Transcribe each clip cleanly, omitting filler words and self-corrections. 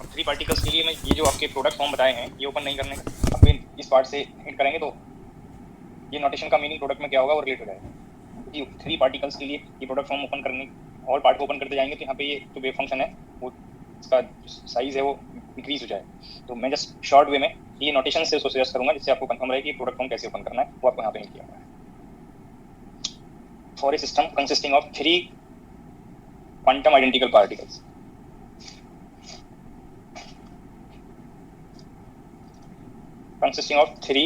3 particles के लिए मैं ये जो आपके प्रोडक्ट फॉर्म बताए हैं ये ओपन नहीं करने का, आप इस पार्ट से हिट करेंगे तो ये नोटेशन का मीनिंग प्रोडक्ट में क्या होगा वो रिलेट हो जाएगा। क्योंकि 3 पार्टिकल्स के लिए ये प्रोडक्ट फॉर्म ओपन करने और पार्ट को ओपन करते जाएंगे तो यहाँ पे ये जो वेव फंक्शन है वो इसका साइज है वो इंक्रीज हो जाए। तो मैं जस्ट शॉर्ट वे में ये नोटेशन से उसको सजेस्ट करूंगा जिससे आपको कंफर्म रहे कि प्रोडक्ट फॉर्म कैसे ओपन करना है, वो आपको यहाँ पे हिट किया हुआ है। For a system consisting of 3 quantum identical particles, consisting of 3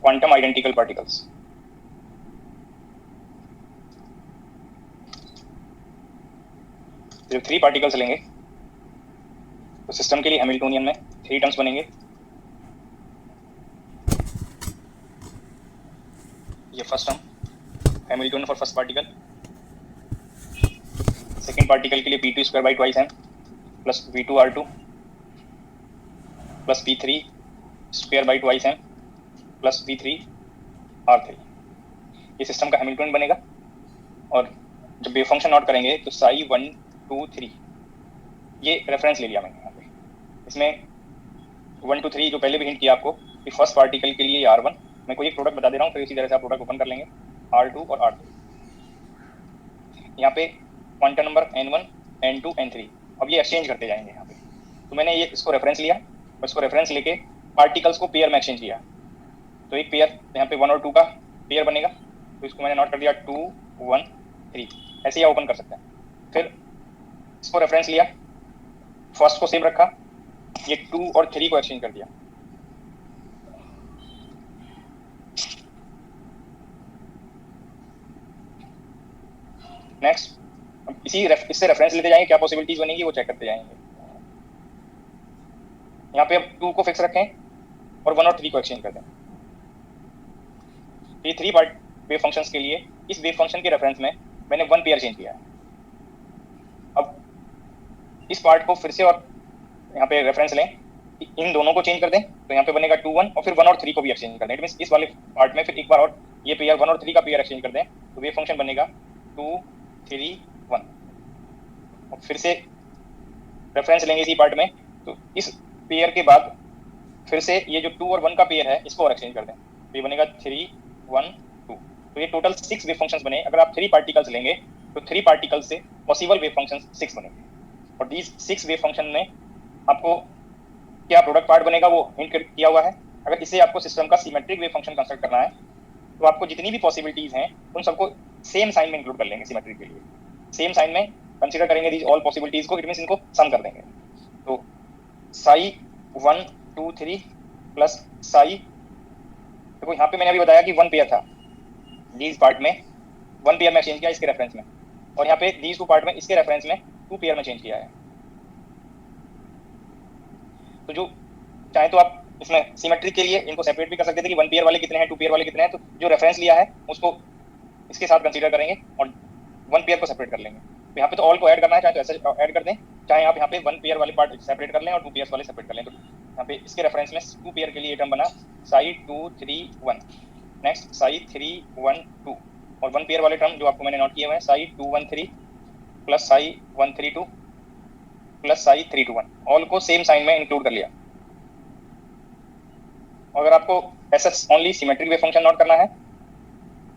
quantum identical particles. जब 3 पार्टिकल्स लेंगे तो सिस्टम के लिए हैमिल्टोनियन में 3 टर्म्स बनेंगे। ये first term Hamiltonian for first particle, second particle के लिए p2 square by twice m plus v2r2 plus p3 square by twice m plus v3r3। ये सिस्टम का हैमिल्टोनियन बनेगा। और जब वेव फंक्शन नोट करेंगे तो साई 1 2 3 ये रेफरेंस ले लिया मैंने यहाँ पे। इसमें 1 2 3 जो पहले भी हिंट किया आपको कि फर्स्ट पार्टिकल के लिए R1, मैं कोई एक प्रोडक्ट बता दे रहा हूँ, फिर इसी तरह से आप प्रोडक्ट ओपन कर लेंगे R2 और R2। यहाँ पे quantum number N1 N2 N3, अब ये एक्सचेंज करते जाएंगे यहाँ पे। तो मैंने ये इसको रेफरेंस लिया और इसको रेफरेंस लेके पार्टिकल्स को पेयर में एक्सचेंज किया। तो एक पेयर यहाँ पे 1 और 2 का पेयर बनेगा, तो इसको मैंने नोट कर दिया 2 1 3, ऐसे ही ओपन कर सकते हैं। फिर इसको रेफरेंस लिया, फर्स्ट को सेम रखा, ये 2 और 3 को एक्सचेंज कर दिया। नेक्स्ट इससे रेफरेंस लेते जाएंगे, क्या पॉसिबिलिटीज बनेगी वो चेक करते जाएंगे। यहाँ पे अब 2 को फिक्स रखें और 1 और 3 को एक्सचेंज कर दें। ये 3 पार्ट वेव फंक्शंस के लिए इस वेव फंक्शन के रेफरेंस में मैंने 1 पेयर चेंज किया है। अब इस पार्ट को फिर से और यहाँ पे रेफरेंस लें, इन दोनों को चेंज कर दें तो यहाँ पे बनेगा 2 1 और फिर 1 और 3 को भी एक्सचेंज कर दें। इट मींस इस वाले पार्ट में फिर एक बार और ये पेयर 1 और 3 का पेयर एक्सचेंज कर दें तो वेव फंक्शन बनेगा 2 3 1। और फिर से रेफरेंस लेंगे इसी पार्ट में, तो इस पेयर के बाद फिर से ये जो 2 और 1 का पेयर है इसको और एक्सचेंज कर दें तो ये बनेगा 3 1 2। तो ये टोटल 6 वेव फंक्शंस बने। अगर आप 3 पार्टिकल्स लेंगे तो 3 पार्टिकल्स से पॉसिबल वेव फंक्शंस 6 बनेंगे। और दीज 6 वेव फंक्शन में आपको क्या प्रोडक्ट पार्ट बनेगा वो हिंट किया हुआ है। अगर इसे आपको सिस्टम का सिमेट्रिक वेव फंक्शन कंस्ट्रक्ट करना है तो आपको जितनी भी पॉसिबिलिटीज हैं उन सबको सेम साइन में इंक्लूड कर लेंगे। सिमेट्रिक के लिए सेम साइन में कंसीडर करेंगे दीज ऑल पॉसिबिलिटीज को, इट मींस इनको सम कर देंगे। तो साई 1 2 3 प्लस साई, देखो यहाँ पे मैंने अभी बताया कि 1 पेयर था, दीज पार्ट में 1 पेयर में चेंज किया इसके रेफरेंस में, और यहाँ पे दीज 2 पार्ट में इसके रेफरेंस में 2 पेयर में चेंज किया है। तो जो चाहे तो आप इसमें सिमेट्रिक के लिए इनको सेपरेट भी कर सकते थे कि 1 पेयर वाले कितने हैं 2 पेयर वाले कितने हैं, तो जो रेफरेंस लिया है उसको इसके साथ कंसीडर करेंगे और 1 पेयर को सेपरेट कर लेंगे। तो यहाँ पे तो ऑल को ऐड करना है, चाहे तो ऐसे ऐड कर दें, चाहे आप यहाँ पे 1 पेयर वाले पार्ट सेपरेट कर लें और 2 पेयर्स वाले सेपरेट कर लें। तो यहाँ पे इसके रेफरेंस में 2 पेयर के लिए टर्म बना साई 2 3 1, नेक्स्ट साई 3 1 2, और 1 पेयर वाले टर्म जो आपको मैंने नोट किए हुए हैं Sai 2 1 3 plus psi 1 3 2 plus psi 3 2 1, all को सेम साइन में इंक्लूड कर लिया। अगर आपको ऐसा only symmetric wave function note करना है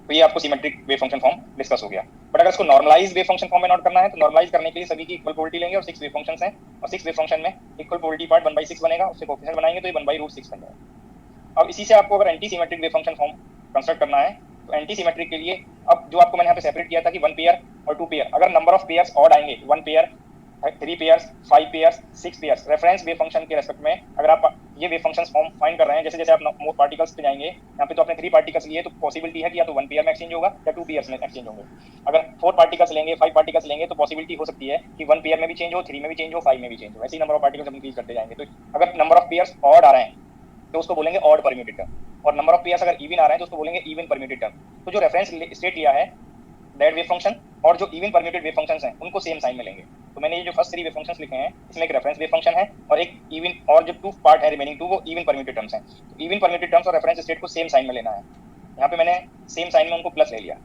तो ये आपको symmetric wave function form discuss हो गया। बट अगर इसको नॉर्मलाइज वेव फंक्शन फॉर्म में नोट करना है तो नॉर्मलाइज करने के लिए सभी की इक्वल प्रोबेबिलिटी लेंगे और 6 वेव फंक्शंस हैं और 6 वेव फंक्शन में इक्वल प्रोबेबिलिटी पार्ट 1/6 बनेगा, उससे कोएफिशिएंट बनाएंगे तो ये 1/√6 बन जाएगा। अब इसी से आपको अगर anti symmetric wave function form construct करना है तो एंटी सिमेट्रिक के लिए अब जो आपको मैंने यहाँ पे सेपरेट किया था कि 1 पेयर और 2 पेयर, अगर नंबर ऑफ पेयर्स ऑड आएंगे 1 pair 3 pairs 5 pairs 6 pairs, reference wave function के रेस्पेक्ट में अगर आप ये वेव फंक्शंस फॉर्म फाइंड कर रहे हैं, जैसे जैसे आप मोर पार्टिकल्स पे जाएंगे, यहाँ पे तो आपने 3 पार्टिकल्स लिए तो पॉसिबिलिटी है कि या तो 1 पेयर में एक्सचेंज होगा या 2 पेयर्स में एक्सचेंज होंगे। अगर 4 पार्टिकल्स लेंगे 5 पार्टिकल्स लेंगे तो पॉसिबिलिटी हो सकती है कि 1 पेयर में भी चेंज हो, 3 में भी चेंज हो, 5 में भी चेंज हो। ऐसे ही नंबर ऑफ पार्टिकल्स हम इंक्रीज करते जाएंगे। तो अगर नंबर ऑफ पेयर्स ऑड आ रहे हैं तो उसको बोलेंगे ऑड परम्यूटेड टर्म, और नंबर ऑफ पेयर्स अगर इवन आ रहे हैं तो उसको बोलेंगे इवन परम्यूटेड टर्म। तो जो रेफरेंस स्टेट लिया है दैट वेव फंक्शन और जो इवन परम्यूटेड वेव फंक्शंस हैं उनको सेम साइन में लेंगे। तो मैंने ये जो फर्स्ट 3 वेव फंक्शंस लिखे हैं इसमें एक रेफरेंस वेव फंक्शन है और एक इवन, और जो 2 पार्ट है रिमेनिंग 2 वो इवन परम्यूटेड टर्म्स हैं। तो इवन परम्यूटेड टर्म्स और रेफरेंस स्टेट को सेम साइन में लेना है। यहाँ पे मैंने सेम साइन में उनको प्लस ले लिया।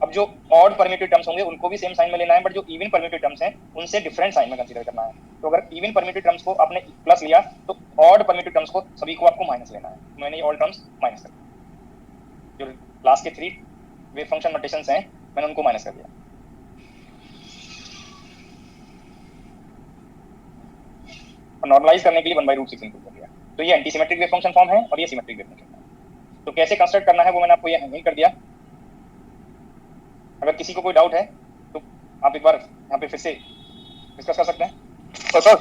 अब जो ऑड परम्यूटेड टर्म्स होंगे उनको भी सेम साइन में लेना है, बट जो इवन परम्यूटेड टर्म्स हैं उनसे डिफरेंट साइन में कंसीडर करना है। तो अगर इवन परम्यूटेड टर्म्स को आपने प्लस लिया तो ऑड परम्यूटेड टर्म्स को सभी को आपको माइनस लेना है। मैंने ये ऑल टर्म्स माइनस कर दिया, जो लास्ट के 3 वेव फंक्शन नोटेशंस हैं मैंने उनको माइनस कर दिया। और नॉर्मलाइज करने के लिए 1/√6 इंक्लूड कर दिया। तो ये anti symmetric wave function form है और ये सिमेट्रिक वेव फंक्शन है। तो कैसे कंस्ट्रक्ट करना है वो मैंने आपको ये हिंट कर दिया। अगर किसी को कोई डाउट है तो आप एक बार यहाँ पे फिर से डिस्कस कर सकते हैं। सर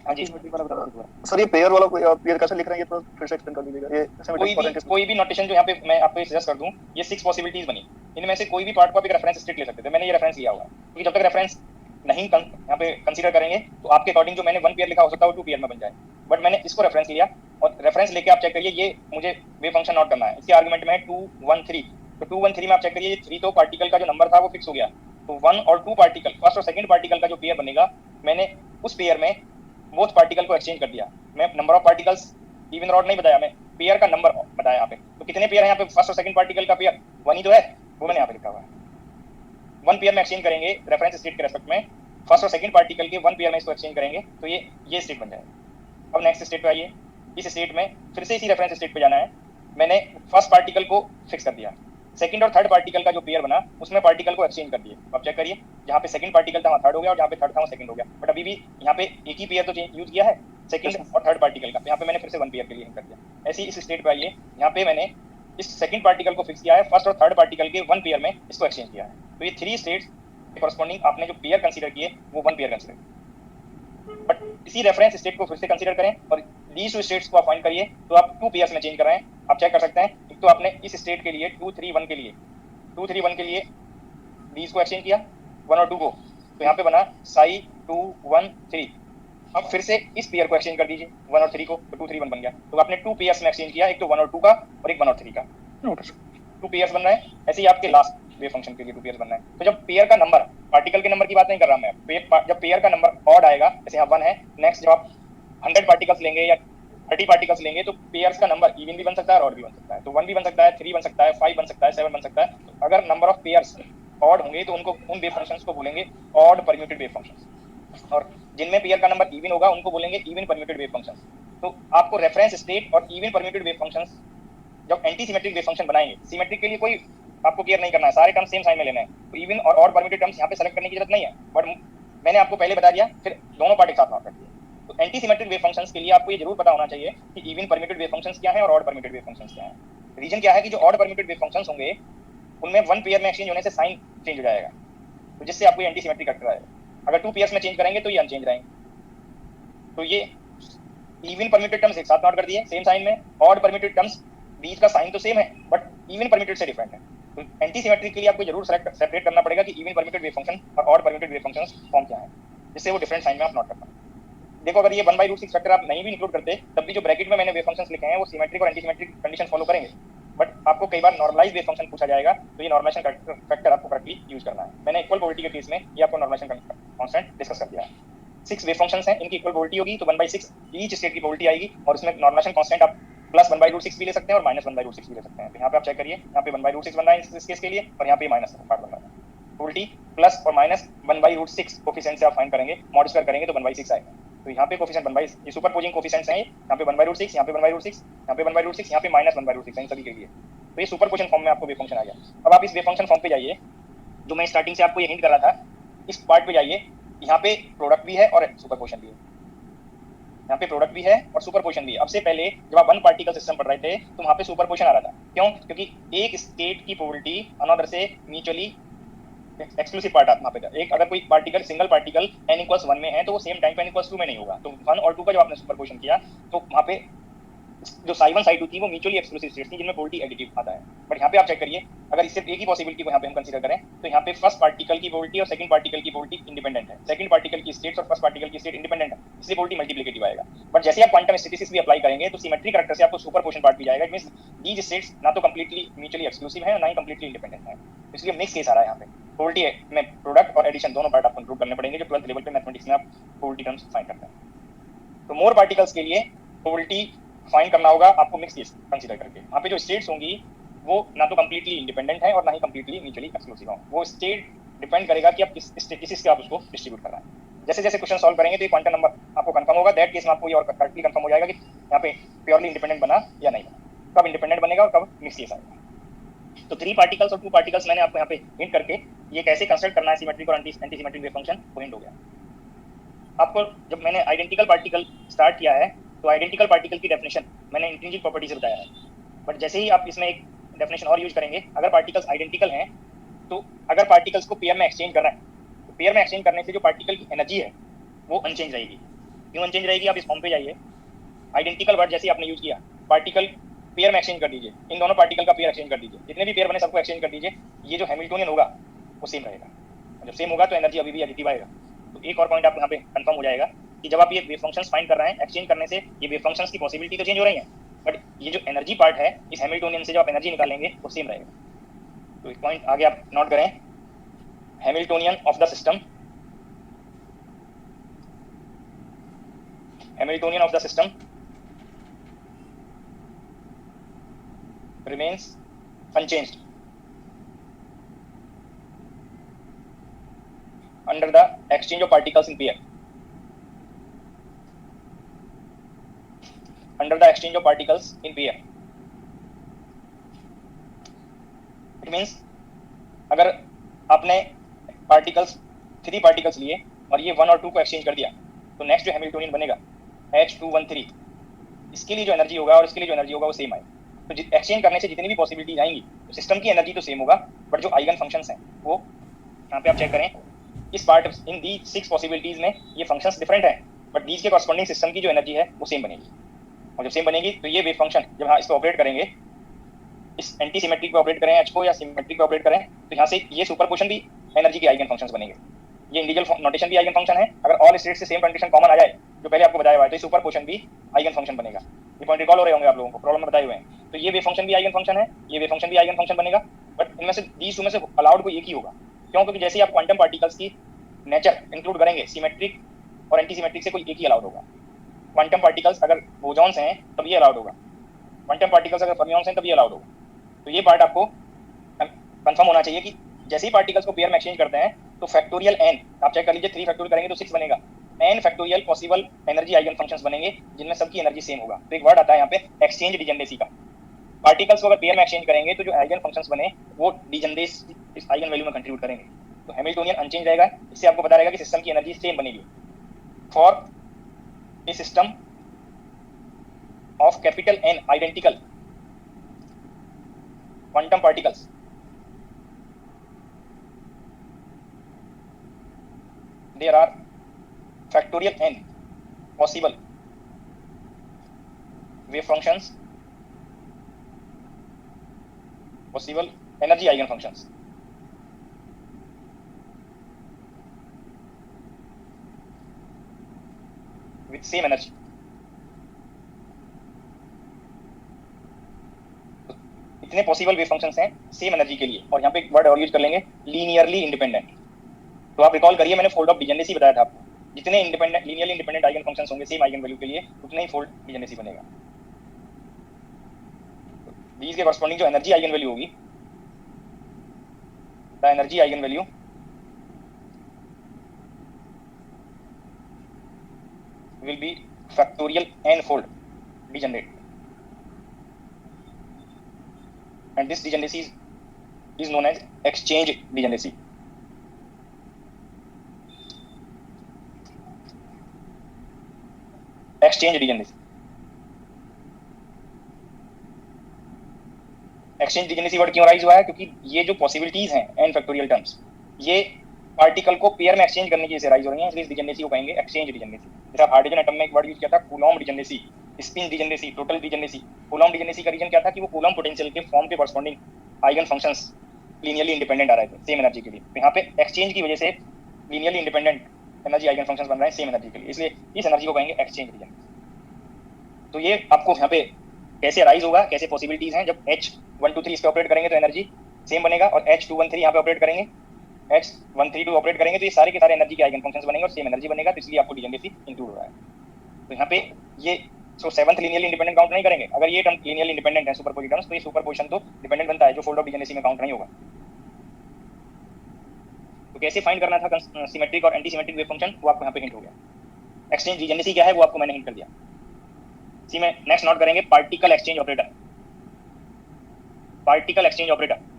हाँ जी सर, ये पेयर वाला पेयर कैसे लिख रहे हैं, ये तो फिर से एक्सप्लेन कर दीजिएगा। ये कोई भी नोटेशन जो यहाँ पे मैं आपको सजेस्ट कर दूं, ये 6 पॉसिबिलिटीज बनी, इनमें से कोई भी पार्ट को आप एक रेफरेंस स्टेट ले सकते थे। मैंने ये रेफरेंस लिया हुआ है क्योंकि जब तक रेफरेंस नहीं यहाँ पे कंसीडर करेंगे तो आपके अकॉर्डिंग जो मैंने 1 पेयर लिखा हो सकता है वो 2 पेयर में बन जाए, बट मैंने इसको रेफरेंस लिया और रेफरेंस लेके आप चेक करिए, ये मुझे वेव फंक्शन नोट करना है। इसके आर्गुमेंट में है 2 1 3, तो 2 1 3 में आप चेक करिए, ये 3 तो पार्टिकल का जो नंबर था वो फिक्स हो गया, तो 1 और 2 पार्टिकल, फर्स्ट और सेकंड पार्टिकल का जो पेयर बनेगा, मैंने उस पेयर में बोथ पार्टिकल को एक्सचेंज कर दिया। मैं नंबर ऑफ पार्टिकल्स इवन और ऑड नहीं बताया, मैं पेयर का नंबर बताया यहाँ पे। तो कितने पेयर है यहाँ पे, फर्स्ट और सेकंड पार्टिकल का पेयर 1 ही तो है, वो मैंने यहाँ पे लिखा हुआ है। 1 पेयर में एक्सचेंज करेंगे रेफरेंस स्टेट के रेस्पेक्ट में, फर्स्ट और सेकंड पार्टिकल के 1 पेयर में इसको एक्सचेंज करेंगे तो ये स्टेट बन जाएगा। अब नेक्स्ट स्टेट पे आइए, इस स्टेट में फिर से इसी रेफरेंस स्टेट पे जाना है। मैंने फर्स्ट पार्टिकल को फिक्स कर दिया, सेकंड और थर्ड पार्टिकल का जो पेयर बना उसमें पार्टिकल को एक्सचेंज कर दिए। अब चेक करिए, जहाँ पे सेकंड पार्टिकल था वहाँ थर्ड हो गया और जहाँ पे थर्ड था वहाँ सेकंड हो गया, बट अभी भी यहाँ पे एक ही पेयर तो यूज किया है सेकंड और थर्ड पार्टिकल का, यहाँ पे मैंने फिर से 1 पेयर के लिए कर दिया। ऐसे ही इस स्टेट पे आइए, यहाँ पे मैंने इस सेकंड पार्टिकल को फिक्स किया है, फर्स्ट और थर्ड पार्टिकल के 1 पेयर में इसको एक्सचेंज किया है। तो ये 3 स्टेट्स कॉरस्पॉन्डिंग आपने जो पेयर कंसीडर किए वो 1 पेयर कंसीडर, बट इसी रेफरेंस स्टेट को फिर से कंसीडर करें और दीज 2 स्टेट्स को आप फाइंड करिए तो आप 2 पेयर्स में चेंज कर रहे हैं। आप चेक कर सकते हैं, एक तो आपने इस स्टेट के लिए 2 3 1 के लिए 2 3 1 के लिए दीज को एक्सचेंज किया 1 और 2 को, तो यहाँ पे बना साई 2 1 3। अब फिर से इस पेयर को एक्सचेंज कर दीजिए 1 और 3 को, तो 2 3 1 बन गया। तो आपने 2 पेयर्स में एक्सचेंज किया, एक तो 1 और 2 का और एक 1 और 3 का, 2 पेयर्स बन रहे हैं। ऐसे ही आपके लास्ट वेव फंक्शन के लिए 2 पेयर्स बन रहे हैं। तो जब पेयर का नंबर, पार्टिकल के नंबर की बात नहीं कर रहा मैं, जब पेयर का नंबर ऑड आएगा, जैसे यहाँ 1 है, नेक्स्ट जब आप 100 पार्टिकल्स लेंगे या 30 पार्टिकल्स लेंगे तो पेयर्स का नंबर इवन भी बन सकता है और ऑड भी बन सकता है। तो 1 भी बन सकता है, 3 बन सकता है, 5 बन सकता है, 7 बन सकता है। तो अगर नंबर ऑफ पेयर्स ऑड होंगे तो उनको उन वेव फंक्शंस को बोलेंगे ऑड परम्यूटेड वेव फंक्शंस, और जिनमें पेयर का नंबर इवन होगा उनको बोलेंगे इवन परम्यूटेड वेव फंक्शंस। तो आपको रेफरेंस स्टेट और इवन परम्यूटेड वेव फंक्शंस जब एंटी सिमेट्रिक वेव फंक्शन बनाएंगे, सिमेट्रिक के लिए कोई आपको केयर नहीं करना है, सारे टर्म सेम साइन में लेना है, तो इवन और ऑड परम्यूटेड टर्म्स यहाँ पे सेलेक्ट करने की जरूरत नहीं है, बट मैंने आपको पहले बता दिया, फिर दोनों पार्ट एक साथ मार्क कर दिए। तो एंटी सिमेट्रिक वेव फंक्शंस के लिए आपको ये जरूर पता होना चाहिए कि इवन परम्यूटेड वेव फंक्शंस क्या है और ऑड परम्यूटेड वेव फंक्शंस क्या है। रीजन क्या है कि जो ऑड परम्यूटेड वेव फंक्शंस होंगे उनमें 1 पेयर में एक्सचेंज होने से साइन चेंज हो जाएगा, तो जिससे आपको एंटी सिमेट्रिक करेक्टर आएगा। अगर 2 पेयर्स में चेंज करेंगे तो ये अनचेंज रहेंगे। तो ये इवन परम्यूटेड टर्म्स एक साथ नोट कर दिए सेम साइन में, ऑड परम्यूटेड टर्म्स बीच का साइन तो सेम है बट इवन परम्यूटेड से डिफरेंट है। तो एंटी सिमेट्रिक के लिए आपको जरूर सेपरेट करना पड़ेगा कि इवन परम्यूटेड वेव फंक्शन और odd permuted wave functions form क्या है, जिससे वो डिफरेंट साइन में आप नोट कर पाएं। देखो, अगर ये 1/√6 फैक्टर आप नहीं भी इंक्लूड करते तब भी जो ब्रैकेट में मैंने वेव फंक्शंस लिखे हैं वो सिमेट्रिक और एंटी सिमेट्रिक कंडीशन फॉलो करेंगे, बट आपको कई बार नॉर्मलाइज वेव फंक्शन पूछा जाएगा तो ये नॉर्मलाइजेशन फैक्टर आपको करेक्टली यूज करना है। मैंने इक्वल प्रोबेबिलिटी के केस में ये आपको नॉर्मलाइजेशन कांस्टेंट डिस्कस कर दिया है। 6 वेव फंक्शंस हैं, इनकी इक्वल प्रोबेबिलिटी होगी तो 1/6 ईच स्टेट की प्रोबेबिलिटी आएगी, और उसमें नॉर्मलाइजेशन कांस्टेंट आप प्लस 1/√6 भी ले सकते हैं और माइनस 1/√6 भी ले सकते हैं। तो यहाँ पे आप चेक करिए, यहाँ पे 1/√6 बन रहा है इस केस के लिए और यहाँ पे माइनस पार्ट बन रहा है। प्रोबेबिलिटी प्लस और माइनस 1/√6 कोफिशिएंट से आप फाइंड करेंगे, मॉड स्क्वायर करेंगे तो 1/6 आएगा। तो यहाँ पे कोफिशिएंट 1/, ये सुपरपोजिंग कोफिशिएंट्स हैं, यहाँ पे 1/√6, यहाँ पे 1/√6, यहाँ पे 1/√6, यहाँ पे माइनस 1/√6 है इन सभी के लिए। तो ये सुपरपोजिशन फॉर्म में आपको वेव फंक्शन आ गया। अब आप इस वेव फंक्शन फॉर्म पे जाइए, जो मैं स्टार्टिंग से आपको ये हिंट कर रहा था, इस पार्ट पे जाइए, यहाँ पे प्रोडक्ट भी है और सुपरपोजिशन भी है, यहाँ पे प्रोडक्ट भी है और सुपरपोजिशन भी है। अब से पहले जब आप 1 पार्टिकल सिस्टम पढ़ रहे थे तो वहाँ पे सुपरपोजिशन आ रहा था, क्यों? क्योंकि एक स्टेट की प्रोबेबिलिटी अनदर से म्यूचुअली एक्सक्लूसिव पार्ट वहाँ पे था। एक अगर कोई पार्टिकल सिंगल पार्टिकल n=1 में है तो वो सेम टाइम पे n=2 में नहीं होगा। तो 1 और 2 का जब आपने सुपरपोजिशन किया तो वहाँ पे जो साई1 साई2 थी वो म्यूचुअली एक्सक्लूसिव स्टेट्स थी जिनमें प्रोबेबिलिटी एडिटिव आता है। बट यहाँ पे आप चेक करिए, अगर इससे एक ही पॉसिबिलिटी को यहाँ पे हम कंसीडर करें तो यहाँ पे फर्स्ट पार्टिकल की प्रोबेबिलिटी और सेकंड पार्टिकल की प्रोबेबिलिटी इंडिपेंडेंट है, सेकंड पार्टिकल की स्टेट्स और फर्स्ट पार्टिकल की स्टेट इंडिपेंडेंट है, इसलिए प्रोबेबिलिटी मल्टीप्लिकेटिव आएगा। बट जैसे आप क्वांटम स्टैटिस्टिक्स भी अप्लाई करेंगे तो सिमेट्री कैरेक्टर से आपको सुपरपोजिशन पार्ट भी जाएगा। इट मींस दीज स्टेट्स ना तो कंप्लीटली म्यूचुअली एक्सक्लूसिव है और ना ही कंप्लीटली इंडिपेंडेंट है, इसलिए मिक्स केस आ रहा है यहाँ पे। प्रोबेबिलिटी में प्रोडक्ट और एडिशन दोनों पार्ट आपको इंक्लूड करने पड़ेंगे जो 12th लेवल पे मैथमेटिक्स में आप प्रोबेबिलिटी टर्म्स फाइंड करते हैं। तो मोर पार्टिकल्स के लिए प्रोबेबिलिटी फाइंड करना होगा आपको मिक्स केस कंसीडर करके। वहाँ पे जो स्टेट्स होंगी वो ना तो कंप्लीटली इंडिपेंडेंट है और ना ही कंप्लीटली म्यूचुअली एक्सक्लूसिव है। वो स्टेट डिपेंड करेगा कि आप किस स्टेटिस से आप उसको डिस्ट्रीब्यूट कर रहे हैं। जैसे जैसे क्वेश्चन सॉल्व करेंगे तो ये क्वांटम नंबर आपको कंफर्म होगा, दैट केस में आपको ये और करेक्टली कंफर्म हो जाएगा कि यहाँ पे प्योरली इंडिपेंडेंट बना या नहीं बना, कब इंडिपेंडेंट बनेगा और कब मिक्स केस आएगा। तो 3 पार्टिकल्स और 2 पार्टिकल्स मैंने आपको यहाँ पे हिंट करके ये कैसे कंस्ट्रक्ट करना है सिमेट्रिक और एंटी सिमेट्रिक वेव फंक्शन वो हिंट हो गया आपको। जब मैंने आइडेंटिकल पार्टिकल स्टार्ट किया है तो आइडेंटिकल पार्टिकल की डेफिनेशन मैंने इंट्रिंसिक प्रॉपर्टी से बताया है, बट जैसे ही आप इसमें एक डेफिनेशन और यूज करेंगे, अगर पार्टिकल्स आइडेंटिकल हैं तो अगर पार्टिकल्स को पेयर में एक्सचेंज कर रहे हैं तो पेयर में एक्सचेंज करने से जो पार्टिकल की एनर्जी है वो अनचेंज रहेगी। क्यों अनचेंज रहेगी, आप इस फॉर्म पे जाइए, आइडेंटिकल वर्ड जैसे आपने यूज किया, पार्टिकल पेयर में एक्सचेंज कर दीजिए, इन दोनों पार्टिकल का पेयर एक्सचेंज कर दीजिए, जितने भी पेयर बने सबको एक्सचेंज कर दीजिए, ये जो हैमिल्टोनियन होगा वो सेम रहेगा। जब सेम होगा तो एनर्जी अभी भी एडिटिव आएगा। तो एक और पॉइंट आप यहाँ पे कंफर्म हो जाएगा कि जब आप ये वेव फंक्शंस फाइंड कर रहे हैं, एक्सचेंज करने से ये वेव फंक्शंस की पॉसिबिलिटी तो चेंज हो रही है, बट ये जो एनर्जी पार्ट है इस हैमिल्टोनियन से जो आप एनर्जी निकालेंगे वो सेम रहेगा। तो एक पॉइंट आगे आप नोट करें, Hamiltonian of the system, Hamiltonian of the system remains unchanged under the exchange of particles in pair, under the exchange of particles in pair। it means अगर आपने पार्टिकल्स 3 पार्टिकल्स लिए और ये 1 और 2 को एक्सचेंज कर दिया तो नेक्स्ट जो हैमिल्टोनियन बनेगा H213, इसके लिए जो एनर्जी होगा और इसके लिए जो एनर्जी होगा वो सेम आएगा। तो एक्सचेंज करने से जितनी भी पॉसिबिलिटीज आएंगी तो सिस्टम की एनर्जी तो सेम होगा, बट जो आइगन फंक्शंस हैं वो यहाँ पे आप चेक करें, इस पार्ट इन दी 6 पॉसिबिलिटीज में ये फंक्शंस डिफरेंट हैं, बट दीज के कॉरस्पॉन्डिंग सिस्टम की जो एनर्जी है वो सेम बनेगी। और जब सेम बनेगी तो ये वेव फंक्शन जब हाँ इस पर ऑपरेट करेंगे, इस एंटी सिमेट्रिक पे ऑपरेट करें एच को या सिमेट्रिक पे ऑपरेट करें, तो यहाँ से ये सुपरपोजिशन भी एनर्जी के आइगन फंक्शंस बनेंगे, ये इंडिविजुअल नोटेशन भी आइगन फंक्शन है। अगर ऑल स्टेट से सेम कंडीशन कॉमन आ जाए जो पहले आपको बताया हुआ है तो ये सुपरपोजिशन भी आइगन फंक्शन बनेगा। ये पॉइंट रिकॉल हो रहे होंगे आप लोगों को, प्रॉब्लम में बताए हुए हैं। तो ये वेव फंक्शन भी आइगन फंक्शन है, ये वेव फंक्शन भी आइगन फंक्शन बनेगा, बट इनमें से दीज टू में से अलाउड कोई एक ही होगा। क्यों, क्योंकि जैसे ही आप क्वांटम पार्टिकल्स की नेचर इंक्लूड करेंगे सिमेट्रिक और एंटी सिमेट्रिक से कोई एक ही अलाउड होगा। क्वांटम पार्टिकल्स अगर बोजॉन्स हैं तब ये अलाउड होगा, क्वांटम पार्टिकल्स अगर फर्मियंस हैं तब ये अलाउड होगा। तो ये पार्ट आपको कंफर्म होना चाहिए कि जैसे ही पार्टिकल्स को पेयर में एक्सचेंज करते हैं तो फैक्टोरियल n आप चेक कर लीजिए, 3 फैक्टोरियल करेंगे तो 6 बनेगा, n factorial possible energy eigen functions बनेंगे जिनमें सबकी एनर्जी सेम होगा। तो एक वर्ड आता है यहाँ पे एक्सचेंज डिजेनरेसी का, पार्टिकल्स को अगर पेयर में एक्सचेंज करेंगे तो जो आइगन फंक्शंस बने वो डिजेनरेसी इस आइगन वैल्यू में कंट्रीब्यूट करेंगे। तो हैमिल्टोनियन अनचेंज रहेगा, इससे आपको पता रहेगा कि सिस्टम की एनर्जी सेम बनेगी। For a system of capital N identical quantum particles there are factorial n possible wave functions, possible energy eigen functions with same energy। इतने पॉसिबल वेव फंक्शंस हैं सेम एनर्जी के लिए। और यहाँ पे एक वर्ड और यूज कर लेंगे, लीनियरली इंडिपेंडेंट। तो आप रिकॉल करिए, मैंने फोल्ड ऑफ डिजेनरेसी बताया था आपको, जितने independent linearly independent eigen functions होंगे सेम आइगन वैल्यू के लिए उतने ही फोल्ड डिजेनरेसी बनेगा। these के कॉरस्पॉन्डिंग जो एनर्जी आइगन वैल्यू होगी, the energy eigen value will be factorial n fold degenerate, and this degeneracy is known as exchange degeneracy। Exchange degeneracy, exchange degeneracy word क्यों rise हुआ है, क्योंकि ये जो पॉसिबिलिटीज हैं n फैक्टोरियल टर्म्स ये particle को पेयर में एक्सचेंज करने की वजह से राइज हो रही हैं, इसलिए इस डिजेनरेसी को कहेंगे एक्सचेंज डिजेनरेसी। जैसे आप हाइड्रोजन एटम में एक वर्ड यूज किया था coulomb degeneracy, spin degeneracy, total degeneracy. Coulomb degeneracy का रीजन क्या था कि वो कूलॉम पोटेंशियल के फॉर्म के corresponding eigen functions linearly independent आ रहे थे सेम एनर्जी के लिए। तो यहाँ पे एक्सचेंज की वजह से linearly independent energy eigen functions बन रहे हैं सेम एनर्जी के लिए, इसलिए इस एनर्जी को कहेंगे एक्सचेंज डिजेनरेसी। तो ये आपको यहाँ पे कैसे राइज होगा, कैसे पॉसिबिलिटीज हैं, जब H123 इस पे ऑपरेट करेंगे तो एनर्जी सेम बनेगा, और H213 यहाँ पे ऑपरेट करेंगे, H132 ऑपरेट करेंगे तो ये सारे के सारे एनर्जी के आइगन फंक्शंस बनेंगे और सेम एनर्जी बनेगा, तो इसलिए आपको डिजेनरेसी इंक्लूड हो रहा है। तो यहाँ पे ये सो सेवंथ लीनियरली इंडिपेंडेंट काउंट नहीं करेंगे। अगर ये टर्म लीनियरली इंडिपेंडेंट है सुपरपोजिट टर्म्स, तो ये सुपरपोजिशन तो डिपेंडेंट बनता है, जो फोल्ड ऑफ डीजेनेसी में काउंट नहीं होगा। तो कैसे फाइंड करना था सिमेट्रिक और एंटी सिमेट्रिक वेव फंक्शन, वो आपको यहाँ पे हिंट हो गया। एक्सचेंज डीजेनेसी क्या है वो आपको मैंने हिंट कर दिया। सी में नेक्स्ट नोट करेंगे particle exchange operator. Particle exchange operator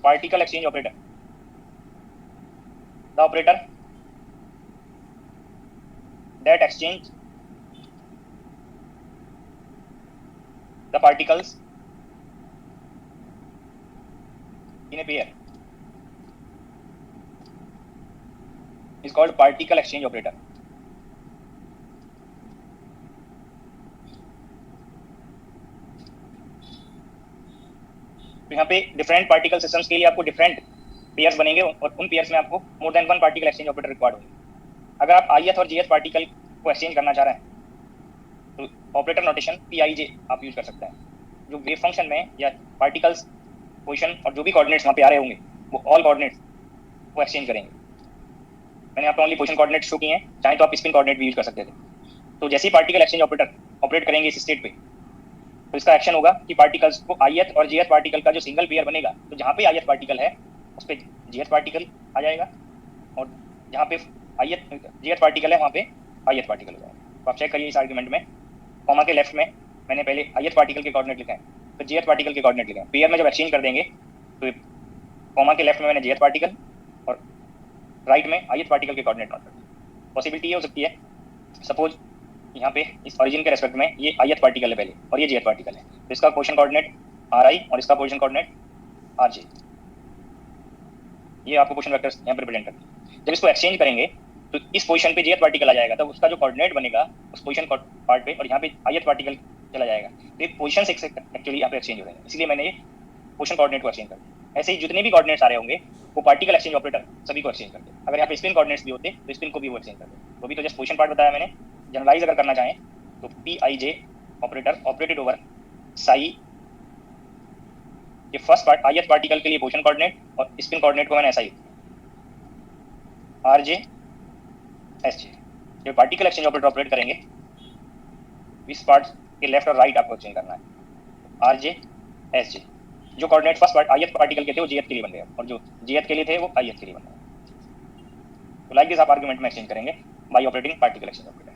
particle exchange operator, the operator that exchange the particles in a pair is called particle exchange operator. तो यहाँ पे डिफरेंट पार्टिकल सिस्टम्स के लिए आपको डिफरेंट पेयर्स बनेंगे और उन पेयर्स में आपको more than one particle exchange operator required होंगे। अगर आप ith और jth पार्टिकल को एक्सचेंज करना चाह रहे हैं तो ऑपरेटर नोटेशन pij आप यूज कर सकते हैं, जो वेव फंक्शन में या पार्टिकल्स पोजीशन और जो भी कोऑर्डिनेट्स वहाँ पे आ रहे होंगे वो ऑल कोऑर्डिनेट्स वो एक्सचेंज करेंगे। मैंने यहाँ पे ओनली पोजीशन कोऑर्डिनेट शो किए हैं, चाहे तो आप स्पिन कोऑर्डिनेट भी यूज कर सकते थे। तो जैसे ही पार्टिकल एक्सचेंज ऑपरेटर ऑपरेट करेंगे इस स्टेट पे, तो इसका एक्शन होगा कि पार्टिकल्स को ith और jth पार्टिकल का जो सिंगल पेयर बनेगा, तो जहाँ पे ith पार्टिकल है उस पे jth पार्टिकल आ जाएगा और जहाँ पे jth पार्टिकल है वहाँ पे ith पार्टिकल हो जाएगा। तो आप चेक करिए इस आर्गुमेंट में कॉमा के लेफ्ट में मैंने पहले ith पार्टिकल के कोऑर्डिनेट लिखे हैं, फिर jth पार्टिकल के कोऑर्डिनेट लिखे हैं। पेयर में जब एक्सचेंज कर देंगे तो कॉमा के लेफ्ट में मैंने jth पार्टिकल और राइट में ith पार्टिकल के कोऑर्डिनेट नोट कर दिए। पॉसिबिलिटी ये हो सकती है, सपोज यहाँ पे इस ओरिजिन के रेस्पेक्ट में ये ith पार्टिकल है पहले और ये jth पार्टिकल है, तो इसका पोजीशन कोऑर्डिनेट ri और इसका पोजीशन कोऑर्डिनेट rj, ये आपको पोजीशन वेक्टर्स यहाँ पे रिप्रेजेंट करते हैं। जब इसको एक्सचेंज करेंगे तो इस पोजीशन पे jth पार्टिकल आ जाएगा, तब उसका जो कोऑर्डिनेट बनेगा उस पोजीशन पार्ट पे, और यहाँ पे ith पार्टिकल चला जाएगा, तो ये पोजीशन से एक्चुअली यहाँ पे एक्सचेंज हो रहे हैं, इसलिए मैंने ये पोजीशन कोऑर्डिनेट को एक्सचेंज कर दिया। ऐसे ही जितने भी कोऑर्डिनेट्स आ रहे होंगे वो पार्टिकल एक्सचेंज ऑपरेटर सभी को एक्सचेंज करते हैं। अगर यहाँ पे स्पिन कोऑर्डिनेट्स भी होते तो स्पिन को भी वो एक्सचेंज करते। तो भी तो जस्ट पोजीशन पार्ट बताया मैंने, जनरलाइज अगर करना चाहें तो pij operator operated over Sai ये फर्स्ट पार्ट ith पार्टिकल के लिए पोजीशन कोऑर्डिनेट और स्पिन कोऑर्डिनेट को मैंने ऐसा ही rj sj। जब पार्टिकल एक्सचेंज ऑपरेटर ऑपरेट करेंगे इस पार्ट के लेफ्ट और राइट आपको एक्सचेंज करना है, rj sj। जो coordinate first part ith particle के थे वो jth के लिए बन गए और जो jth के लिए थे वो ith के लिए बन गए। तो लाइक दिस आप आर्गुमेंट में एक्सचेंज करेंगे bye operating particle exchange operator.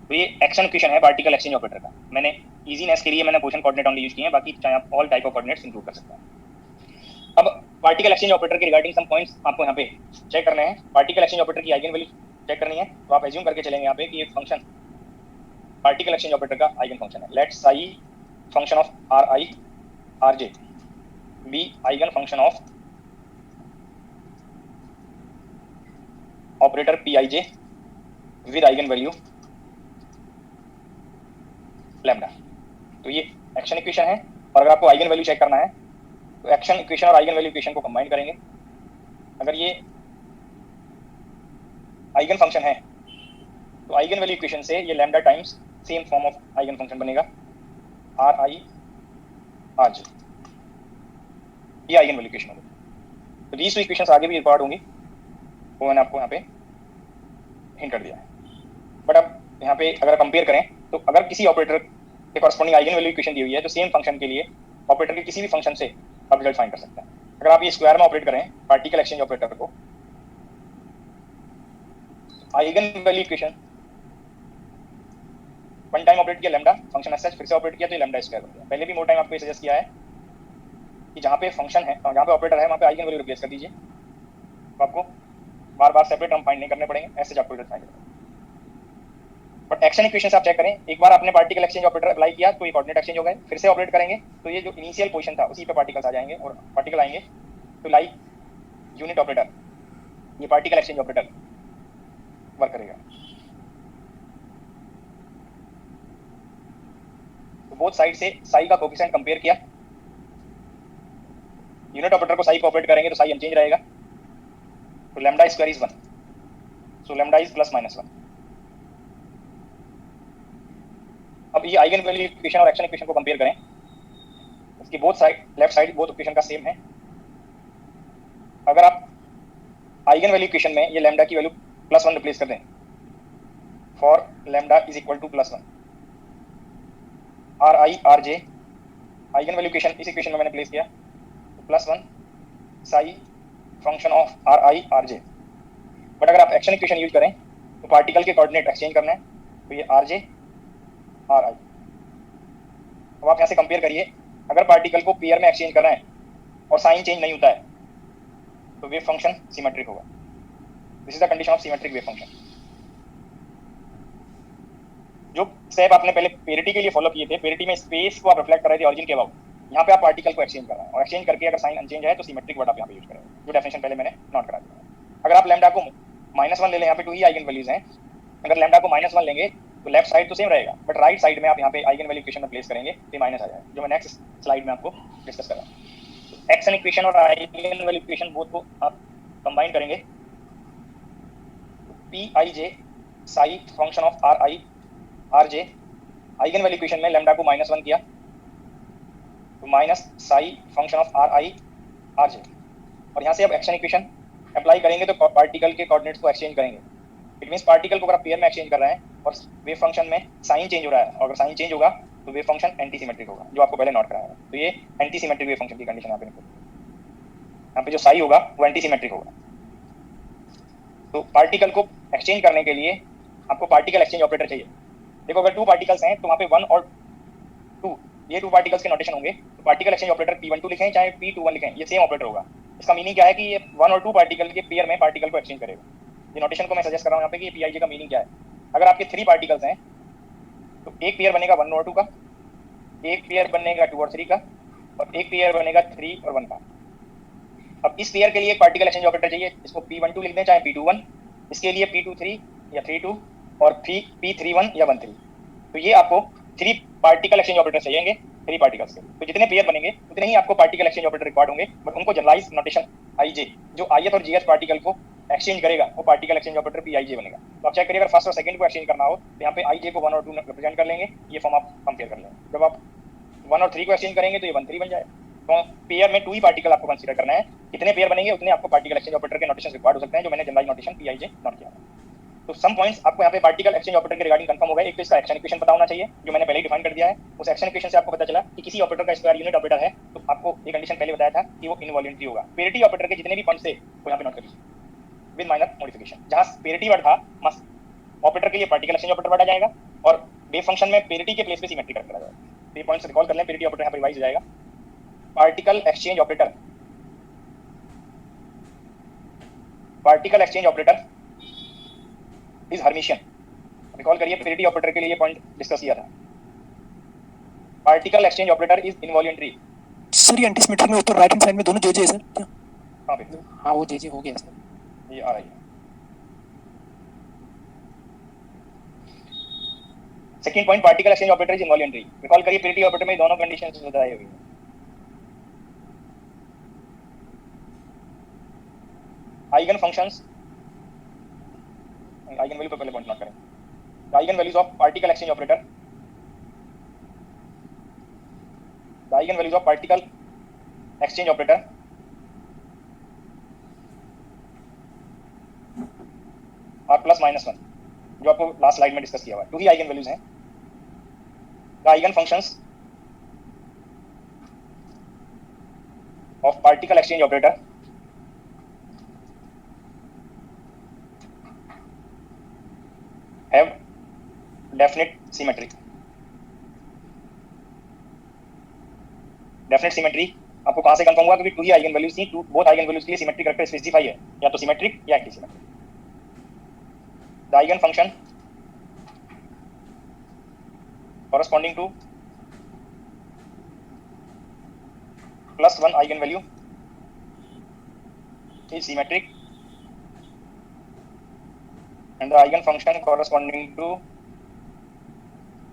तो ये एक्शन इक्वेशन है पार्टिकल एक्सचेंज ऑपरेटर का। मैंने इजीनेस के लिए मैंने पोजीशन कोऑर्डिनेट ओनली यूज किए हैं, बाकी चाहे आप all type of coordinates include कर सकते हैं। अब पार्टिकल एक्सचेंज ऑपरेटर के रिगार्डिंग सम पॉइंट्स आपको यहाँ पे चेक करने हैं। पार्टिकल एक्सचेंज ऑपरेटर की आइगन वैल्यू चेक करनी है, तो आप एज्यूम करके चलेंगे यहाँ पे कि ये फंक्शन पार्टिकल एक्सचेंज ऑपरेटर का आइगन फंक्शन है। Let psi function of ri rj be eigen function of operator pij with eigen value lambda. तो ये एक्शन इक्वेशन है, और अगर आपको आइगन वैल्यू चेक करना है तो एक्शन इक्वेशन और आइगन वैल्यू इक्वेशन को कंबाइन करेंगे। अगर ये आइगन फंक्शन है तो आइगन वैल्यू इक्वेशन से ये lambda times same form of eigen function बनेगा ri rj, ये आइगन वैल्यू इक्वेशन होगी। तो दीज टू इक्वेशंस आगे भी रिकॉर्ड होंगी, वो मैंने आपको यहाँ पे हिंट कर दिया है। बट अब यहाँ पे अगर कंपेयर करें तो अगर किसी ऑपरेटर के कॉरस्पॉन्डिंग आइगन वैल्यू इक्वेशन दी हुई है तो सेम फंक्शन के लिए ऑपरेटर के किसी भी फंक्शन से आप रिजल्ट फाइंड कर सकते हैं। अगर आप ये स्क्वायर में ऑपरेट करें पार्टिकल एक्सचेंज ऑपरेटर को, eigen value equation one time operate किया लैम्डा फंक्शन एस फिर से ऑपरेट किया तो लैम्डा स्क्वायर हो गया। पहले भी मोर टाइम आपको सजेस्ट किया है कि जहाँ पे फंक्शन है जहाँ पे ऑपरेटर है वहाँ पे आइगन वैल्यू रिप्लेस कर दीजिए, तो आपको बार बार सेपरेट टर्म फाइंड नहीं करने पड़ेंगे, ऐसे आपको रिजल्ट फाइंड करना। बट एक्शन इक्वेशन से आप चेक करें, एक बार आपने पार्टिकल एक्सचेंज ऑपरेटर अप्लाई किया तो ये कोऑर्डिनेट एक्सचेंज हो गए, फिर से ऑपरेट करेंगे तो ये जो इनिशियल पोजीशन था उसी पे पार्टिकल्स आ जाएंगे और पार्टिकल आएंगे तो लाइक यूनिट ऑपरेटर ये पार्टिकल एक्सचेंज ऑपरेटर वर्क करेगा। तो बोथ साइड से साई का कोएफिशिएंट कंपेयर किया, यूनिट ऑपरेटर को साई को ऑपरेट करेंगे तो साई अनचेंज रहेगा, तो lambda square is 1, so lambda is +-1। अब ये आइगन वैल्यू इक्वेशन और एक्शन इक्वेशन को कंपेयर करें, कि both side left side both equation का सेम है। अगर आप आइगन वैल्यू इक्वेशन में ये लैम्डा की वैल्यू +1 रिप्लेस कर दें, for lambda is equal to +1 R I R J, eigen value equation इस इक्वेशन में मैंने प्लेस किया, +1 psi function of R I R J. But अगर आप एक्शन इक्वेशन यूज करें तो पार्टिकल के कोऑर्डिनेट एक्सचेंज करना है, तो ये आर जे आर आई। अब आप यहाँ से कंपेयर करिए, अगर पार्टिकल को पेयर में एक्सचेंज करना है और साइन चेंज नहीं होता है तो वेव फंक्शन सिमेट्रिक होगा। This is the condition of symmetric wave function. जो स्टेप आपने पहले पेरिटी के लिए फॉलो किए थे, पेरिटी में स्पेस को आप रिफ्लेक्ट कर रहे थे ऑरिजिन के अबाउट, यहाँ पे आप पार्टिकल को एक्सचेंज कर रहे हैं और एक्सचेंज करके अगर साइन अनचेंज है तो सिमेट्रिक वर्ड आप यहाँ पे यूज करेंगे, जो डेफिनेशन पहले मैंने नोट करा दिया। अगर आप लैम्डा को -1 ले लें, यहाँ पे 2 ही आइगन वैल्यूज हैं, अगर लैम्डा को -1 लेंगे तो लेफ्ट साइड तो सेम रहेगा, बट राइट साइड में आप यहाँ पे आइगन वैल्यू इक्वेशन में प्लेस करेंगे तो माइनस आ जाएगा, जो मैं नेक्स्ट स्लाइड में आपको डिस्कस कर रहा हूँ। एक्शन इक्वेशन और आइगन वैल्यू इक्वेशन बोथ को आप कंबाइन करेंगे, P I J Sai function of R I R J, eigen value equation में लैम्डा को -1 किया तो minus psi function of R I R जे, और यहाँ से अब एक्शन इक्वेशन अप्लाई करेंगे तो पार्टिकल के कोऑर्डिनेट्स को एक्सचेंज करेंगे। इट मींस पार्टिकल को अगर आप पेयर में एक्सचेंज कर रहे हैं और वेव फंक्शन में साइन चेंज हो रहा है, और अगर साइन चेंज होगा तो वेव फंक्शन एंटी सिमेट्रिक होगा, जो आपको पहले नोट कराया है। तो ये एंटी सिमेट्रिक वेव फंक्शन की कंडीशन यहाँ पे जो साई होगा वो एंटी सिमेट्रिक होगा। तो पार्टिकल को एक्सचेंज करने के लिए आपको पार्टिकल एक्सचेंज ऑपरेटर चाहिए। देखो, अगर 2 पार्टिकल्स हैं तो वहाँ पे 1 और 2, ये 2 पार्टिकल्स के नोटेशन होंगे, तो पार्टिकल एक्सचेंज ऑपरेटर P12 लिखें चाहे P21 लिखें, ये सेम ऑपरेटर होगा। इसका मीनिंग क्या है कि ये 1 और 2 पार्टिकल के पेयर में पार्टिकल को एक्सचेंज करेगा। ये नोटेशन को मैं सजेस्ट कर रहा हूँ यहाँ पे कि पीआईजे का मीनिंग क्या है। अगर आपके 3 पार्टिकल्स हैं तो एक पेयर बनेगा 1 और 2 का, एक पेयर बनेगा 2 और 3 का, और एक पेयर बनेगा 3 और 1 का। अब इस पेयर के लिए एक पार्टिकल एक्सचेंज ऑपरेटर चाहिए, इसको P12 लिख दें चाहे P21, इसके लिए P23 या 32 और P31 या 13। तो ये आपको 3 पार्टिकल एक्सचेंज ऑपरेटर चाहिए 3 पार्टिकल्स के। तो जितने पेयर बनेंगे उतने ही आपको पार्टिकल एक्सचेंज ऑपरेटर रिक्वायर्ड होंगे, बट उनको जनरलाइज नोटेशन आईजे, जो ith और gh पार्टिकल को एक्सचेंज करेगा वो पार्टिकल एक्सचेंज ऑपरेटर पीआईजे बनेगा। तो आप चेक करिए, अगर फर्स्ट और सेकंड को एक्सचेंज करना हो तो यहाँ पे आईजे को 1 और 2 रिप्रेजेंट कर लेंगे, ये फॉर्म आप कंपेयर कर लेंगे। जब आप 1 और 3 को एक्सचेंज करेंगे तो ये 1 3 बन जाए। तो पेयर में 2 ही पार्टिकल आपको कंसीडर करना है, कितने पेयर बनेंगे उतने आपको पार्टिकल एक्सचेंज ऑपरेटर के नोटेशन रिक्वायर्ड हो सकते हैं, जो मैंने जनरलाइज नोटेशन पीआईजे नोट किया है। तो सम पॉइंट्स आपको यहाँ पे पार्टिकल एक्सचेंज ऑपरेटर के रिगार्डिंग कंफर्म हो गए। एक तो इसका एक्शन इक्वेशन पता होना चाहिए, जो मैंने पहले ही डिफाइन कर दिया है। उस एक्शन इक्वेशन से आपको पता चला कि किसी ऑपरेटर का स्क्वायर यूनिट ऑपरेटर है, तो आपको ये कंडीशन पहले बताया था कि वो इनवॉल्यूंटरी होगा। पेरिटी ऑपरेटर के जितने भी पॉइंट्स थे वो यहाँ पे नोट करिए विद माइनर मॉडिफिकेशन। जहाँ पेरिटी वर्ड था, ऑपरेटर के लिए पार्टिकल एक्सचेंज ऑपरेटर वर्ड आ जाएगा, और वेव फंक्शन में पेरिटी के प्लेस पे सिमेट्री करा जाएगा। तो ये पॉइंट्स रिकॉल कर लें, पेरिटी ऑपरेटर यहाँ पे रिवाइज हो जाएगा। Particle exchange operator, particle exchange operator is Hermitian. Recall करिए, पेरिटी ऑपरेटर के लिए ये पॉइंट डिस्कस किया था। Particle exchange operator is involuntary. Sir ये एंटी सिमेट्रिक में ऊपर राइट हैंड साइड में दोनों जे सर क्या? हाँ पे हाँ वो जे हो गया सर, ये आ रही है। Second point, particle exchange operator is involuntary. Recall करिए, पेरिटी ऑपरेटर में दोनों कंडीशंस बताई हुई हैं। आइगन फंक्शंस, आइगन वैल्यू पे पहले पॉइंट नोट करें। The eigenvalues of particle exchange operator, the eigenvalues of particle exchange operator are +-1, जो आपको लास्ट स्लाइड में डिस्कस किया हुआ है। 2 ही आइगन वैल्यूज हैं। The eigen functions of particle exchange operator have definite symmetry। Definite symmetry आपको कहां से कंफर्म हुआ? क्योंकि 2 ही आइगन वैल्यूज थी, बोथ आइगन वैल्यूज के लिए सिमेट्री करैक्टर स्पेसिफाई है, या तो सिमेट्रिक या anti symmetric. The eigen function corresponding to +1 eigen value is symmetric and the eigen function corresponding to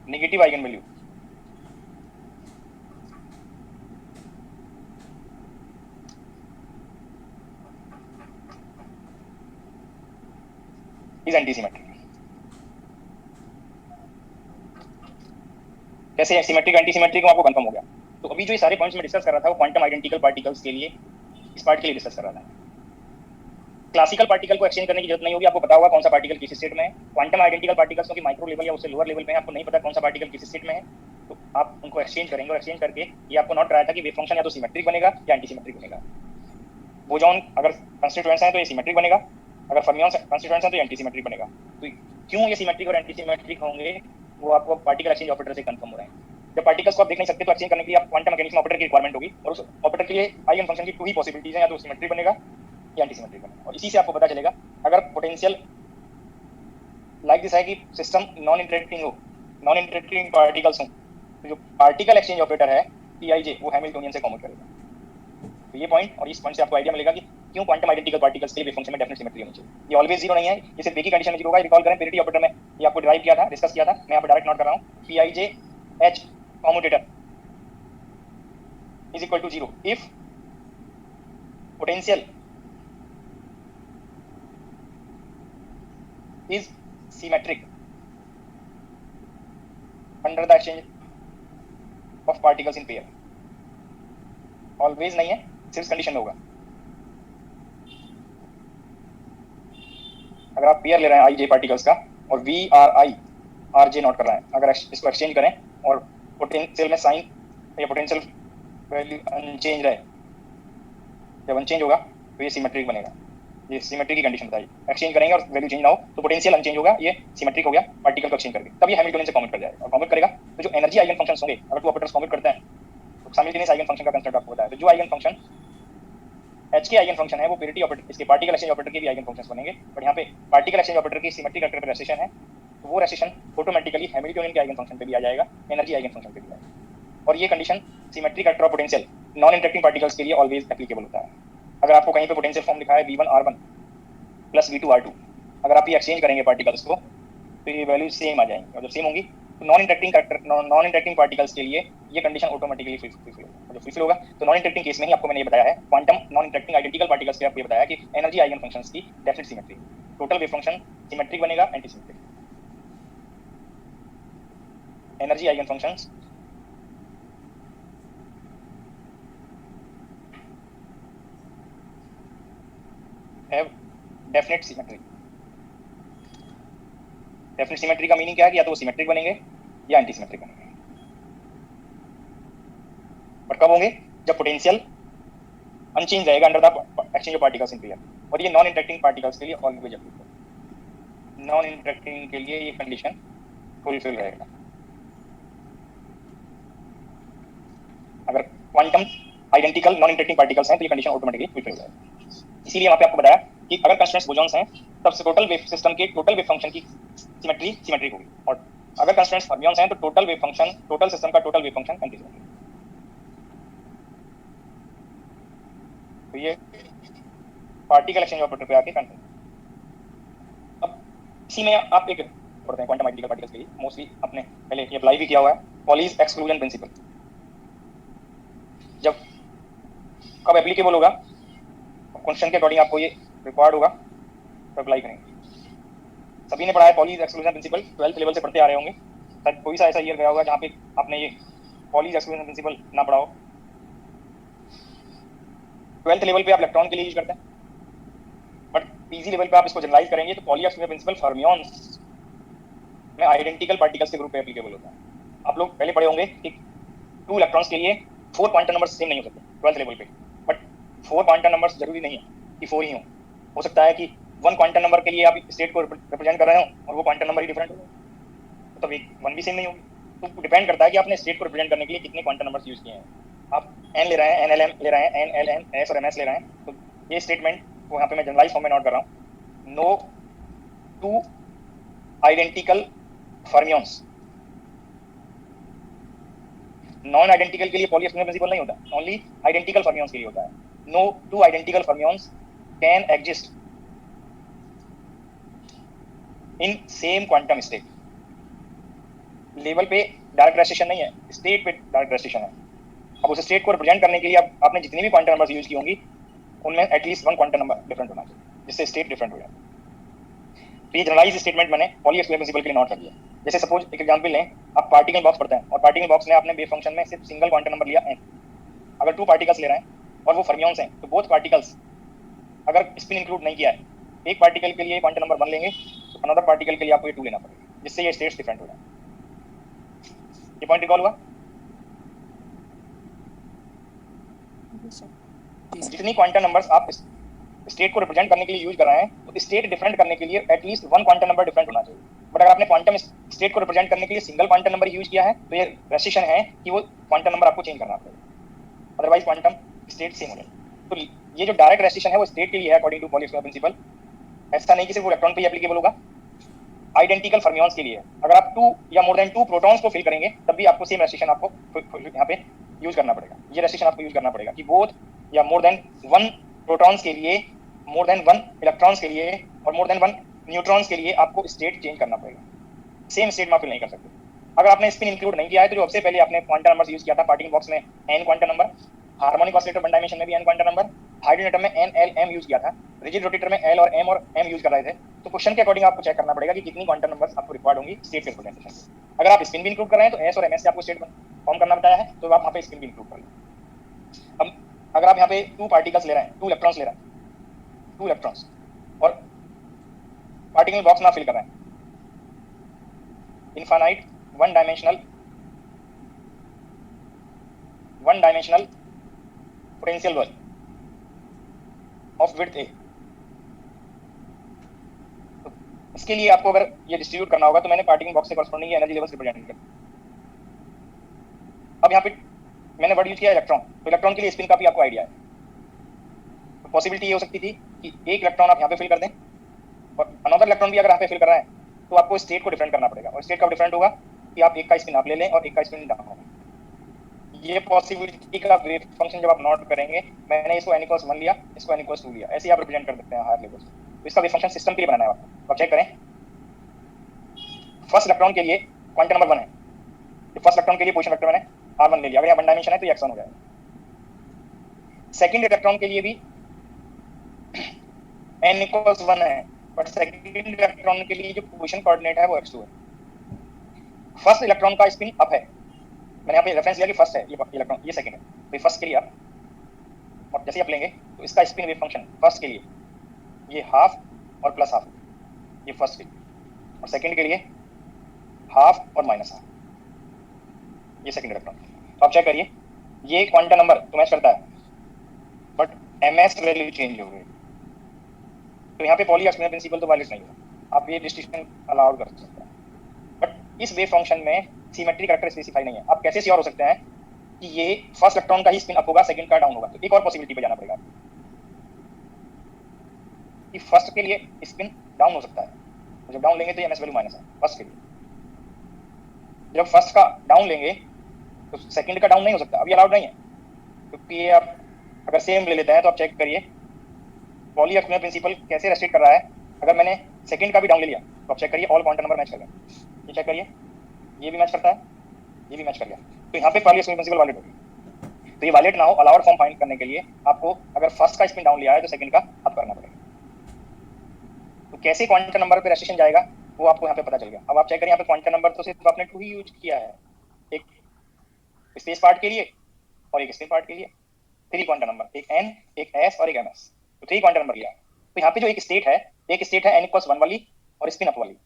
negative eigen value is anti-symmetric। कैसे symmetric anti symmetric आपको confirm हो गया। तो अभी जो ये सारे पॉइंट्स मैं डिस्कस कर रहा था वो क्वांटम आइडेंटिकल पार्टिकल्स के लिए, इस पार्ट के लिए डिस्कस कर रहा था। क्लासिकल पार्टिकल को एक्सचेंज करने की जरूरत नहीं होगी, आपको पता होगा कौन सा पार्टिकल किस स्टेट में है। क्वांटम आइडेंटिकल पार्टिकल्स क्योंकि माइक्रो लेवल या उससे लोअर लेवल पे है, आपको नहीं पता कौन सा पार्टिकल किस स्टेट में है, तो आप उनको एक्सचेंज करेंगे और एक्सचेंज करके ये आपको नोट कराया था कि वेव फंक्शन या तो सिमेट्रिक बनेगा या एंटी सिमेट्रिक बनेगा। बोजॉन अगर कंस्टिट्यूएंट्स हैं तो ये सिमेट्रिक बनेगा, अगर फर्मियन कंस्टिट्यूएंट्स हैं तो ये एंटी सिमेट्रिक बनेगा। तो क्यों ये सिमेट्रिक और एंटी सिमेट्रिक होंगे वो आपको पार्टिकल एक्सचेंज ऑपरेटर से कंफर्म हो रहे हैं। जब पार्टिकल्स को आप देख नहीं सकते तो एक्सचेंज करने के लिए आप क्वांटम मैकेनिक्स में ऑपरेटर की रिक्वायरमेंट होगी, और उस ऑपरेटर के लिए आइगन फंक्शन की 2 ही पॉसिबिलिटीज हैं, या तो सिमेट्रिक बनेगा या एंटी सिमेट्रिक बनेगा। और इसी से आपको पता चलेगा अगर पोटेंशियल लाइक दिस है कि सिस्टम नॉन इंटरेक्टिंग हो, नॉन इंटरेक्टिंग पार्टिकल्स हो, तो जो पार्टिकल एक्सचेंज ऑपरेटर है पीआईजे वो हैमिल्टोनियन से कॉम्यूट करेगा। तो ये पॉइंट और इस पॉइंट से आपको आइडिया मिलेगा कि क्यों क्वांटम आइडेंटिकल पार्टिकल्स के लिए वेव फंक्शन में डेफिनेट सिमेट्री होनी चाहिए। ये ऑलवेज जीरो नहीं है, ये सिर्फ एक ही कंडीशन में जीरो होगा। रिकॉल करें पेरिटी ऑपरेटर में ये आपको डिराइव किया था, डिस्कस किया था, मैं यहाँ पर डायरेक्ट नोट कर रहा हूँ। PIJ H commutator is equal to zero if potential is symmetric under the exchange of particles in pair। Always नहीं है, सिर्फ कंडीशन में होगा। अगर आप पेयर ले रहे हैं आई जे पार्टिकल्स का और V R I R J note कर रहे हैं, अगर इसको एक्सचेंज करें और पोटेंशियल में साइन या पोटेंशियल वैल्यू अनचेंज रहे, जब अनचेंज होगा तो ये सिमेट्रिक बनेगा। ये सिमेट्री की कंडीशन बताइए, एक्सचेंज करेंगे और वैल्यू चेंज ना हो तो पोटेंशियल अनचेंज होगा, ये सिमेट्रिक हो गया पार्टिकल को एक्सचेंज करके, तब ये हैमिल्टोनियन से कॉम्यूट कर जाएगा। और कॉम्यूट करेगा तो जो एनर्जी आइगन फंक्शंस होंगे, अगर 2 ऑपरेटर्स कॉम्यूट करते हैं तो साइमल्टेनियस आइगन फंक्शन का कंसेप्ट आपको बताया, तो जो आइगन फंक्शन एच के आइगन फंक्शन है वो पेरिटी ऑपरेटर, इसके पार्टिकल एक्सचेंज ऑपरेटर के भी आइगन फंक्शंस बनेंगे। और यहाँ पे पार्टिकल एक्सचेंज ऑपरेटर की सिमेट्रिक वेक्टर पे रेसिशन है, तो वो रेसिशन ऑटोमेटिकली हैमिल्टोनियन के आइगन फंक्शन पे भी आ जाएगा, एनर्जी आइगन फंक्शन पे भी आएगा। और ये condition symmetric vector of potential non interacting particles के लिए ऑलवेज एप्लीकेबल होता है। अगर आपको कहीं पे पोटेंशियल फॉर्म लिखा है v1r1 प्लस v2r2, अगर आप ये एक्सचेंज करेंगे पार्टिकल्स को तो ये वैल्यू सेम आ जाएंगी, और जब सेम होंगी तो नॉन इंटरेक्टिंग पार्टिकल्स के लिए ये कंडीशन ऑटोमेटिकली फुलफिल होगा। जब फुलफिल होगा तो नॉन इंटरेक्टिंग केस में ही आपको मैंने ये बताया है, quantum non interacting identical particles के आपको ये बताया कि एनर्जी आइगन फंक्शंस की definite symmetry, total wave function symmetric बनेगा anti symmetric. Energy eigen functions have definite symmetry. Definite symmetry का मीनिंग क्या है कि या तो वो सिमेट्रिक बनेंगे या एंटी सिमेट्रिक बनेंगे। और कब होंगे? जब पोटेंशियल अनचेंज रहेगा under the exchange of particles in pair. और ये नॉन इंटरेक्टिंग पार्टिकल्स के लिए ऑलवेज एप्लीकेबल, नॉन इंटरेक्टिंग के लिए ये कंडीशन फुलफिल रहेगा। अगर quantum identical non interacting particles हैं तो ये कंडीशन ऑटोमेटिकली फुलफिल हो जाएगी। इसीलिए वहां पे आपको बताया कि अगर कंस्ट्रेंट्स बोसॉन्स हैं तब से टोटल वेव सिस्टम के टोटल वेव फंक्शन की सिमेट्री सिमेट्रिक होगी, और अगर कंस्ट्रेंट्स फर्मियंस हैं तो total wave function, total system का total wave function anti symmetric. तो ये पार्टिकल एक्सचेंज ऑपरेटर पे आके कंफर्म। अब इसी में आप एक पढ़ते हैं क्वांटम आइडेंटिकल पार्टिकल्स के लिए, मोस्टली आपने पहले ये अप्लाई भी किया हुआ है, पॉलीज एक्सक्लूजन प्रिंसिपल। जब कब एप्लीकेबल होगा, क्वेश्चन के अकॉर्डिंग आपको ये रिक्वायर्ड होगा तो अप्लाई करेंगे। सभी ने पढ़ा है Pauli's exclusion principle, 12th level से पढ़ते आ रहे होंगे। शायद कोई सा ऐसा ईयर गया होगा जहाँ पे आपने ये पॉलीज एक्सक्लूजन प्रिंसिपल ना पढ़ा हो। 12th लेवल पे आप इलेक्ट्रॉन के लिए यूज करते हैं, बट पीजी लेवल पे आप इसको जनरलाइज करेंगे तो पॉली एक्सक्लूजन प्रिंसिपल फर्मियंस में आइडेंटिकल पार्टिकल्स के ग्रुप पे एप्लीकेबल होता है। आप लोग पहले पढ़े होंगे कि 2 इलेक्ट्रॉन्स के लिए 4 क्वांटम नंबर सेम नहीं हो सकते 12th लेवल पे, बट 4 क्वांटम नंबर्स जरूरी नहीं है कि 4 ही हो सकता है कि 1 क्वांटम नंबर के लिए आप स्टेट को रिप्रेजेंट कर रहे हो और वो क्वांटम नंबर ही डिफरेंट हो, तो 1 भी सेम नहीं होगी। तो डिपेंड करता है कि आपने स्टेट को रिप्रेजेंट करने के लिए कितने क्वांटम नंबर्स यूज किए हैं। आप n ले रहे हैं, NLM ले रहे हैं, NLN, S और MS ले रहे हैं, तो ये स्टेटमेंट को यहाँ पे मैं जनरलाइज फॉर्म में नोट कर रहा हूँ। No 2 identical fermions. Non identical के लिए पॉली एक्सक्लूजन प्रिंसिपल नहीं होता, ओनली आइडेंटिकल फर्मियंस के लिए होता है। No 2 identical fermions can exist in same quantum state. Level पे डायरेक्ट रेस्ट्रिक्शन नहीं है, स्टेट पे डायरेक्ट रेस्ट्रिक्शन है। अब उस स्टेट को रिप्रेजेंट करने के लिए आपने जितनी भी क्वांटम नंबर्स यूज की होंगी उनमें एटलीस्ट 1 क्वांटम नंबर डिफरेंट होना चाहिए जिससे स्टेट डिफरेंट हो जाए। तो ये जनरलाइज स्टेटमेंट मैंने पॉली एक्सक्लूजन प्रिंसिपल के लिए नोट कर दिया। जैसे सपोज एक एग्जांपल लें, आप पार्टिकल बॉक्स पढ़ते हैं और पार्टिकल बॉक्स में आपने वेव फंक्शन में सिर्फ सिंगल क्वांटम नंबर लिया n, अगर 2 पार्टिकल्स ले रहे हैं और वो फर्मियंस हैं, तो बोथ पार्टिकल्स अगर स्पिन इंक्लूड नहीं किया है, एक पार्टिकल के लिए क्वांटम नंबर 1 लेंगे तो अनदर पार्टिकल के लिए आपको ये 2 लेना पड़ेगा, जिससे ये स्टेट्स डिफरेंट हो जाए। ये पॉइंट रिकॉल हुआ? जी सर। जितनी क्वांटम नंबर्स आप स्टेट को रिप्रेजेंट करने के लिए यूज कर रहे हैं, तो स्टेट डिफरेंट करने के लिए एटलीस्ट 1 क्वांटम नंबर डिफरेंट होना चाहिए। बट अगर आपने क्वांटम स्टेट को रिप्रेजेंट करने के लिए सिंगल क्वांटम नंबर यूज किया है, तो ये रेस्ट्रिक्शन है कि वो क्वांटम नंबर आपको चेंज करना पड़ेगा, अदरवाइज क्वांटम स्टेट सेम हो जाएगी। तो ये जो डायरेक्ट रेस्ट्रिक्शन है वो स्टेट के लिए है according to Pauli exclusion principle. ऐसा नहीं कि सिर्फ वो इलेक्ट्रॉन पे एप्लीकेबल होगा, आइडेंटिकल फर्मियंस के लिए है। अगर आप 2 या मोर देन 2 प्रोटॉन्स को फिल करेंगे तब भी आपको सेम रेस्ट्रिक्शन आपको यहाँ पे यूज करना पड़ेगा। ये रेस्ट्रिक्शन आपको यूज करना पड़ेगा कि बोथ या मोर देन 1 प्रोटॉन्स के लिए, मोर देन 1 इलेक्ट्रॉन्स के लिए और मोर देन 1 न्यूट्रॉन्स के लिए आपको स्टेट चेंज करना पड़ेगा। सेम स्टेट में आप फिल नहीं कर सकते। अगर आपने स्पिन इंक्लूड नहीं किया है, तो जो सबसे पहले आपने क्वांटम नंबर यूज किया था पार्टिकल बॉक्स में n quantum number, harmonic oscillator 1 dimension में भी n quantum number, hydrogen atom में n l m यूज किया था, रिजिड रोटेटर में l और m यूज कर रहे थे। तो क्वेश्चन के अकॉर्डिंग आपको चेक करना पड़ेगा कि कितनी क्वांटम नंबर्स आपको रिक्वायर्ड होंगी स्टेट के रिप्रेजेंटेशन। अगर आप स्पिन भी इंक्लूड कर रहे हैं तो s और ms से आपको स्टेट फॉर्म करना बताया है, तो आप वहां पे स्पिन भी इंक्लूड कर लें। अब अगर आप यहाँ पे 2 पार्टिकल्स ले रहे हैं, 2 इलेक्ट्रॉन्स ले रहे हैं, 2 इलेक्ट्रॉन्स, और पार्टिकल बॉक्स ना फिल कर रहे हैं, infinite one dimensional potential well of width a। तो इसके लिए आपको अगर ये डिस्ट्रीब्यूट करना होगा तो मैंने पार्टिकल बॉक्स से कॉरस्पॉन्डिंग एनर्जी लेवल्स रिप्रेजेंट किया। अब यहाँ पे मैंने वर्ड यूज किया इलेक्ट्रॉन, तो इलेक्ट्रॉन के लिए स्पिन का भी आपको आइडिया है। तो पॉसिबिलिटी ये हो सकती थी कि एक इलेक्ट्रॉन आप यहाँ पे फिल कर दें और अनदर इलेक्ट्रॉन भी अगर यहाँ पे फिल कर रहा है, तो आपको स्टेट को डिफरेंट करना पड़ेगा। और स्टेट कब डिफरेंट होगा कि आप एक का स्पिन आप ले लें और एक का स्पिन डाउन होगा। ये पॉसिबिलिटी का वेव फंक्शन जब आप नोट करेंगे, मैंने इसको n=1 लिया, इसको n=2 लिया, ऐसे ही आप रिप्रेजेंट कर सकते हैं हायर लेवल। तो इसका वेव फंक्शन सिस्टम के लिए बनाना है आपको। आप चेक करें, फर्स्ट इलेक्ट्रॉन के लिए क्वांटम नंबर 1 है, तो फर्स्ट इलेक्ट्रॉन के लिए पोजीशन वेक्टर मैंने r1 ले लिया। अगर यहाँ 1 डायमेंशन है तो ये x1 हो जाएगा। सेकंड इलेक्ट्रॉन के लिए भी n=1 है, बट सेकंड इलेक्ट्रॉन के लिए जो पोजीशन कोऑर्डिनेट है वो x2 है। फर्स्ट इलेक्ट्रॉन का स्पिन अप है, मैंने यहाँ पे रेफरेंस लिया कि फर्स्ट है ये इलेक्ट्रॉन, ये सेकंड है, तो फर्स्ट के लिए आप, और जैसे आप लेंगे तो इसका स्पिन वेव फंक्शन फर्स्ट के लिए ये हाफ और प्लस हाफ, ये फर्स्ट के लिए, और सेकंड के लिए हाफ और माइनस हाफ, ये सेकंड इलेक्ट्रॉन। तो आप चेक करिए, ये क्वांटम नंबर तो मैच करता है, बट ms वैल्यू चेंज हो गई। तो यहाँ पे पॉली एक्सक्लूजन प्रिंसिपल तो वायलेट नहीं होगा, आप ये डिस्टिंक्शन अलाउड कर सकते हैं। बट इस वेव फंक्शन में सिमेट्री कैरेक्टर स्पेसिफाई नहीं है। आप कैसे श्योर हो सकते हैं कि ये फर्स्ट इलेक्ट्रॉन का ही स्पिन अप होगा, सेकंड का डाउन होगा? तो एक और पॉसिबिलिटी पे जाना पड़ेगा कि फर्स्ट के लिए स्पिन डाउन हो सकता है, तो जब डाउन लेंगे तो ms वैल्यू माइनस है फर्स्ट के लिए। जब फर्स्ट का डाउन लेंगे तो सेकंड का डाउन नहीं हो सकता, अभी अलाउड नहीं है, क्योंकि ये आप अगर सेम ले लेते हैं तो आप चेक करिए पॉली एक्सक्लूजन प्रिंसिपल कैसे रेस्ट्रिक्ट कर रहा है। अगर मैंने सेकंड का भी डाउन ले लिया तो आप चेक करिए ऑल क्वांटम नंबर मैच कर गए। ये चेक करिए, ये भी मैच करता है, ये भी मैच कर गया, तो यहाँ पे पॉली एक्सक्लूजन प्रिंसिपल वैलिड होगी। तो ये वैलिड ना हो, अलाउड फॉर्म फाइंड करने के लिए आपको अगर फर्स्ट का स्पिन डाउन लिया है तो सेकंड का अप करना पड़ेगा। तो कैसे क्वांटम नंबर पे रेस्ट्रिक्शन जाएगा वो आपको यहाँ पे पता चल गया। अब आप चेक करिए, यहाँ पे क्वांटम नंबर तो सिर्फ आपने 2 ही यूज किया है, एक स्पेस पार्ट के लिए और एक स्पिन पार्ट के लिए। 3 क्वांटम नंबर, एक n, एक s और एक ms, तो 3 क्वांटम नंबर लिया। तो यहाँ पे जो एक स्टेट है n=1 वाली और स्पिन अप वाली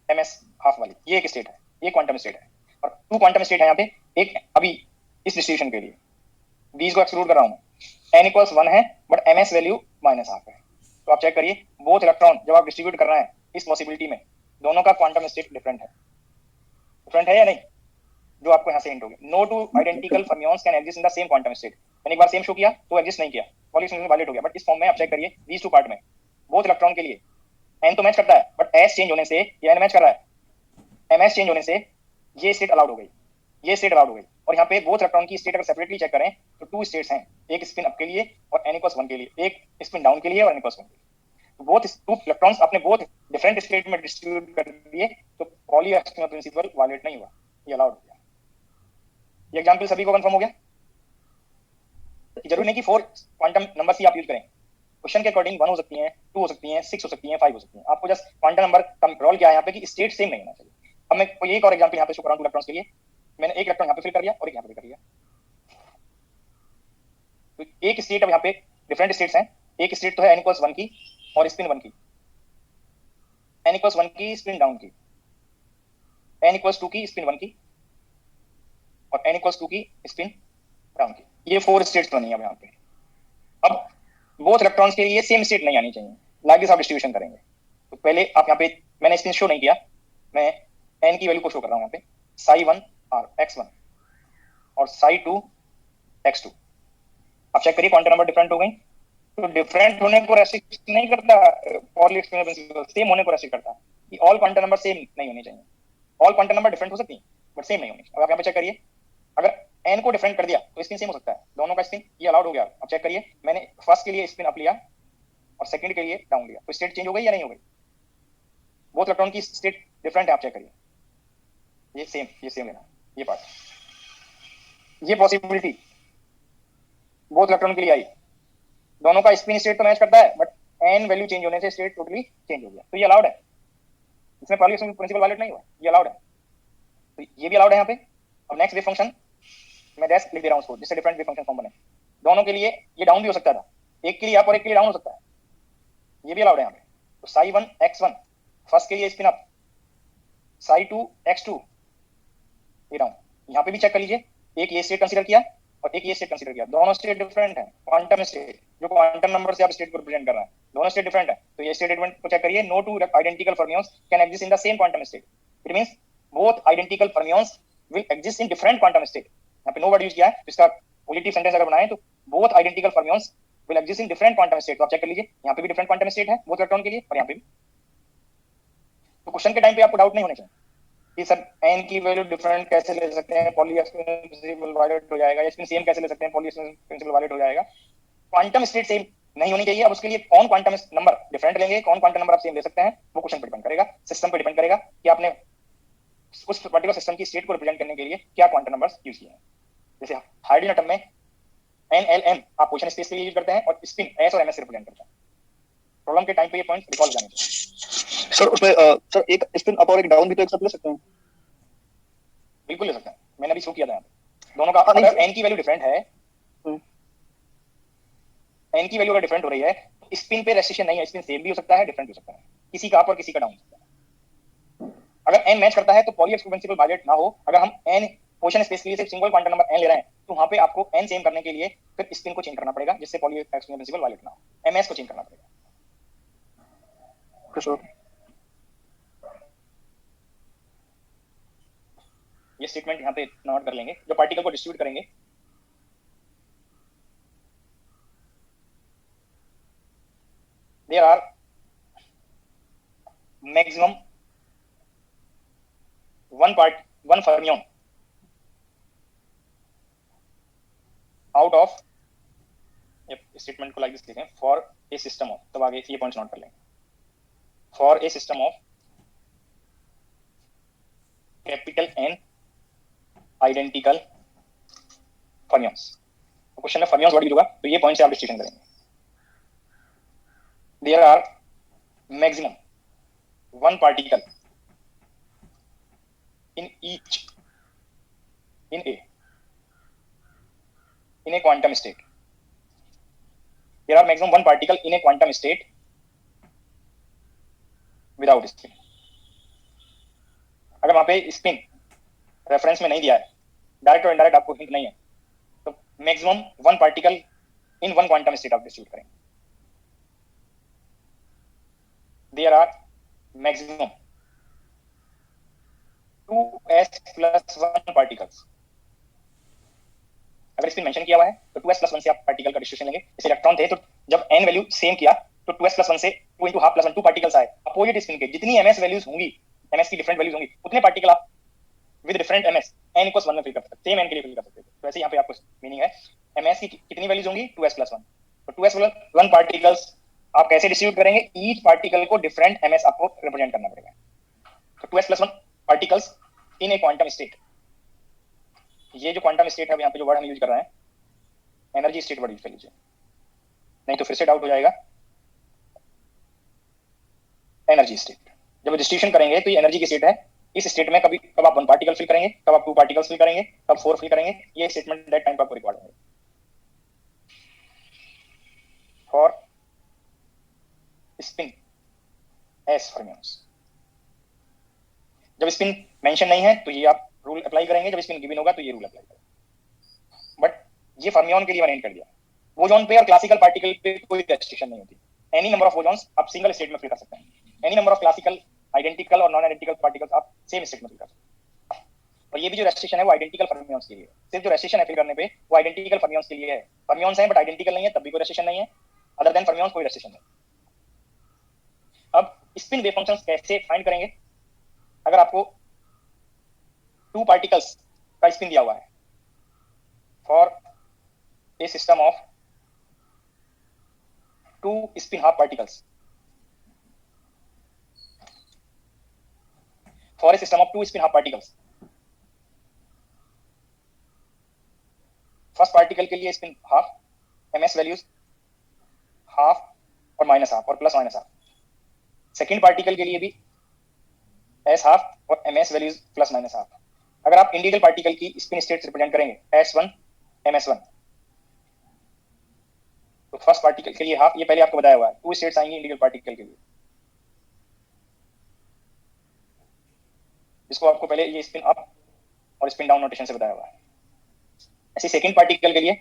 ms हाफ वाली, ये एक स्टेट है, ये क्वांटम स्टेट है। और 2 क्वांटम स्टेट है यहाँ पे, एक अभी इस डिस्ट्रीब्यूशन के लिए बीस को एक्सक्लूड कर रहा हूँ, n=1 है बट ms वैल्यू -12 है। तो आप चेक करिए बोथ इलेक्ट्रॉन जब आप डिस्ट्रीब्यूट कर रहे हैं इस पॉसिबिलिटी में, दोनों का क्वांटम स्टेट डिफरेंट है या नहीं, जो आपको यहाँ से हिंट होगी। No two identical fermions can exist in the same quantum state. मैंने एक बार सेम शो किया तो एग्जिस्ट नहीं किया, पॉली एक्सक्लूजन वैलिड हो गया। बट इस फॉर्म में आप चेक करिए दीस 2 पार्ट में बोथ इलेक्ट्रॉन के लिए n तो मैच करता है, बट s चेंज होने से ये n मैच कर रहा है, ms चेंज होने से ये स्टेट अलाउड हो गई, ये स्टेट अलाउड हो गई। और यहाँ पे बोथ इलेक्ट्रॉन की स्टेट अगर सेपरेटली चेक करें तो 2 स्टेट्स हैं, एक स्पिन अप के लिए और n=1 के लिए, एक स्पिन डाउन के लिए और n=1 के लिए। तो बोथ 2 इलेक्ट्रॉन्स अपने बोथ डिफरेंट स्टेट में डिस्ट्रीब्यूट कर दिए, तो पॉली एक्सक्लूजन प्रिंसिपल वायलेट नहीं हुआ, ये अलाउड हो गया। ये एग्जांपल सभी को कंफर्म हो गया? जरूरी नहीं कि 4 क्वांटम नंबर ही आप यूज करें, क्वेश्चन के अकॉर्डिंग 1 हो सकती है, 2 हो सकती है, 6 हो सकती है, 5 हो सकती है। आपको जस्ट क्वांटम नंबर का रोल क्या है यहाँ पे कि स्टेट सेम नहीं होना चाहिए। अब मैं कोई एक और एग्जांपल यहाँ पे शो कर रहा हूँ इलेक्ट्रॉन्स के लिए। मैंने एक इलेक्ट्रॉन यहाँ पे फिल कर लिया और एक यहाँ पे फिल कर लिया। तो एक स्टेट अब यहाँ पे डिफरेंट स्टेट्स हैं। एक स्टेट तो है n=1 की और स्पिन 1 की, n=1 की स्पिन डाउन की, n=2 की स्पिन 1 की और n=2 की स्पिन डाउन की। ये 4 स्टेट्स बनी है यहाँ पे। अब बोथ इलेक्ट्रॉन्स के लिए सेम स्टेट नहीं आनी चाहिए, लाइक दिस आप डिस्ट्रीब्यूशन करेंगे। तो पहले आप यहाँ पे, मैंने स्पिन शो नहीं किया, मैं n की वैल्यू को शो कर रहा हूँ यहाँ पे, psi1 और x1 और psi2 x2। आप चेक करिए क्वांटम नंबर डिफरेंट हो गई। तो डिफरेंट होने को रेस्ट्रिक्ट नहीं करता पॉली एक्सक्लूजन प्रिंसिपल, सेम होने को रेस्ट्रिक्ट करता है कि ऑल क्वांटम नंबर सेम नहीं होने चाहिए। ऑल क्वांटम नंबर डिफरेंट हो सकती है बट सेम नहीं होनी चाहिए। अब आप यहाँ पे चेक करिए, अगर n को डिफरेंट कर दिया तो स्पिन सेम हो सकता है, दोनों का स्पिन ये अलाउड हो गया। अब चेक करिए, मैंने फर्स्ट के लिए स्पिन अप लिया और सेकंड के लिए डाउन लिया, तो स्टेट चेंज हो गई या नहीं हो गई? बोथ इलेक्ट्रॉन की स्टेट डिफरेंट है, आप चेक करिए। ये सेम लेना, ये पार्ट, ये पॉसिबिलिटी बोथ इलेक्ट्रॉन के लिए आई। दोनों का स्पिन स्टेट तो मैच करता है बट n वैल्यू चेंज होने से स्टेट टोटली चेंज हो गया, तो ये अलाउड है। इसमें पॉली एक्सक्लूजन प्रिंसिपल वायलेट नहीं हुआ, ये अलाउड है। तो ये भी अलाउड है यहाँ पे। अब नेक्स्ट वेव फंक्शन मैं डैश लिख दे रहा हूँ उसको, जिससे डिफरेंट वेव फंक्शन फॉर्म बने। दोनों के लिए ये डाउन भी हो सकता था, एक के लिए अप और एक के लिए डाउन हो सकता है, ये भी अलाउड है यहाँ पे। तो psi1 x1 फर्स्ट के लिए स्पिन अप, psi2 x2 ये डाउन। यहाँ पे भी चेक कर लीजिए, एक ये स्टेट कंसीडर किया और एक ये स्टेट कंसीडर किया, दोनों स्टेट डिफरेंट है। क्वांटम स्टेट, जो क्वांटम नंबर से आप स्टेट को रिप्रेजेंट कर रहे हैं, दोनों स्टेट डिफरेंट है। तो ये स्टेट एलिमेंट को चेक करिए, no two identical fermions can exist in the same quantum state. It means both identical fermions will exist in different quantum state. यहाँ पे नो वर्ड यूज किया है, इसका पॉजिटिव सेंटेंस अगर बनाएं तो both identical fermions will exist in different quantum state. तो आप चेक कर लीजिए, यहाँ पे भी डिफरेंट क्वांटम स्टेट है बोथ इलेक्ट्रॉन के लिए और यहाँ पे भी। तो क्वेश्चन के टाइम पे आपको डाउट नहीं होना चाहिए कि सर n की वैल्यू डिफरेंट कैसे ले सकते हैं, पॉली एक्सक्लूजन प्रिंसिपल वायलेट हो जाएगा, या स्पिन सेम कैसे ले सकते हैं, पॉली एक्सक्लूजन प्रिंसिपल वायलेट हो जाएगा। क्वांटम स्टेट सेम नहीं होनी चाहिए। अब उसके लिए कौन क्वांटम नंबर डिफरेंट लेंगे, कौन क्वांटम नंबर आप सेम ले सकते हैं, वो क्वेश्चन पर डिपेंड करेगा, सिस्टम पे डिपेंड करेगा कि आपने उस पर्टिकुलर सिस्टम की स्टेट को रिप्रेजेंट करने के लिए क्या क्वांटम नंबर्स यूज किए हैं। जैसे हाइड्रोजन एटम में NLM आप पोजीशन स्पेस के लिए यूज करते हैं और स्पिन s और ms से रिप्रेजेंट करते हैं। प्रॉब्लम के टाइम पे ये पॉइंट रिकॉल हो जाने चाहिए। सर उसमें सर एक स्पिन अप और एक डाउन भी तो एक साथ ले सकते हैं? बिल्कुल ले सकते हैं, मैंने भी शो किया था यहाँ पे। दोनों का अगर n की वैल्यू डिफरेंट है, n की वैल्यू अगर डिफरेंट हो रही है, स्पिन पे रेस्ट्रिक्शन नहीं है, स्पिन सेम भी हो सकता है, डिफरेंट हो सकता है, किसी का अप और किसी का डाउन हो सकता है। अगर n मैच करता है तो पॉली एक्सक्लूजन प्रिंसिपल वायलेट ना हो। अगर हम n पोजीशन स्पेस के लिए सिर्फ सिंगल क्वांटम नंबर n ले रहे हैं, तो वहां पे आपको n सेम करने के लिए फिर स्पिन को चेंज करना पड़ेगा, जिससे पॉली एक्सक्लूजन प्रिंसिपल वायलेट ना हो। ms को चेंज करना पड़ेगा। ये स्टेटमेंट यहाँ पे नोट कर लेंगे। जो पार्टिकल को डिस्ट्रीब्यूट करेंगे, there are maximum one fermion out of, statement को लाइक दिस लिखें, फॉर ए सिस्टम ऑफ, तब आगे ये पॉइंट्स नोट कर लेंगे। For a system of capital N identical fermions. Question में फर्मियंस वर्ड यूज होगा, तो ये पॉइंट से आप डिस्ट्रीब्यूशन करेंगे। There are maximum one particle in each in a quantum state. There are maximum one particle in a quantum state without spin. अगर वहां पे स्पिन रेफरेंस में नहीं दिया है, डायरेक्ट और इनडायरेक्ट आपको हिंट नहीं है, तो maximum one particle in one quantum state आप डिस्ट्रीब्यूट करेंगे। There are maximum 2s+1 particles. अगर स्पिन मेंशन किया हुआ है तो 2s+1 से आप पार्टिकल का डिस्ट्रीब्यूशन लेंगे। जैसे इलेक्ट्रॉन थे तो जब n वैल्यू सेम किया तो 2s+1 से 2 × हाफ +1 2 पार्टिकल्स आए। अपोजिट स्पिन के जितनी ms वैल्यूज होंगी, ms की डिफरेंट वैल्यूज होंगी, उतने पार्टिकल आप विद डिफरेंट ms n=1 में फिल कर सकते हैं, सेम n के लिए फिल कर सकते हैं। तो ऐसे यहाँ पे आपको मीनिंग है ms की कितनी वैल्यूज होंगी 2s+1, तो 2s+1 पार्टिकल्स आप कैसे डिस्ट्रीब्यूट करेंगे, ईच पार्टिकल को डिफरेंट ms आपको रिप्रेजेंट करना पड़ेगा। तो 2s+1 particles in A quantum state, ये जो क्वांटम स्टेट है यहाँ पे जो वर्ड हम यूज कर रहे हैं, एनर्जी स्टेट वर्ड यूज कर लीजिए, नहीं तो फिर से डाउट हो जाएगा। एनर्जी स्टेट जब डिस्ट्रीब्यूशन करेंगे तो ये एनर्जी की स्टेट है, इस स्टेट में कभी कब आप 1 पार्टिकल फिल करेंगे, कब आप 2 पार्टिकल्स फिल करेंगे, कब 4 फिल करेंगे, ये स्टेटमेंट दैट टाइम पर आपको रिक्वायर्ड है फॉर स्पिन एस फर्मियंस। जब स्पिन मेंशन नहीं है तो ये आप रूल अप्लाई करेंगे, जब स्पिन गिवन होगा तो ये रूल अप्लाई करेंगे। बट ये फर्मियन के लिए मैंने कर दिया। बोजॉन पे और क्लासिकल पार्टिकल पे कोई रेस्ट्रिक्शन नहीं होती। एनी नंबर ऑफ बोजॉन्स आप सिंगल स्टेट में फिल कर सकते हैं। Any number of classical identical और नॉन आइडेंटिकल पार्टिकल्स आप सेम स्टेट में फिल कर सकते हैं। और ये भी जो रेस्ट्रिक्शन है वो आइडेंटिकल फर्मियंस के लिए, सिर्फ जो रेस्ट्रिक्शन है फिल करने पे वो आइडेंटिकल फर्मियंस के लिए है। फर्मियंस है बट आइडेंटिकल नहीं है तब भी कोई रेस्ट्रिक्शन नहीं है। अदर देन फर्मियंस कोई रेस्ट्रिक्शन नहीं। अब स्पिन वेव फंक्शंस कैसे फाइंड करेंगे? अगर आपको 2 पार्टिकल्स का स्पिन दिया हुआ है for a system of 2 spin half particles, for a system of 2 spin half particles, first particle के लिए spin half, ms values half और माइनस हाफ और plus minus half. Second particle के लिए भी s हाफ और ms values plus minus half. अगर आप इंडिविजुअल पार्टिकल की स्पिन स्टेट्स रिप्रेजेंट करेंगे s1 ms1, तो फर्स्ट पार्टिकल के लिए हाफ, ये पहले आपको बताया हुआ है, 2 स्टेट्स आएंगी इंडिविजुअल पार्टिकल के लिए। इसको आपको पहले ये स्पिन अप और स्पिन डाउन नोटेशन से बताया हुआ है। ऐसे सेकंड पार्टिकल के लिए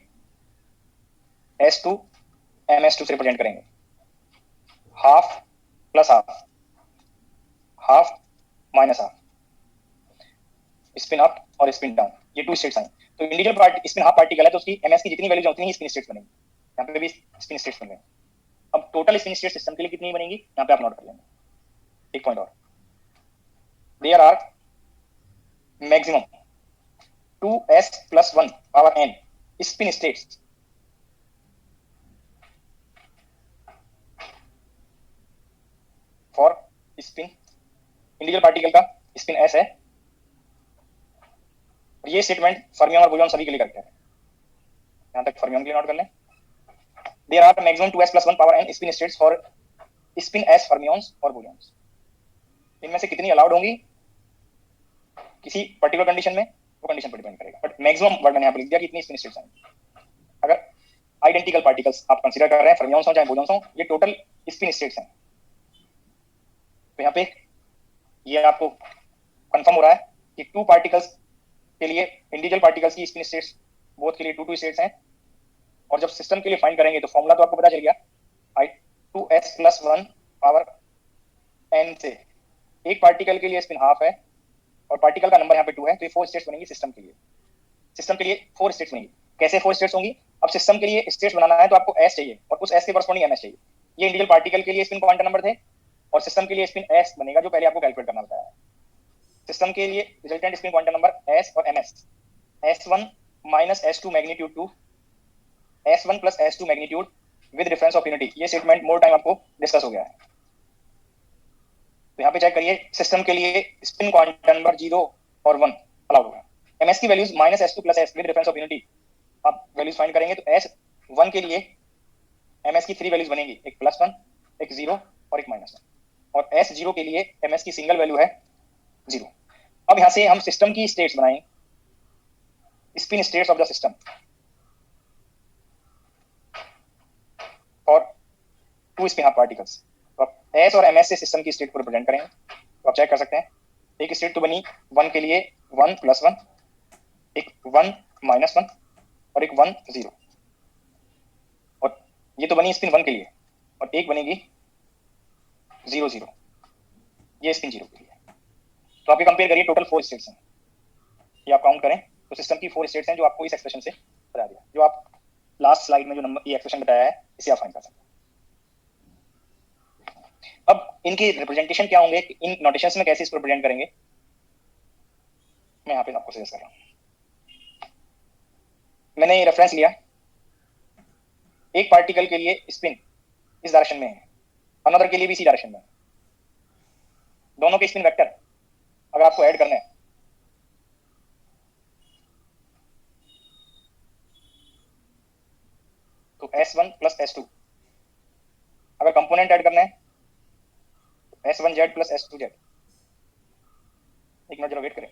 s2 ms2 से रिप्रेजेंट करेंगे, half plus half, half minus half, spin up और स्पिन डाउन, ये 2 स्टेट्स आएंगे। तो इंडिविजुअल स्पिन हाफ पार्टिकल है तो उसकी ms की जितनी वैल्यूज होती हैं स्पिन स्टेट्स बनेंगी। यहाँ पे भी स्पिन स्टेट्स बन गए। अब टोटल स्पिन स्टेट सिस्टम के लिए कितनी बनेंगी यहाँ पे आप नोट कर लेंगे। एक पॉइंट और, there are maximum 2s plus 1 power n spin states for spin. Individual particle का स्पिन s है, और ये स्टेटमेंट फर्मियन और बोसॉन सभी के लिए करेक्ट है। यहाँ तक फर्मियन के लिए नोट कर लें। There are maximum 2s plus 1 power n spin states for spin s fermions और बोसॉन्स। इनमें से कितनी अलाउड होंगी किसी पर्टिकुलर कंडीशन में, वो कंडीशन पर डिपेंड करेगा, बट मैक्सिमम वर्ड यहाँ पर लिख दिया कि इतनी स्पिन स्टेट्स आएंगी। अगर आइडेंटिकल पार्टिकल्स आप कंसीडर कर रहे हैं, फर्मियंस हो चाहे बोसॉन्स हो, ये टोटल स्पिन स्टेट्स हैं। तो यहाँ पे ये आपको कंफर्म हो रहा है कि 2 पार्टिकल्स के लिए इंडिविजुअल पार्टिकल्स की स्पिन स्टेट्स बोथ के लिए 2 स्टेट्स हैं। और जब सिस्टम के लिए फाइंड करेंगे तो फॉर्मूला तो आपको पता चल गया, 2s plus 1 पावर n से एक पार्टिकल के लिए स्पिन हाफ है और पार्टिकल का नंबर यहाँ पे 2 है, तो ये 4 स्टेट्स बनेंगी सिस्टम के लिए। सिस्टम के लिए 4 स्टेट्स बनेंगी। कैसे 4 स्टेट्स होंगी? अब सिस्टम के लिए स्टेट्स बनाना है तो आपको s चाहिए और उस s के कॉरस्पॉन्डिंग ms चाहिए। ये इंडिविजुअल पार्टिकल के लिए स्पिन क्वांटम नंबर थे और सिस्टम के लिए स्पिन s बनेगा जो पहले आपको कैलकुलेट करना होता है। सिस्टम के लिए resultant spin quantum number s और ms, s1 minus s2 magnitude 2, s1 plus s2 magnitude with difference of unity. ये स्टेटमेंट मोर टाइम आपको डिस्कस हो गया है। तो यहाँ पे चेक करिए, सिस्टम के लिए स्पिन क्वांटम नंबर 0 और 1 अलाउड होगा। ms की values minus s2 plus s with difference of unity आप वैल्यूज फाइंड करेंगे तो s1 के लिए ms की 3 वैल्यूज बनेंगी, एक +1, एक 0 और एक -1, और s0 के लिए ms की सिंगल वैल्यू है 0। अब यहाँ से हम सिस्टम की स्टेट्स बनाएंगे, spin states of the system for 2 spin half particles. तो आप s और ms से सिस्टम की स्टेट को रिप्रेजेंट करेंगे। तो आप चेक कर सकते हैं, एक स्टेट तो बनी 1 के लिए 1 + 1, एक 1 -1 और एक 1 0, और ये तो बनी स्पिन 1 के लिए, और एक बनेगी 0 0, ये स्पिन 0 के लिए। तो आप ये कंपेयर करिए, टोटल 4 स्टेट्स हैं। ये आप काउंट करें तो सिस्टम की 4 स्टेट्स हैं जो आपको इस एक्सप्रेशन से बता दिया, जो आप लास्ट स्लाइड में जो नंबर ये एक्सप्रेशन बताया है इसे आप फाइंड कर सकते हैं। अब इनके रिप्रेजेंटेशन क्या होंगे, इन नोटेशंस में कैसे इसको रिप्रेजेंट करेंगे, मैं यहाँ पे आपको सजेस्ट कर रहा हूँ। मैंने ये रेफरेंस लिया, एक पार्टिकल के लिए स्पिन इस डायरेक्शन में है, अनदर के लिए भी इसी डायरेक्शन में है। दोनों के स्पिन वेक्टर अगर आपको ऐड करना है तो s1 plus s2, अगर कंपोनेंट ऐड करना है तो s1z plus s2z, एक मिनट जरा वेट करें।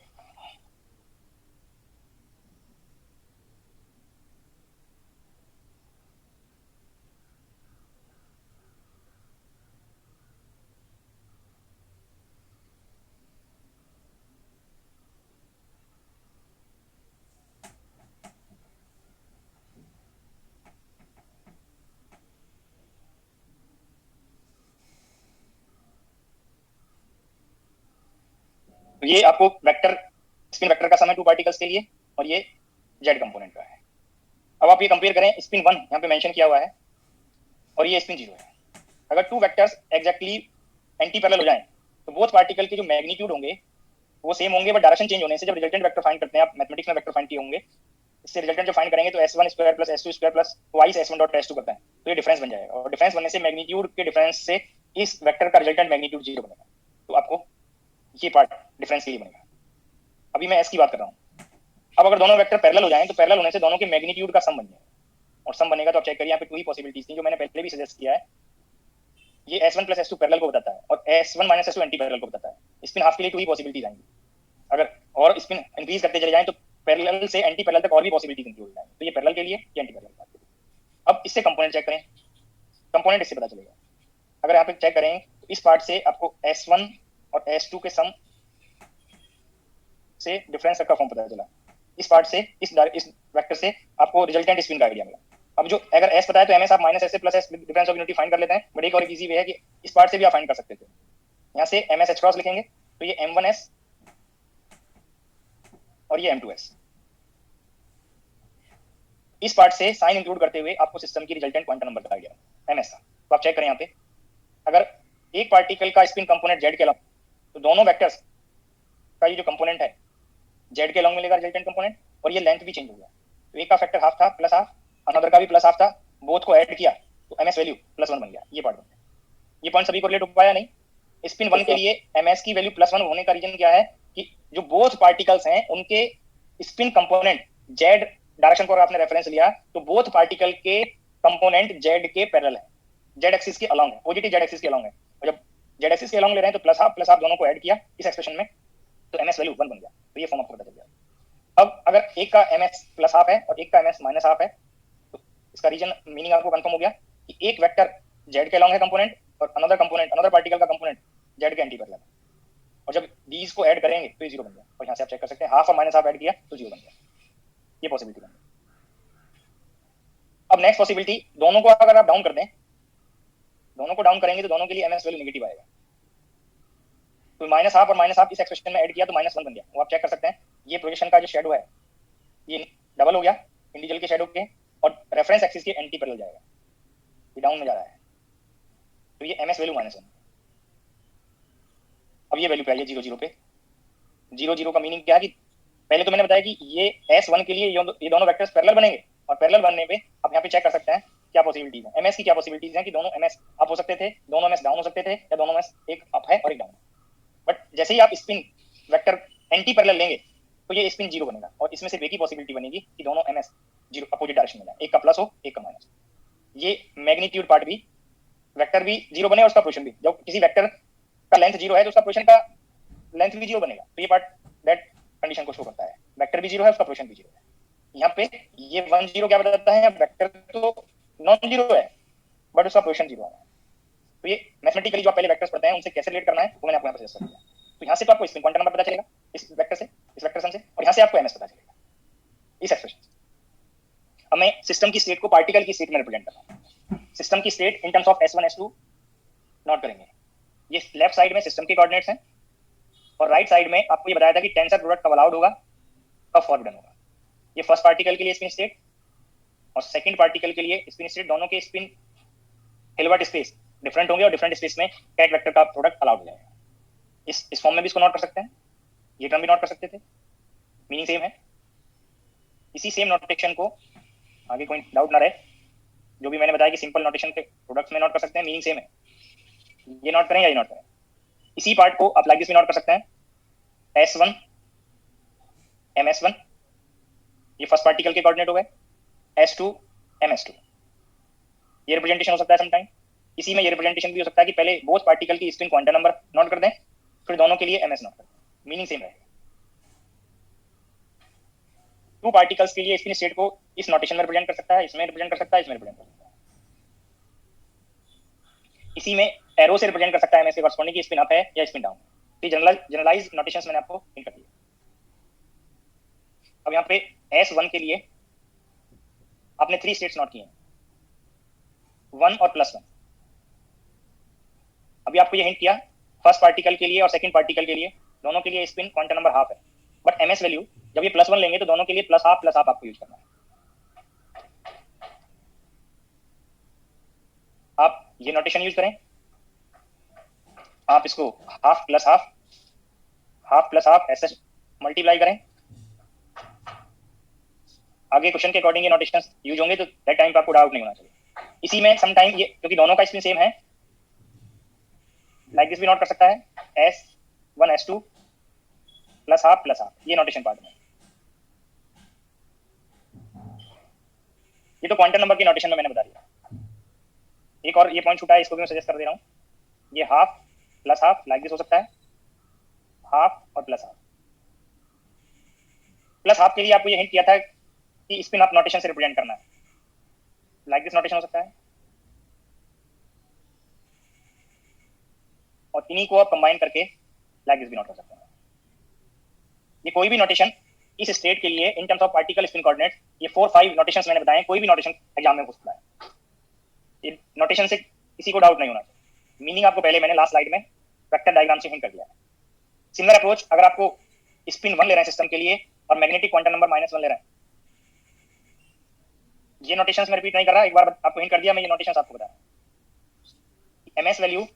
तो ये आपको वेक्टर स्पिन वेक्टर का सम है टू पार्टिकल्स के लिए, और ये जेड कंपोनेंट का है। अब आप ये कंपेयर करें, स्पिन 1 यहाँ पे मेंशन किया हुआ है और ये स्पिन 0 है। अगर two vectors exactly anti parallel हो जाएं तो बोथ पार्टिकल के जो मैग्नीट्यूड होंगे वो सेम होंगे, बट डायरेक्शन चेंज होने से जब रिजल्टेंट वेक्टर फाइंड करते हैं, आप मैथमेटिक्स में वेक्टर फाइंड किए होंगे, इससे रिजल्टेंट जो फाइंड करेंगे तो s1 square plus s2 square plus twice s1 dot s2 करता है, तो ये डिफरेंस बन जाएगा, और डिफरेंस बनने से मैग्नीट्यूड के डिफरेंस से इस वेक्टर का रिजल्टेंट मैग्नीट्यूड 0 बनेगा। तो आपको ये पार्ट डिफरेंस के लिए बनेगा। अभी मैं s की बात कर रहा हूँ। अब अगर दोनों वेक्टर पैरेलल हो जाएं तो पैरेलल होने से दोनों के मैग्नीट्यूड का सम बन जाएगा, और सम बनेगा तो आप चेक करिए, यहाँ पे 2 ही पॉसिबिलिटीज थी जो मैंने पहले भी सजेस्ट किया है। ये s1 प्लस s2 पैरेलल को बताता है और s1 minus s2 anti parallel को बताता है। स्पिन हाफ के लिए 2 ही पॉसिबिलिटीज आएंगी। अगर और स्पिन इंक्रीज करते चले जाएं तो पैरेलल से एंटी पैरेलल तक और भी पॉसिबिलिटीज इंक्लूड हो जाएंगी। तो ये पैरेलल के लिए, ये एंटी पैरेलल के लिए। अब इससे कंपोनेंट चेक करें, कंपोनेंट इससे पता चलेगा। अगर यहाँ पे चेक करें तो इस पार्ट से आपको s1 और s2 के सम से डिफरेंस का फॉर्म पता चला। इस पार्ट से इस वेक्टर से आपको रिजल्टेंट स्पिन का आइडिया मिला। अब जो अगर s पता है तो ms आप माइनस s से plus s difference of unity find कर लेते हैं, बट एक और इजी वे है कि इस पार्ट से भी आप फाइंड कर सकते थे। यहाँ से ms h क्रॉस लिखेंगे तो ये m1s और ये m2s। इस पार्ट से साइन इंक्लूड करते हुए आपको सिस्टम की रिजल्टेंट क्वांटम नंबर का आइडिया ms का। तो आप चेक करें यहाँ पे, अगर एक पार्टिकल का स्पिन कंपोनेंट z के अलोंग, तो दोनों वेक्टर्स का ये जो कंपोनेंट है z के अलोंग मिलेगा रिजल्टेंट कंपोनेंट, और ये लेंथ भी चेंज हो गया। तो एक का फैक्टर हाफ था प्लस हाफ, अनदर का भी प्लस हाफ था, बोथ को ऐड किया तो ms वैल्यू +1 बन गया। ये पार्ट बन गया। ये पॉइंट सभी को रिलेट हो पाया नहीं? स्पिन 1 के लिए ms की वैल्यू +1 होने का रीजन क्या है कि जो बोथ पार्टिकल्स हैं उनके स्पिन कंपोनेंट z डायरेक्शन को अगर आपने रेफरेंस लिया तो बोथ पार्टिकल के कंपोनेंट z के पैरेलल है, z एक्सिस के अलोंग है, पॉजिटिव z एक्सिस के अलोंग है। और जब z एक्सिस के अलोंग ले रहे हैं तो प्लस हाफ दोनों को ऐड किया इस एक्सप्रेशन में, तो ms वैल्यू 1 बन गया। तो ये फॉर्म आपको पता चल गया। अब अगर एक का ms प्लस हाफ है और एक का ms माइनस हाफ है, तो इसका रीजन मीनिंग आपको कंफर्म हो गया कि एक वेक्टर z के अलोंग है कंपोनेंट, और अनदर पार्टिकल का कंपोनेंट z के एंटी पैरेलल है, और जब दीज को ऐड करेंगे तो ये 0 बन गया। और यहाँ से आप चेक कर सकते हैं, हाफ और माइनस हाफ ऐड किया तो 0 बन गया। ये पॉसिबिलिटी बन गई। अब नेक्स्ट पॉसिबिलिटी, दोनों को अगर आप डाउन कर दें, दोनों को डाउन करेंगे तो दोनों के लिए ms वैल्यू नेगेटिव आएगा। तो माइनस हाफ और माइनस हाफ इस एक्सप्रेशन में ऐड किया तो -1 बन गया। वो आप चेक कर सकते हैं, ये प्रोजेक्शन का जो शेडो है ये डबल हो गया इंडिविजुअल के शेडो के, और रेफरेंस एक्सिस के एंटी पैरेलल जाएगा, ये डाउन में जा रहा है, तो ये ms वैल्यू -1। अब ये वैल्यू पे आइए 0 0 पे। 0 0 का मीनिंग क्या है कि पहले तो मैंने बताया कि ये s1 के लिए ये दोनों वेक्टर्स पैरेलल बनेंगे, और पैरेलल बनने पे आप यहाँ पे चेक कर सकते हैं क्या पॉसिबिलिटीज है। ms की क्या पॉसिबिलिटीज हैं कि दोनों ms अप हो सकते थे, दोनों ms डाउन हो सकते थे, या दोनों ms एक अप है और एक डाउन है। बट जैसे ही आप स्पिन वेक्टर एंटी पैरेलल लेंगे तो ये स्पिन 0 बनेगा, और इसमें सिर्फ एक ही पॉसिबिलिटी बनेगी कि दोनों ms 0 अपोजिट डायरेक्शन में जाए, एक का प्लस हो एक का माइनस। ये मैग्नीट्यूड पार्ट भी, वेक्टर भी 0 बने और उसका पोजीशन भी, जब किसी वेक्टर का लेंथ 0 है तो उसका पोजीशन का लेंथ भी 0 बनेगा। तो ये पार्ट दैट कंडीशन को शो करता है, वेक्टर भी 0 है उसका पोजीशन भी 0 है। यहाँ पे ये 1 0 क्या बताता है, वेक्टर तो नॉन 0 है बट उसका पोजीशन 0 है। तो ये मैथमेटिकली जो आप पहले वेक्टर्स पढ़ते हैं उनसे कैसे रिलेट करना है वो मैंने आपको यहाँ पर सजेस्ट कर दिया। तो यहाँ से तो आपको स्पिन क्वांटम नंबर पता चलेगा इस वेक्टर से, इस वेक्टर सम से, और यहाँ से आपको ms पता चलेगा इस एक्सप्रेशन से। हमें सिस्टम की स्टेट को पार्टिकल की स्टेट में रिप्रेजेंट करना है। सिस्टम की state in terms of s1 s2 note करेंगे। ये लेफ्ट साइड में सिस्टम के कोऑर्डिनेट्स हैं, और राइट साइड में आपको ये बताया था कि टेंसर प्रोडक्ट कब अलाउड होगा कब फॉरबिडन होगा। ये फर्स्ट पार्टिकल के लिए स्पिन स्टेट और सेकंड पार्टिकल के लिए स्पिन स्टेट, दोनों के स्पिन हिल्बर्ट स्पेस डिफरेंट होंगे, और डिफरेंट स्पेस में कैट वेक्टर का प्रोडक्ट अलाउड हो जाएगा। इस फॉर्म में भी इसको नोट कर सकते हैं, ये टर्म भी नोट कर सकते थे, मीनिंग सेम है। इसी सेम नोटेशन को आगे कोई डाउट ना रहे, जो भी मैंने बताया कि सिंपल नोटेशन के प्रोडक्ट्स में नोट कर सकते हैं, मीनिंग सेम है। ये नोट करें या ये नोट करें, इसी पार्ट को आप लाइक दिस में नोट कर सकते हैं, s1 ms1 ये फर्स्ट पार्टिकल के कोऑर्डिनेट हो गए, s2 ms2 ये रिप्रेजेंटेशन हो सकता है समटाइम। इसी में ये रिप्रेजेंटेशन भी हो सकता है कि पहले बोथ पार्टिकल की स्पिन क्वांटम नंबर नोट कर दें, फिर दोनों के लिए ms नोट कर दें, मीनिंग सेम रहेगा। टू पार्टिकल्स के लिए स्पिन स्टेट को इस नोटेशन में रिप्रेजेंट कर सकता है, इसमें रिप्रेजेंट कर सकता है, इसमें रिप्रेजेंट कर सकता है, इसी में एरो से रिप्रेजेंट कर सकता है एमएस के कॉरस्पॉन्डिंग की स्पिन अप है या स्पिन डाउन। ये जनरलाइज नोटेशंस मैंने आपको हिंट कर दिया। अब यहाँ पे S1 के लिए आपने 3 स्टेट्स नोट किए हैं, 1 और +1। अभी आपको ये हिंट किया फर्स्ट पार्टिकल के लिए और सेकंड पार्टिकल के लिए, दोनों के लिए स्पिन क्वांटम नंबर हाफ है, बट एमएस वैल्यू जब ये +1 लेंगे तो दोनों के लिए +12 आपको यूज करना है। आप ये नोटेशन यूज करें, आप इसको half plus half, half plus half ऐसे मल्टीप्लाई करें। आगे क्वेश्चन के अकॉर्डिंग ये नोटेशंस यूज होंगे तो दैट टाइम पे आपको डाउट नहीं होना चाहिए। इसी में सम टाइम ये क्योंकि दोनों का स्पिन सेम है, लाइक दिस भी नोट कर सकता है S1 S2 प्लस हाफ, ये नोटेशन पार्ट में। ये तो क्वांटम नंबर की नोटेशन में मैंने बता दिया। एक और ये पॉइंट छूटा है, इसको भी मैं सजेस्ट कर दे रहा हूँ। ये half plus half like this हो सकता है, हाफ और प्लस हाफ। प्लस हाफ के लिए आपको ये हिंट किया था कि स्पिन अप नोटेशन से रिप्रेजेंट करना है, लाइक दिस नोटेशन हो सकता है। और इन्हीं को आप कंबाइन करके लाइक दिस भी नोट कर सकते हैं। ये कोई भी नोटेशन इस स्टेट के लिए in terms of particle spin coordinates, ये 4-5 नोटेशंस मैंने बताए, कोई भी नोटेशन एग्जाम में पूछता है। ये नोटेशन से किसी को डाउट नहीं होना चाहिए। मीनिंग आपको पहले मैंने लास्ट स्लाइड में वेक्टर डायग्राम से हिंट कर दिया है। सिमिलर अप्रोच अगर आपको स्पिन 1 ले रहे हैं सिस्टम के लिए और मैग्नेटिक क्वांटम नंबर -1 ले रहे हैं, ये नोटेशंस मैं रिपीट नहीं कर रहा, एक बार आपको हिंट कर दिया, मैं ये नोटेशंस आपको बता रहा हूं। एमएस वैल्यू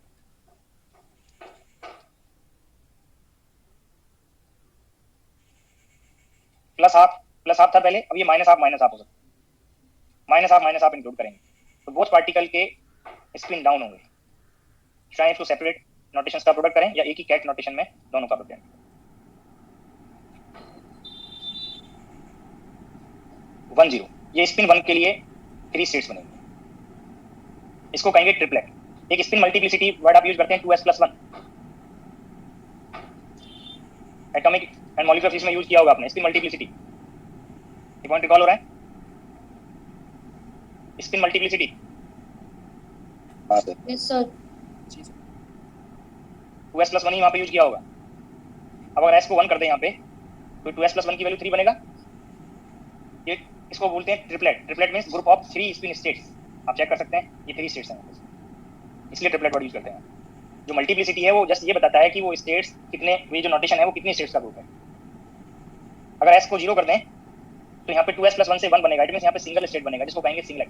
प्लस हाफ था पहले, अब ये -हाफ हो सकता है, -हाफ इंक्लूड करेंगे तो बोथ पार्टिकल के स्पिन डाउन होंगे। चाहे इसको सेपरेट नोटेशंस का प्रोडक्ट करें या एक ही कैट नोटेशन में दोनों का प्रोडक्ट। 1-0 ये स्पिन 1 के लिए 3 स्टेट्स बनेंगे, इसको कहेंगे ट्रिपलेट। एक स्पिन मल्टीप्लिसिटी वर्ड आप यूज करते हैं 2s+1, atomic and molecular physics में यूज किया होगा आपने स्पिन मल्टीप्लिसिटी। ये पॉइंट रिकॉल हो रहा है? Spin multiplicity yes sir. 2s+1 ही वहां पे यूज किया होगा। अब अगर s को 1 कर दें यहाँ पे तो 2s+1 की वैल्यू 3 बनेगा। ये इसको बोलते हैं triplet. Triplet means group of 3 spin states. आप चेक कर सकते हैं ये 3 स्टेट्स हैं, इसलिए ट्रिपलेट वर्ड यूज करते हैं। जो मल्टीप्लिसिटी है वो जस्ट ये बताता है कि वो स्टेट्स कितने, ये जो नोटेशन है वो कितनी स्टेट्स का ग्रुप है। अगर s को 0 कर दें तो यहाँ पे 2s+1 से 1 बनेगा, इट मींस यहाँ पे सिंगल स्टेट बनेगा जिसको कहेंगे सिंगलेट।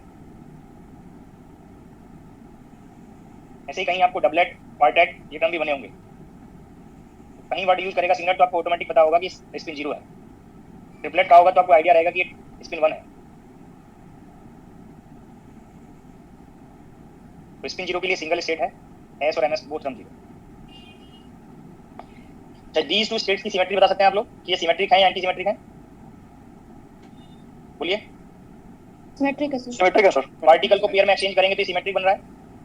ऐसे ही कहीं आपको डबलेट, क्वार्टेट ये टर्म भी बने होंगे। कहीं वर्ड यूज करेगा सिंगलेट तो आपको ऑटोमेटिक पता होगा कि स्पिन 0 है। ट्रिपलेट का होगा तो आपको आइडिया रहेगा कि स्पिन 1 है। तो स्पिन 0 के लिए सिंगल स्टेट है, एस और एमएस बोथ टर्म 0। अच्छा, दीज टू स्टेट्स की सिमेट्री बता सकते हैं आप लोग कि ये सिमेट्रिक है या एंटी सिमेट्रिक है? बोलिए। सिमेट्रिक है सर। सिमेट्रिक है सर। पार्टिकल को पेयर में एक्सचेंज करेंगे तो सिमेट्रिक बन रहा है।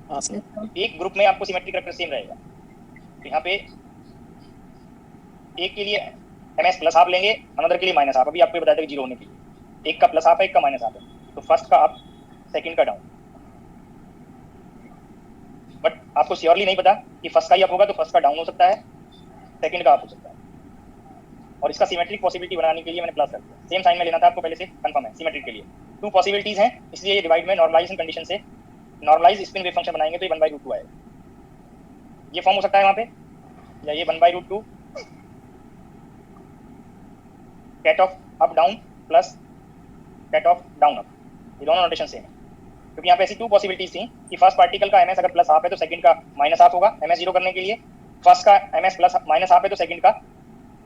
हां सर। एक ग्रुप में आपको सिमेट्रिक कैरेक्टर सेम रहेगा। तो यहाँ पे एक के लिए एमएस प्लस हाफ लेंगे, अनदर के लिए माइनस हाफ। अभी आपको बताया था कि 0 होने के लिए एक का प्लस हाफ है, एक का माइनस हाफ है, तो फर्स्ट का अप, सेकंड का डाउन। बट आपको श्योरली नहीं पता कि फर्स्ट का ही अप होगा तो फर्स्ट का डाउन हो सकता है, सेकंड का अप हो सकता है। और इसका सिमेट्रिक पॉसिबिलिटी बनाने के लिए मैंने प्लस कर दिया। सेम साइन में लेना था आपको पहले से, कंफर्म है सिमेट्रिक के लिए। 2 पॉसिबिलिटीज हैं, इसलिए ये डिवाइड में नॉर्मलाइजेशन कंडीशन से नॉर्मलाइज स्पिन वेव फंक्शन बनाएंगे तो ये 1/√2 आएगा। ये फॉर्म हो सकता है वहां पे, या ये 1/√2 ket of up down plus ket of down up, ये दोनों नोटेशन सेम है। क्योंकि यहाँ पे ऐसी 2 पॉसिबिलिटीज थी कि फर्स्ट पार्टिकल का एमएस अगर प्लस हाफ है तो सेकंड का माइनस हाफ होगा। एमएस 0 करने के लिए फर्स्ट का एमएस प्लस माइनस हाफ है तो सेकंड का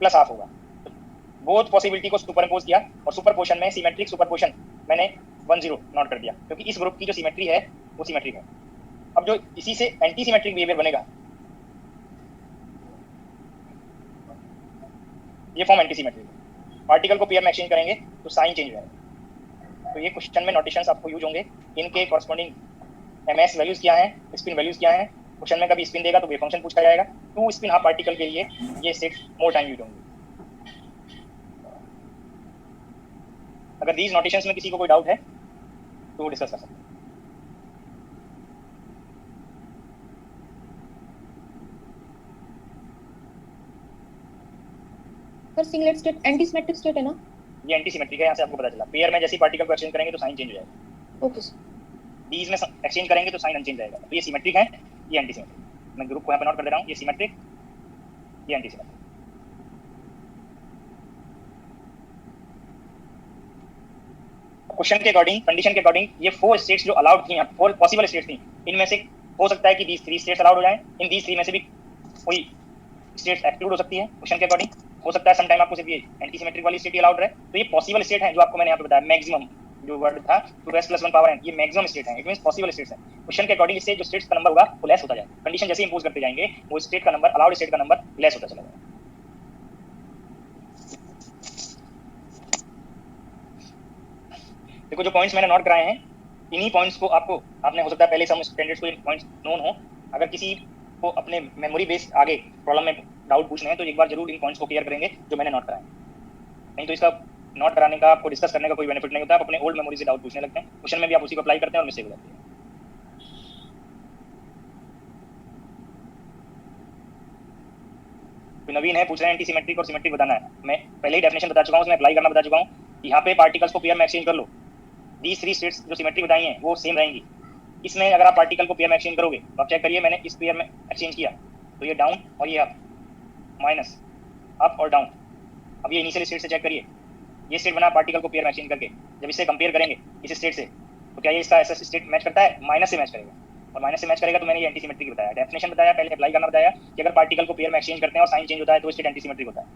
प्लस हाफ होगा। बोथ पॉसिबिलिटी को सुपरइम्पोज किया और सुपरपोजिशन में सिमेट्रिक सुपरपोजिशन मैंने 1-0 नोट कर दिया, क्योंकि इस ग्रुप की जो सिमेट्री है वो सिमेट्रिक है। अब जो इसी से एंटी सिमेट्रिक बिहेवियर बनेगा, ये फॉर्म एंटी सिमेट्रिक है। पार्टिकल को पेयर में एक्सचेंज करेंगे तो साइन चेंज होगा। तो ये क्वेश्चन में नोटेशंस आपको यूज होंगे, इनके कॉरस्पॉन्डिंग एमएस वैल्यूज क्या हैं, स्पिन वैल्यूज क्या हैं। क्वेश्चन में कभी स्पिन देगा तो वेव फंक्शन पूछा जाएगा। 2 स्पिन हाफ पार्टिकल के लिए ये सेट मोर टाइम यूज होंगे। अगर दीज नोटेशंस में किसी को कोई डाउट है तो वो डिस्कस कर सकते हैं। Sir singlet state anti symmetric state है ना? ये एंटी सिमेट्रिक है, यहाँ से आपको पता चला। पेयर में जैसे पार्टिकल को एक्सचेंज करेंगे तो साइन चेंज हो जाएगा। Okay sir. दीज में एक्सचेंज करेंगे तो साइन अनचेंज रहेगा। तो ये सिमेट्रिक है, ये एंटी सिमेट्रिक। मैं ग्रुप को यहाँ पे नोट कर दे रहा हूँ, ये सिमेट्रिक, ये एंटी सिमेट्रिक। क्वेश्चन के अकॉर्डिंग, कंडीशन के अकॉर्डिंग ये 4 स्टेट्स जो अलाउड थी, 4 पॉसिबल स्टेट्स थी, इनमें से हो सकता है कि दीज 3 स्टेट्स अलाउड हो जाएं। इन दीज 3 में से भी कोई स्टेट्स एक्सक्लूड हो सकती है क्वेश्चन के अकॉर्डिंग। हो सकता है सम टाइम आपको सिर्फ ये एंटी सिमेट्रिक वाली स्टेट अलाउड रहे। तो ये पॉसिबल स्टेट है जो आपको मैंने यहाँ पे बताया। मैक्सिमम जो वर्ड था 2s + 1 पावर n, ये मैक्सिमम स्टेट है। इट मींस पॉसिबल स्टेट्स है। क्वेश्चन के अकॉर्डिंग इससे जो स्टेट्स का नंबर होगा वो लेस होता जाएगा। कंडीशन जैसे इंपोज करते जाएंगे वो स्टेट का नंबर, अलाउड स्टेट का नंबर लेस होता चला जाएगा। देखो जो पॉइंट्स मैंने नोट कराए हैं, इन्हीं पॉइंट्स को आपने हो सकता है पहले सम स्टैंडर्ड्स को इन पॉइंट्स नोन हो। अगर किसी को अपने मेमोरी बेस्ड आगे प्रॉब्लम में डाउट पूछने हैं तो एक बार जरूर इन पॉइंट्स को क्लियर करेंगे जो मैंने नोट कराए। नहीं तो इसका नोट कराने का, आपको डिस्कस करने का कोई बेनिफिट नहीं होता। आप अपने ओल्ड मेमोरी से डाउट पूछने लगते हैं, क्वेश्चन में भी आप उसी को अप्लाई करते हैं और मिस्टेक हो जाती है। तो नवीन है, पूछ रहे हैं एंटी सिमेट्रिक और सिमेट्रिक बताना है। मैं पहले ही डेफिनेशन बता चुका हूँ, उसमें अप्लाई करना बता चुका हूँ। यहाँ पे पार्टिकल्स को पेयर में एक्सचेंज कर लो। दीज 3 स्टेट्स जो सिमेट्रिक बताई हैं वो सेम रहेंगी। इसमें अगर आप पार्टिकल को पेयर में एक्सचेंज करोगे तो आप चेक करिए, मैंने इस पेयर में एक्सचेंज किया तो ये डाउन और ये अप, माइनस, अप और डाउन। अब ये इनिशियल स्टेट से चेक करिए, ये स्टेट बना पार्टिकल को पेयर में एक्सचेंज करके। जब इससे कंपेयर करेंगे इस स्टेट से तो क्या ये इसका ऐसा स्टेट मैच करता है? माइनस से मैच करेगा, और माइनस से मैच करेगा तो मैंने ये एंटी सिमेट्रिक बताया। डेफिनेशन बताया, पहले अप्लाई करना बताया कि अगर पार्टिकल को पेयर में एक्सचेंज करते हैं और साइन चेंज होता है तो स्टेट एंटी सिमेट्रिक होता है।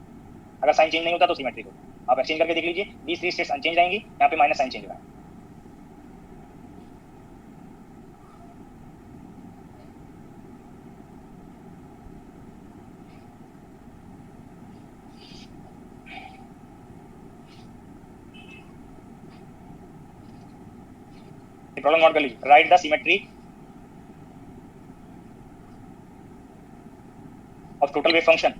अगर साइन चेंज नहीं होता तो सिमेट्रिक होता है। आप एक्सचेंज करके देख लीजिए, दीज 3 स्टेट्स अनचेंज रहेंगी, यहाँ पे माइनस साइन चेंज होगा। प्रॉब्लम नोट कर लीजिए। Right the symmetry of total wave function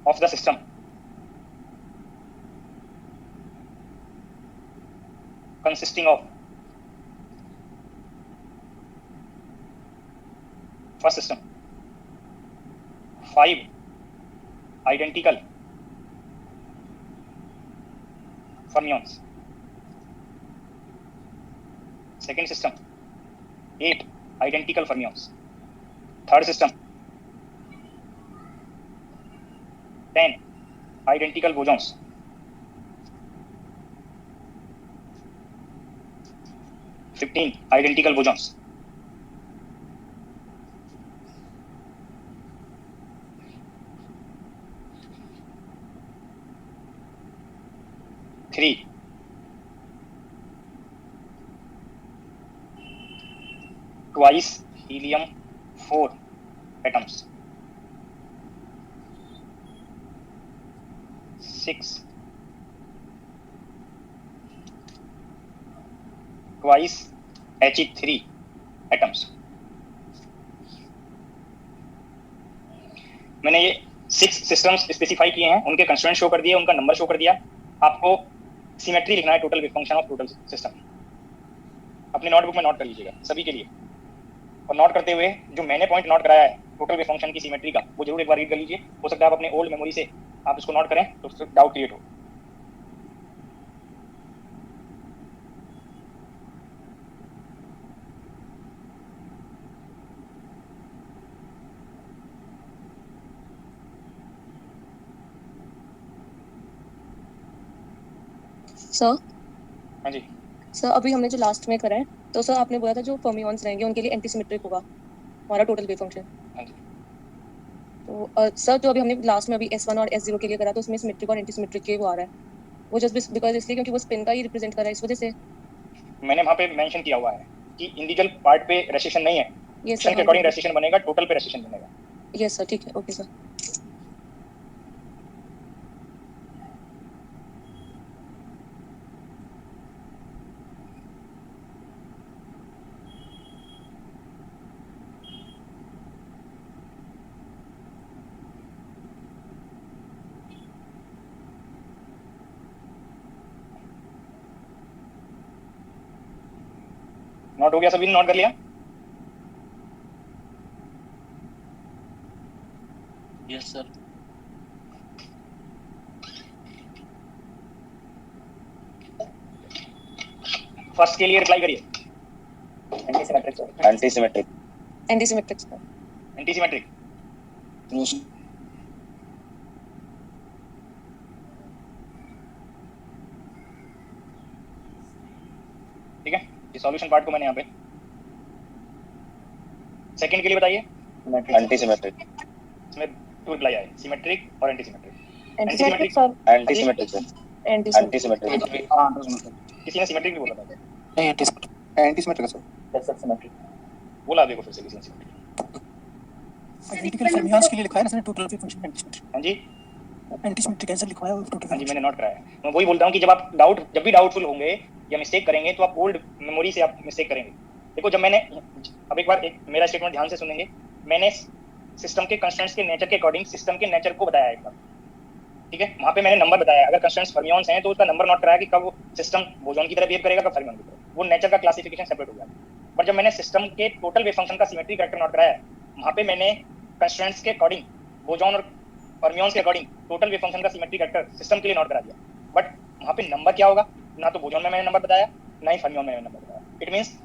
of the system consisting of first system 5 identical fermions, second system 8 identical fermions, third system 10 identical bosons, identical bosons, 3 twice helium 4 atoms, 6 twice He3 atoms। मैंने ये 6 systems specify किए हैं, उनके constraint show कर दिए, उनका number show कर दिया। आपको सिमेट्री लिखना है total wave function of total system. अपने नोटबुक में नोट कर लीजिएगा सभी के लिए। और नोट करते हुए जो मैंने पॉइंट नोट कराया है टोटल वेव फंक्शन की सिमेट्री का, वो जरूर एक बार रीड कर लीजिए। हो सकता है आप अपने ओल्ड मेमोरी से आप इसको नोट करें तो डाउट क्रिएट हो। सर हाँ जी, सर अभी हमने जो लास्ट में करा है, तो सर आपने बोला था जो फर्मियंस रहेंगे उनके लिए एंटी सिमेट्रिक होगा हमारा टोटल वेव फंक्शन। हाँ जी। तो सर जो अभी हमने लास्ट में अभी S1 और S0 के लिए करा तो उसमें सिमेट्रिक और एंटी सिमेट्रिक के वो आ रहा है, वो जस्ट बिकॉज इसलिए क्योंकि वो स्पिन का ही रिप्रेजेंट कर रहा है, इस वजह से। मैंने वहाँ पे मेंशन किया हुआ है कि इंडिविजुअल पार्ट पे रेस्ट्रिक्शन नहीं है, ये क्वेश्चन के अकॉर्डिंग रेस्ट्रिक्शन बनेगा, टोटल पे रेस्ट्रिक्शन बनेगा। यस सर, ठीक है, ओके सर। नोट हो गया, सभी ने नोट कर लिया? Yes sir. फर्स्ट के लिए रिप्लाई करिए। Antisymmetric sir. Antisymmetric. Antisymmetric sir. Antisymmetric. ठीक है, ये सॉल्यूशन पार्ट को मैंने यहाँ पे। सेकंड के लिए बताइए। एंटीसिमेट्रिक। इसमें टू रिप्लाई आए, सिमेट्रिक और antisymmetric. Antisymmetric sir. Antisymmetric sir. Antisymmetric. हां किसी ने सिमेट्रिक भी बोला था? नहीं antisymmetric sir. Yes sir symmetric. बोला देखो फिर से किसी ने सिमेट्रिक। आइडेंटिकल फर्मियंस के लिए लिखा है ना sir, total wave function antisymmetric. हाँ जी, एंटीसिमेट्रिक आंसर लिखवाया है टोटल। हाँ जी, मैंने नोट कराया है। मैं वही बोलता हूँ कि जब भी डाउटफुल होंगे या मिस्टेक करेंगे तो आप ओल्ड मेमोरी से आप मिस्टेक करेंगे। देखो, जब मैंने अब एक बार मेरा स्टेटमेंट ध्यान से सुनेंगे। मैंने सिस्टम के कंस्ट्रेंट्स के नेचर के अकॉर्डिंग सिस्टम के नेचर को बताया एक बार, ठीक है। वहाँ पे मैंने नंबर बताया, अगर कंस्ट्रेंट्स फर्मियंस हैं तो उसका नंबर नोट कराया कि कब वो सिस्टम बोसॉन की तरह बिहेव करेगा, कब फर्मियन की तरह। वो नेचर का क्लासिफिकेशन सेपरेट हो गया। पर जब मैंने सिस्टम के टोटल वेव फंक्शन का सिमेट्री कैरेक्टर नोट कराया, वहाँ पे मैंने कंस्ट्रेंट्स के अकॉर्डिंग बोसॉन और फर्मियंस के अकॉर्डिंग टोटल वेव फंक्शन का सिमेट्री कैरेक्टर सिस्टम के लिए नोट करा दिया। बट वहाँ पे नंबर क्या होगा, ना तो बोसॉन में मैंने नंबर बताया, ना ही फर्मियन में मैंने नंबर बताया। It means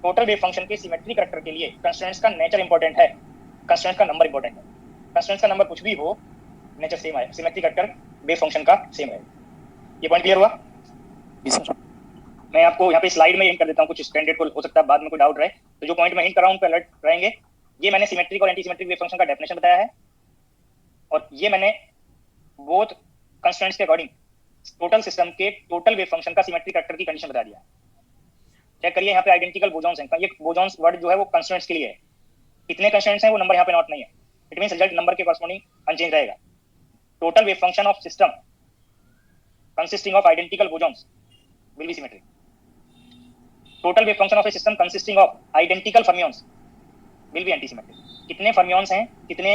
total wave function के सिमेट्री कैरेक्टर के लिए कंस्ट्रेंट्स का नेचर इंपॉर्टेंट है, कंस्ट्रेंट्स का नंबर इंपॉर्टेंट है। कंस्ट्रेंट्स का नंबर कुछ भी हो, नेचर सेम आए, सिमेट्री कैरेक्टर वेव फंक्शन का सेम है। ये पॉइंट क्लियर हुआ? जी सर। मैं आपको यहाँ पे स्लाइड में हिंट कर देता हूँ, कुछ कैंडिडेट को हो सकता है बाद में कोई डाउट रहे, तो जो पॉइंट मैं हिंट कर रहा हूँ उन पे अलर्ट रहेंगे। ये मैंने सिमेट्रिक और एंटीसिमेट्रिक वेव फंक्शन का डेफिनेशन बताया है, और ये मैंने बोथ कंस्ट्रेंट्स के अकॉर्डिंग टोटल सिस्टम के टोटल वेव फंक्शन का सिमेट्री कैरेक्टर की कंडीशन बता दिया। चेक करिए, यहाँ पे आइडेंटिकल बोसॉन्स हैं। ये बोसॉन्स वर्ड जो है वो कंस्ट्रेंट्स के लिए है। कितने कंस्ट्रेंट्स हैं वो नंबर यहाँ पे नोट नहीं है। इट मींस रिजल्ट नंबर के कॉरस्पॉन्डिंग अनचेंज रहेगा। Total wave function of system consisting of identical bosons will be symmetric. Total wave function of a system consisting of identical fermions will be antisymmetric. कितने fermions हैं, कितने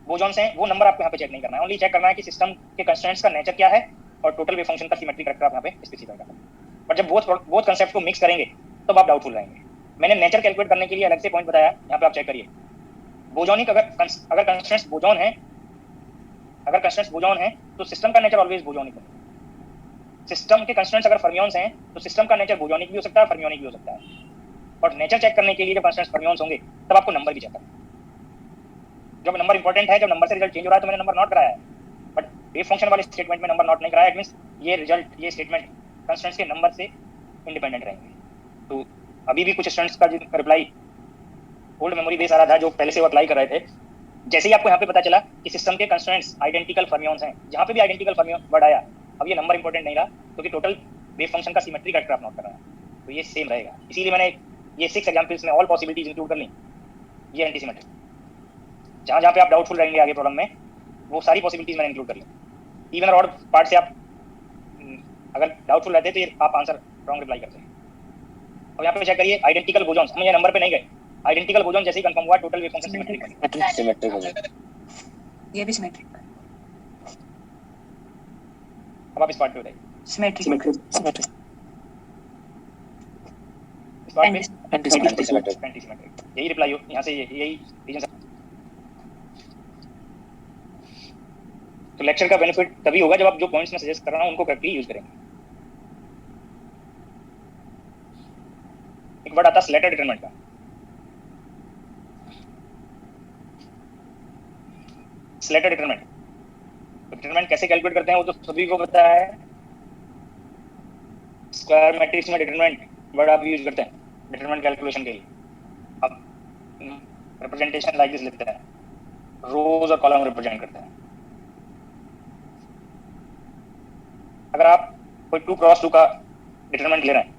bosons हैं, वो number आपको यहाँ पे चेक नहीं करना है। ओनली चेक करना है कि सिस्टम के कंस्ट्रेंट्स का नेचर क्या है और टोटल वेव फंक्शन का सिमेट्रिक कैरेक्टर आप यहाँ पे स्पेसिफाई करना है। पर जब बोथ कंसेप्ट को मिक्स करेंगे तब आप डाउटफुल रहेंगे। मैंने नेचर कैलकुलेट करने के लिए अलग से पॉइंट बताया, यहाँ पे आप चेक करिए। बोसोनिक अगर कंस्ट्रेंट्स बोसॉन है, अगर कंस्ट्रेंट्स बोसॉन है तो सिस्टम का नेचर ऑलवेज बोसोनिक है। सिस्टम के कंस्ट्रेंट्स अगर फर्मियंस हैं तो सिस्टम का नेचर बोसोनिक भी हो सकता है, फर्मियोनिक भी हो सकता है। और नेचर चेक करने के लिए जब कंस्ट्रेंट्स फर्मियंस होंगे तब आपको नंबर भी चेक करना है। जब नंबर इंपॉर्टेंट है, जब नंबर से रिजल्ट चेंज हो रहा है तो मैंने नंबर नोट कराया है, बट वेव फंक्शन वाले स्टेटमेंट में नंबर नोट नहीं कराया। इट मींस ये रिजल्ट, ये स्टेटमेंट कंस्ट्रेंट्स के नंबर से इंडिपेंडेंट रहेंगे। तो अभी भी कुछ स्टूडेंट्स का रिप्लाई ओल्ड मेमोरी बेस आ रहा था जो पहले से वो अप्लाई कर रहे थे। जैसे ही आपको यहाँ पे पता चला कि सिस्टम के कंस्ट्रेंट्स आइडेंटिकल फर्मियंस हैं, जहाँ पे भी आइडेंटिकल फर्मियन वर्ड आया, अब ये नंबर इंपॉर्टेंट नहीं रहा क्योंकि टोटल वेव फंक्शन का सिमेट्री कैरेक्टर आप नोट कर रहे हैं, तो ये सेम रहेगा। इसीलिए मैंने ये 6 एग्जांपल्स में ऑल पॉसिबिलिटीज इंक्लूड कर ली। ये एंटीसिमेट्रिक, जहाँ जहाँ पे आप डाउटफुल रहेंगे आगे प्रॉब्लम में, वो सारी पॉसिबिलिटीज मैंने इंक्लूड कर ली। इवन और ऑड पार्ट से आप अगर डाउटफुल रहते तो ये आप आंसर रॉन्ग रिप्लाई करते हैं। और यहाँ पे चेक करिए, आइडेंटिकल बोसॉन्स, हम ये नंबर पे नहीं गए। आइडेंटिकल बोसॉन जैसे ही कंफर्म हुआ, टोटल वेव फंक्शन सिमेट्रिक हो गया। ये भी सिमेट्रिक। अब आप इस पार्ट पे बताइए। सिमेट्रिक। इस पार्ट पे एंटीसिमेट्रिक। एंटीसिमेट्रिक, यही रिप्लाई हो यहाँ से, यही रीजन। तो लेक्चर का बेनिफिट तभी होगा जब आप जो पॉइंट्स में सजेस्ट कर रहा हूँ उनको करेक्टली यूज करेंगे। एक वर्ड आता है स्लेटर डिटरमिनेंट का। स्लेटर डिटरमिनेंट, डिटरमिनेंट कैसे कैलकुलेट करते हैं वो तो सभी को पता है। स्क्वायर मैट्रिक्स में डिटरमिनेंट वर्ड आप यूज करते हैं डिटरमिनेंट कैलकुलेशन के लिए। आप रिप्रेजेंटेशन लाइक दिस लिखते हैं, रोज और कॉलम रिप्रेजेंट करते हैं। अगर आप कोई 2 क्रॉस 2 का डिटरमिनेंट ले रहे हैं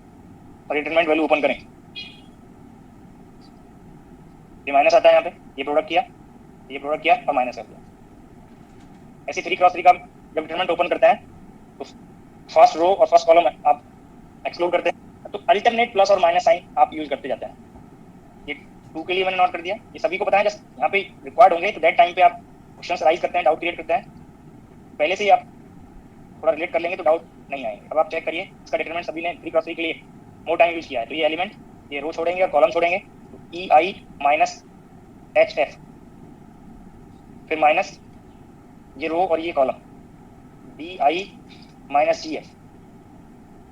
और डिटरमिनेंट वैल्यू ओपन करें, ये माइनस आता है, यहाँ पे ये प्रोडक्ट किया, ये प्रोडक्ट किया और माइनस कर दिया। ऐसे 3 क्रॉस 3 का जब डिटरमिनेंट ओपन करते हैं तो फर्स्ट रो और फर्स्ट कॉलम आप एक्सक्लूड करते हैं, तो अल्टरनेट प्लस और माइनस साइन आप यूज करते जाते हैं। ये 2 के लिए मैंने नोट कर दिया, ये सभी को पता है। जस्ट यहाँ पे रिक्वायर्ड होंगे तो दैट टाइम पे आप क्वेश्चंस राइज करते हैं, डाउट क्रिएट करते हैं, पहले से ही आप थोड़ा रिलेट कर लेंगे तो डाउट नहीं आएंगे। अब आप चेक करिए, इसका डिटरमिनेंट सभी ने 3 क्रॉस 3 के लिए मोर टाइम यूज किया है, तो ये एलिमेंट ये रो छोड़ेंगे और कॉलम छोड़ेंगे, E I minus H F, फिर माइनस ये रो और ये column, B I minus G F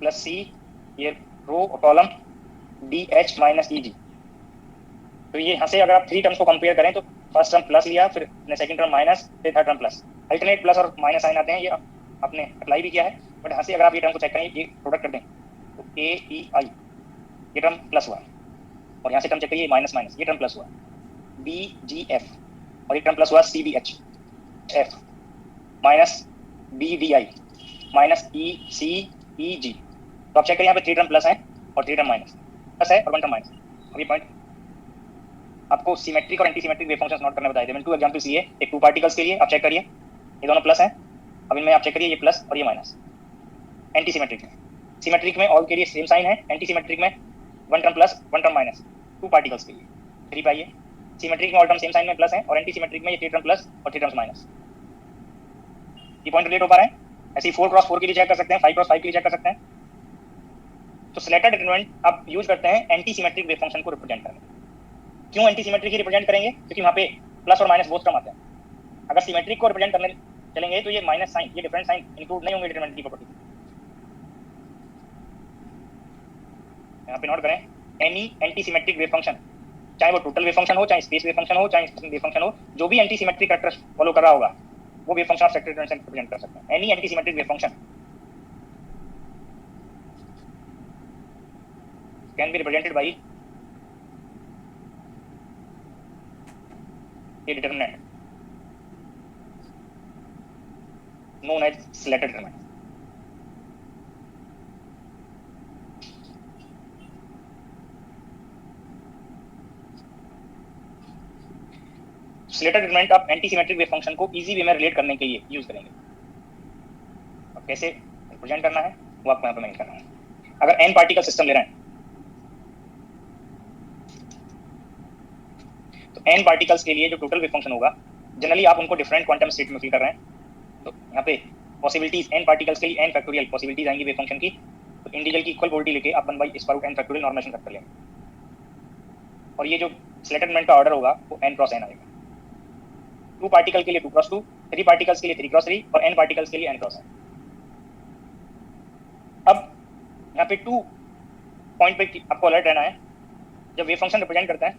plus C ये रो और column D H minus E G. तो ये यहाँ से अगर आप 3 टर्म्स को कंपेयर करें तो फर्स्ट टर्म प्लस लिया, फिर सेकंड टर्म माइनस, फिर third term plus, alternate plus और माइनस साइन आते हैं, ये आपने अप्लाई भी किया है। बट यहाँ से अगर आप ये टर्म को चेक करें, ये प्रोडक्ट कर दें तो ए ई आई ये टर्म प्लस हुआ, और यहाँ से टर्म चेक करिए माइनस माइनस, ये टर्म प्लस हुआ, बी जी एफ और ये टर्म प्लस हुआ C B H F minus B D I minus E C E G. तो आप चेक करिए यहाँ पे 3 टर्म प्लस है और 3 टर्म माइनस, प्लस है और 1 टर्म माइनस। अब ये पॉइंट आपको सिमेट्रिक और anti symmetric wave functions note करने बताए थे। मैंने 2 एग्जांपल्स लिए, एक 2 पार्टिकल्स के लिए, आप चेक करिए ये दोनों प्लस हैं। अब इनमें आप चेक करिए ये प्लस और ये माइनस। एंटी सिमेट्रिक में, सिमेट्रिक में ऑल के लिए सेम साइन है, एंटी सिमेट्रिक में 1 term plus 1 term minus 2 particles के लिए। 3 पाइए, सिमेट्रिक में ऑल टर्म सेम साइन में प्लस है और एंटी सिमेट्रिक में ये 3 टर्म प्लस और 3 टर्म्स माइनस। ये पॉइंट रिलेट हो पा रहे हैं। ऐसे ही 4x4 के लिए चेक कर सकते हैं, 5x5 के लिए चेक कर सकते हैं। तो स्लेटर डिटरमिनेंट आप यूज करते हैं एंटी सिमेट्रिक वेव फंक्शन को रिप्रेजेंट करने। क्यों एंटी सिमेट्रिक ही रिप्रेजेंट करेंगे? क्योंकि वहाँ पे प्लस और माइनस बोथ टर्म आते हैं। अगर सिमेट्रिक को रिप्रेजेंट करने चलेंगे तो ये माइनस साइन, ये डिफरेंट साइन इंक्लूड नहीं होंगे डिटरमिनेंट की प्रॉपर्टी। यहाँ पे नोट करें, any anti symmetric wave function, चाहे वो टोटल वेव फंक्शन हो, चाहे स्पेस वेव फंक्शन हो, चाहे वेव फंक्शन हो, जो भी एंटी सिमेट्रिक कैरेक्टर फॉलो कर रहा होगा वो wave function of Slater determinant से रिप्रेजेंट कर सकते हैं। Any anti symmetric wave function can be represented by ये determinant known as Slater determinant. Slater determinant आप एंटी सिमेट्रिक वेव फंक्शन को इजी वे में रिलेट करने के लिए यूज करेंगे। अब कैसे रिप्रेजेंट करना है वो आपको यहाँ पे मेंशन करना है। अगर n पार्टिकल सिस्टम ले रहे हैं तो n पार्टिकल्स के लिए जो टोटल वेव फंक्शन होगा, जनरली आप उनको डिफरेंट क्वांटम स्टेट में फिल कर रहे हैं। तो यहाँ पे पॉसिबिलिटीज n पार्टिकल्स के लिए n फैक्टोरियल पॉसिबिलिटीज आएंगी वेव फंक्शन की। तो इंटीग्रल की इक्वल प्रोबेबिलिटी लेके आप 1/n फैक्टोरियल नॉर्मेशन कर लेंगे, और ये जो स्लेटर डिटरमिनेंट का ऑर्डर होगा वो n क्रॉस n आएगा। 2 पार्टिकल के लिए 2 क्रॉस 2, 3 पार्टिकल्स के लिए 3 क्रॉस 3 और n पार्टिकल्स के लिए n क्रॉस n। अब यहाँ पे 2 पॉइंट पे आपको अलर्ट रहना है। जब वेव फंक्शन रिप्रेजेंट करता है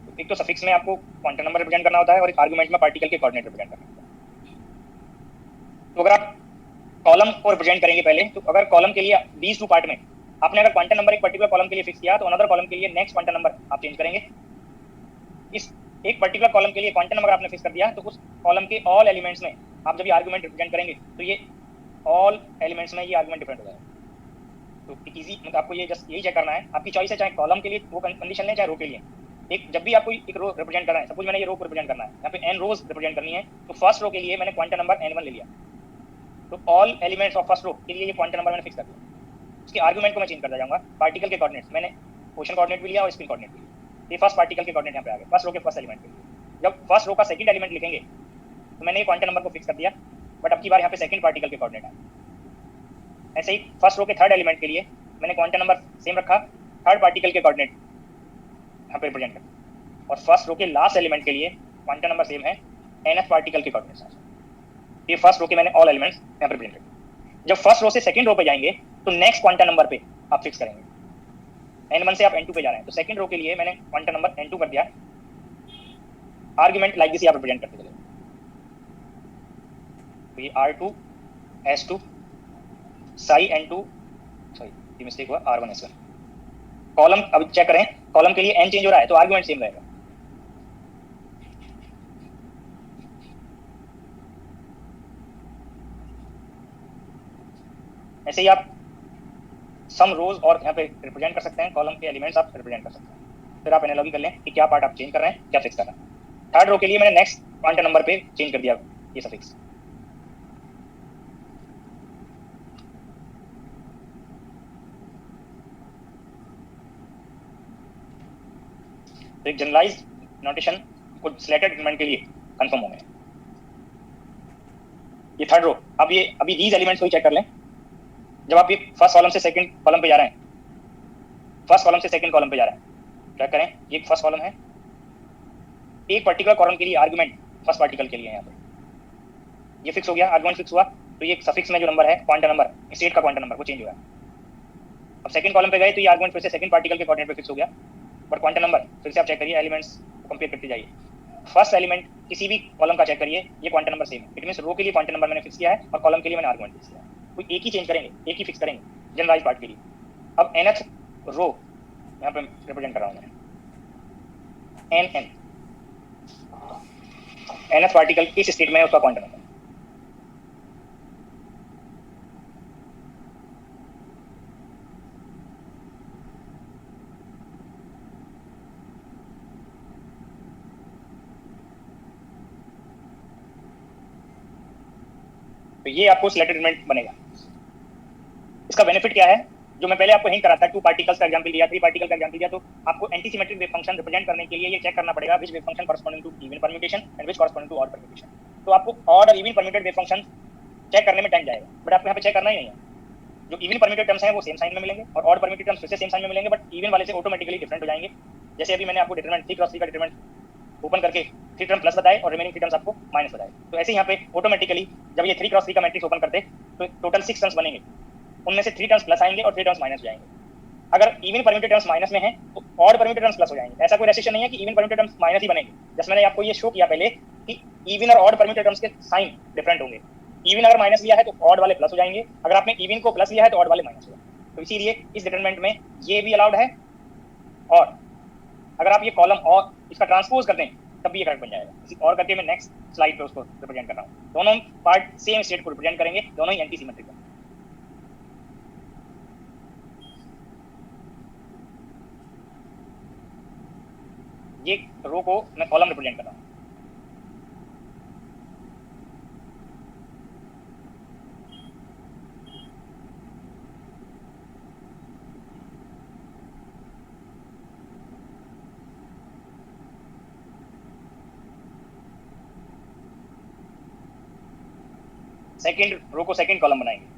तो एक तो सफिक्स में आपको क्वांटम नंबर रिप्रेजेंट करना होता है और एक आर्गुमेंट में पार्टिकल के कोऑर्डिनेट रिप्रेजेंट करना होता है। तो अगर आप कॉलम को रिप्रेजेंट करेंगे पहले, तो अगर कॉलम के लिए these 2 पार्ट में आपने अगर क्वांटम नंबर एक पर्टिकुलर कॉलम के लिए फिक्स किया तो अनदर कॉलम के लिए नेक्स्ट क्वांटम नंबर आप चेंज करेंगे। इस एक पर्टिकुलर कॉलम के लिए क्वांटम नंबर आपने फिक्स कर दिया तो उस कॉलम के ऑल एलिमेंट्स में आप जब ये आर्गुमेंट रिप्रेजेंट करेंगे तो ये ऑल एलिमेंट्स में ये आर्गुमेंट डिफरेंट हो जाएगा। तो इजी मतलब आपको ये जस्ट यही चेक करना है, आपकी चॉइस है, चाहे कॉलम के लिए वो कंडीशन लें चाहे रो के लिए। एक जब भी आपको एक रो रिप्रेजेंट करना है, सपोज मैंने ये रो को रिप्रेजेंट करना है, यहाँ पे n रोज रिप्रेजेंट करनी है, तो फर्स्ट रो के लिए मैंने क्वांटम नंबर n1 ले लिया, तो all elements of first row के लिए ये क्वांटम नंबर मैंने फिक्स कर दिया। उसके आर्गुमेंट को मैं चेंज करता जाऊंगा। पार्टिकल के कोऑर्डिनेट्स मैंने पोजीशन कोऑर्डिनेट भी लिया और स्पिन कोऑर्डिनेट भी लिया। ये फर्स्ट पार्टिकल के कोऑर्डिनेट यहाँ पे आ गए, फर्स्ट रो के फर्स्ट एलिमेंट के लिए। जब फर्स्ट रो का सेकंड एलिमेंट लिखेंगे तो मैंने ये क्वांटम नंबर को फिक्स कर दिया, बट अब की बार यहाँ पे सेकंड पार्टिकल के कोऑर्डिनेट आए। ऐसे ही फर्स्ट रो के थर्ड एलिमेंट के लिए मैंने क्वांटम नंबर सेम रखा, थर्ड पार्टिकल के कोऑर्डिनेट यहाँ पे रिप्रेजेंट कर, और फर्स्ट रो के लास्ट एलिमेंट के लिए क्वांटम नंबर सेम है, nth पार्टिकल के कोऑर्डिनेट्स। ये फर्स्ट रो के मैंने ऑल एलिमेंट्स यहाँ पे रिप्रेजेंट कर। जब फर्स्ट रो से सेकंड रो पे जाएंगे तो नेक्स्ट क्वांटम नंबर पे आप फिक्स करेंगे। n1 से आप n2 पे जा रहे हैं तो सेकंड रो के लिए मैंने क्वांटम नंबर n2 कर दिया। आर्गुमेंट लाइक दिस आप रिप्रेजेंट करते चले। तो ये r2 s2 psi n2, sorry ये मिस्टेक हुआ, r1 s1। कॉलम अब चेक करें, कॉलम के लिए n चेंज हो रहा है तो आर्गुमेंट सेम रहेगा। ऐसे ही आप सम रोज और यहाँ पे रिप्रेजेंट कर सकते हैं, कॉलम के एलिमेंट्स आप रिप्रेजेंट कर सकते हैं। फिर आप एनालॉजी कर लें कि क्या पार्ट आप चेंज कर रहे हैं, क्या फिक्स कर रहे हैं। थर्ड रो के लिए मैंने नेक्स्ट क्वांटम नंबर पे चेंज कर दिया ये सफिक्स। तो एक जनरलाइज्ड नोटेशन कुछ स्लेटर डिटरमिनेंट के लिए कंफर्म हो गए। ये थर्ड रो, अब ये अभी दीज एलिमेंट्स को ही चेक कर लें। जब आप ये फर्स्ट कॉलम से सेकंड कॉलम पे जा रहे हैं, फर्स्ट कॉलम से सेकंड कॉलम पे जा रहे हैं, चेक करें, ये फर्स्ट कॉलम है, एक पर्टिकुलर कॉलम के लिए आर्गुमेंट फर्स्ट पार्टिकल के लिए यहाँ पे ये फिक्स हो गया, आर्गुमेंट फिक्स हुआ, तो ये सफिक्स में जो नंबर है क्वांटम नंबर, स्टेट का क्वांटम नंबर वो चेंज हुआ। अब सेकंड कॉलम पे गए तो ये आर्गुमेंट फिर से सेकंड पार्टिकल के कोऑर्डिनेट पे फिक्स हो गया, बट क्वांटम नंबर फिर से आप चेक करिए, एलिमेंट्स कंपेयर करते जाइए, फर्स्ट एलिमेंट किसी भी कॉलम का चेक करिए, ये क्वांटम नंबर सेम है, इट मींस रो के लिए क्वांटम नंबर मैंने फिक्स किया है और कॉलम के लिए मैंने आर्गुमेंट फिक्स किया है, कोई एक ही चेंज करेंगे, एक ही फिक्स करेंगे जनरलाइज पार्ट के लिए। अब nth रो यहाँ पे रिप्रेजेंट कर रहा हूँ मैं, nth पार्टिकल किस स्टेट में है उसका क्वांटम नंबर। तो ये आपको सिलेक्टेड एलिमेंट बनेगा। इसका बेनिफिट क्या है, जो मैं पहले आपको हिंट करा था, 2 पार्टिकल्स का एग्जांपल दिया, 3 पार्टिकल का एग्जांपल दिया, तो आपको anti symmetric wave function represent करने के लिए ये चेक करना पड़ेगा which wave function corresponding to even permutation and which corresponding to odd permutation. तो आपको ऑड और even permuted wave function check करने में टाइम जाएगा, बट आपको यहाँ पे चेक करना ही नहीं है, जो इवन परम्यूटेड टर्म्स हैं वो सेम साइन में मिलेंगे और ऑड परम्यूटेड टर्म्स फिर से सेम साइन में मिलेंगे, बट इवन वाले से ऑटोमेटिकली डिफरेंट हो जाएंगे। जैसे अभी मैंने आपको डिटरमिनेंट 3 क्रॉस 3 का डिटरमिनेंट ओपन करके 3 टर्म प्लस बताए और रिमेनिंग 3 टर्म्स आपको माइनस बताए, तो ऐसे यहाँ पे ऑटोमेटिकली जब ये 3 क्रॉस 3 का मैट्रिक्स ओपन करते तो टोटल 6 टर्म्स बनेंगे, उनमें से 3 टर्म्स प्लस आएंगे और 3 टर्म्स माइनस हो जाएंगे। अगर इवन परम्यूटेड टर्म्स माइनस में है तो ऑड परम्यूटेड टर्म्स प्लस हो जाएंगे, ऐसा कोई रेस्ट्रिक्शन नहीं है कि इवन परम्यूटेड टर्म्स माइनस ही बनेंगे। जैसे मैंने आपको ये शो किया पहले कि इवन और ऑड परम्यूटेड टर्म्स के साइन डिफरेंट होंगे, इवन अगर माइनस लिया है तो ऑड वाले प्लस हो जाएंगे, अगर आपने इवन को प्लस लिया है तो ऑड वाले माइनस हो जाएंगे। तो इसीलिए इस डिटरमिनेंट में ये भी अलाउड है, और अगर आप ये कॉलम और इसका ट्रांसपोज कर दें तब भी ये करेक्ट बन जाएगा। और करके मैं नेक्स्ट स्लाइड पे उसको रिप्रेजेंट कर रहा हूँ, दोनों पार्ट सेम स्टेट को रिप्रेजेंट करेंगे, दोनों ही एंटी सिमेट्रिक है। ये रो को मैं कॉलम रिप्रेजेंट कर रहा हूँ, सेकंड रो को सेकंड कॉलम बनाएंगे।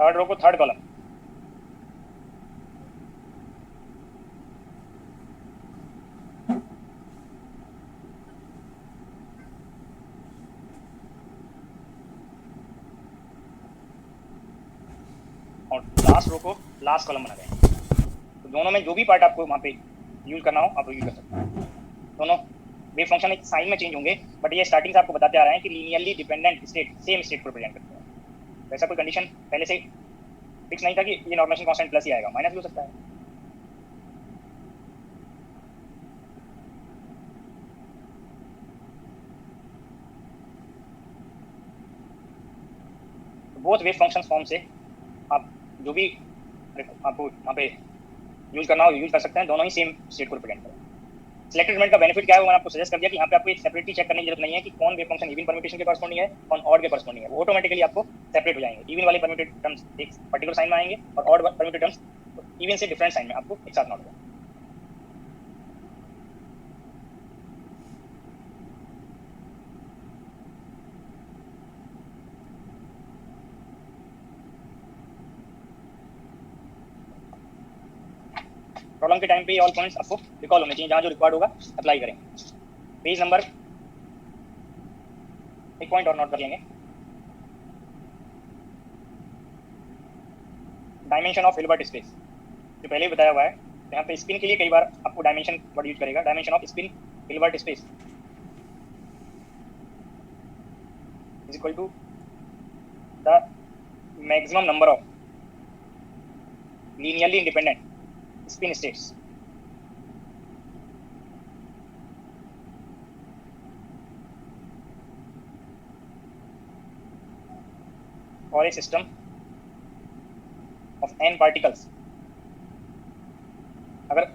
थर्ड रो को थर्ड कॉलम, और लास्ट रो को लास्ट कॉलम बना देंगे। तो दोनों में जो भी पार्ट आपको वहाँ पे यूज करना हो आप यूज कर सकते हैं। दोनों वेव फंक्शन एक साइन में चेंज होंगे, बट ये स्टार्टिंग से आपको बताते आ रहे हैं कि linearly dependent state same state को रिप्रेजेंट करते हैं। वैसा कोई कंडीशन पहले से फिक्स नहीं था कि ये नॉर्मेशन कांस्टेंट प्लस ही आएगा, माइनस भी हो सकता है। बोथ वेव फंक्शंस फॉर्म से आप जो भी आपको वहाँ पे यूज करना हो यूज कर सकते हैं, दोनों ही सेम स्टेट को रिप्रेजेंट करें। सिलेक्टेड एलिमेंट का बेनिफिट क्या है वो मैंने आपको सजेस्ट कर दिया कि यहाँ पे आपको एक सेपरेटली चेक करने की जरूरत नहीं है कि कौन वेव फंक्शन इवन परम्यूटेशन के कॉरस्पॉन्डिंग है, कौन ऑड के कॉरस्पॉन्डिंग है, वो ऑटोमेटिकली आपको सेपरेट हो जाएंगे। इवन वाले परम्यूटेड टर्म्स एक पर्टिकुलर साइन में आएंगे और ऑड परम्यूटेड टर्म्स इवन से डिफरेंट साइन में आपको एक साथ नोट होगा। प्रॉब्लम के टाइम पे ये ऑल पॉइंट्स आपको रिकॉल होने चाहिए, जहाँ जो रिक्वायर्ड होगा अप्लाई करें। पेज नंबर एक पॉइंट और नोट कर लेंगे, डायमेंशन ऑफ हिल्बर्ट स्पेस जो पहले ही बताया हुआ है। यहाँ पे स्पिन के लिए कई बार आपको डायमेंशन वर्ड यूज करेगा, dimension of spin Hilbert space is equal to the maximum number of linearly independent spin states or a system of n particles। अगर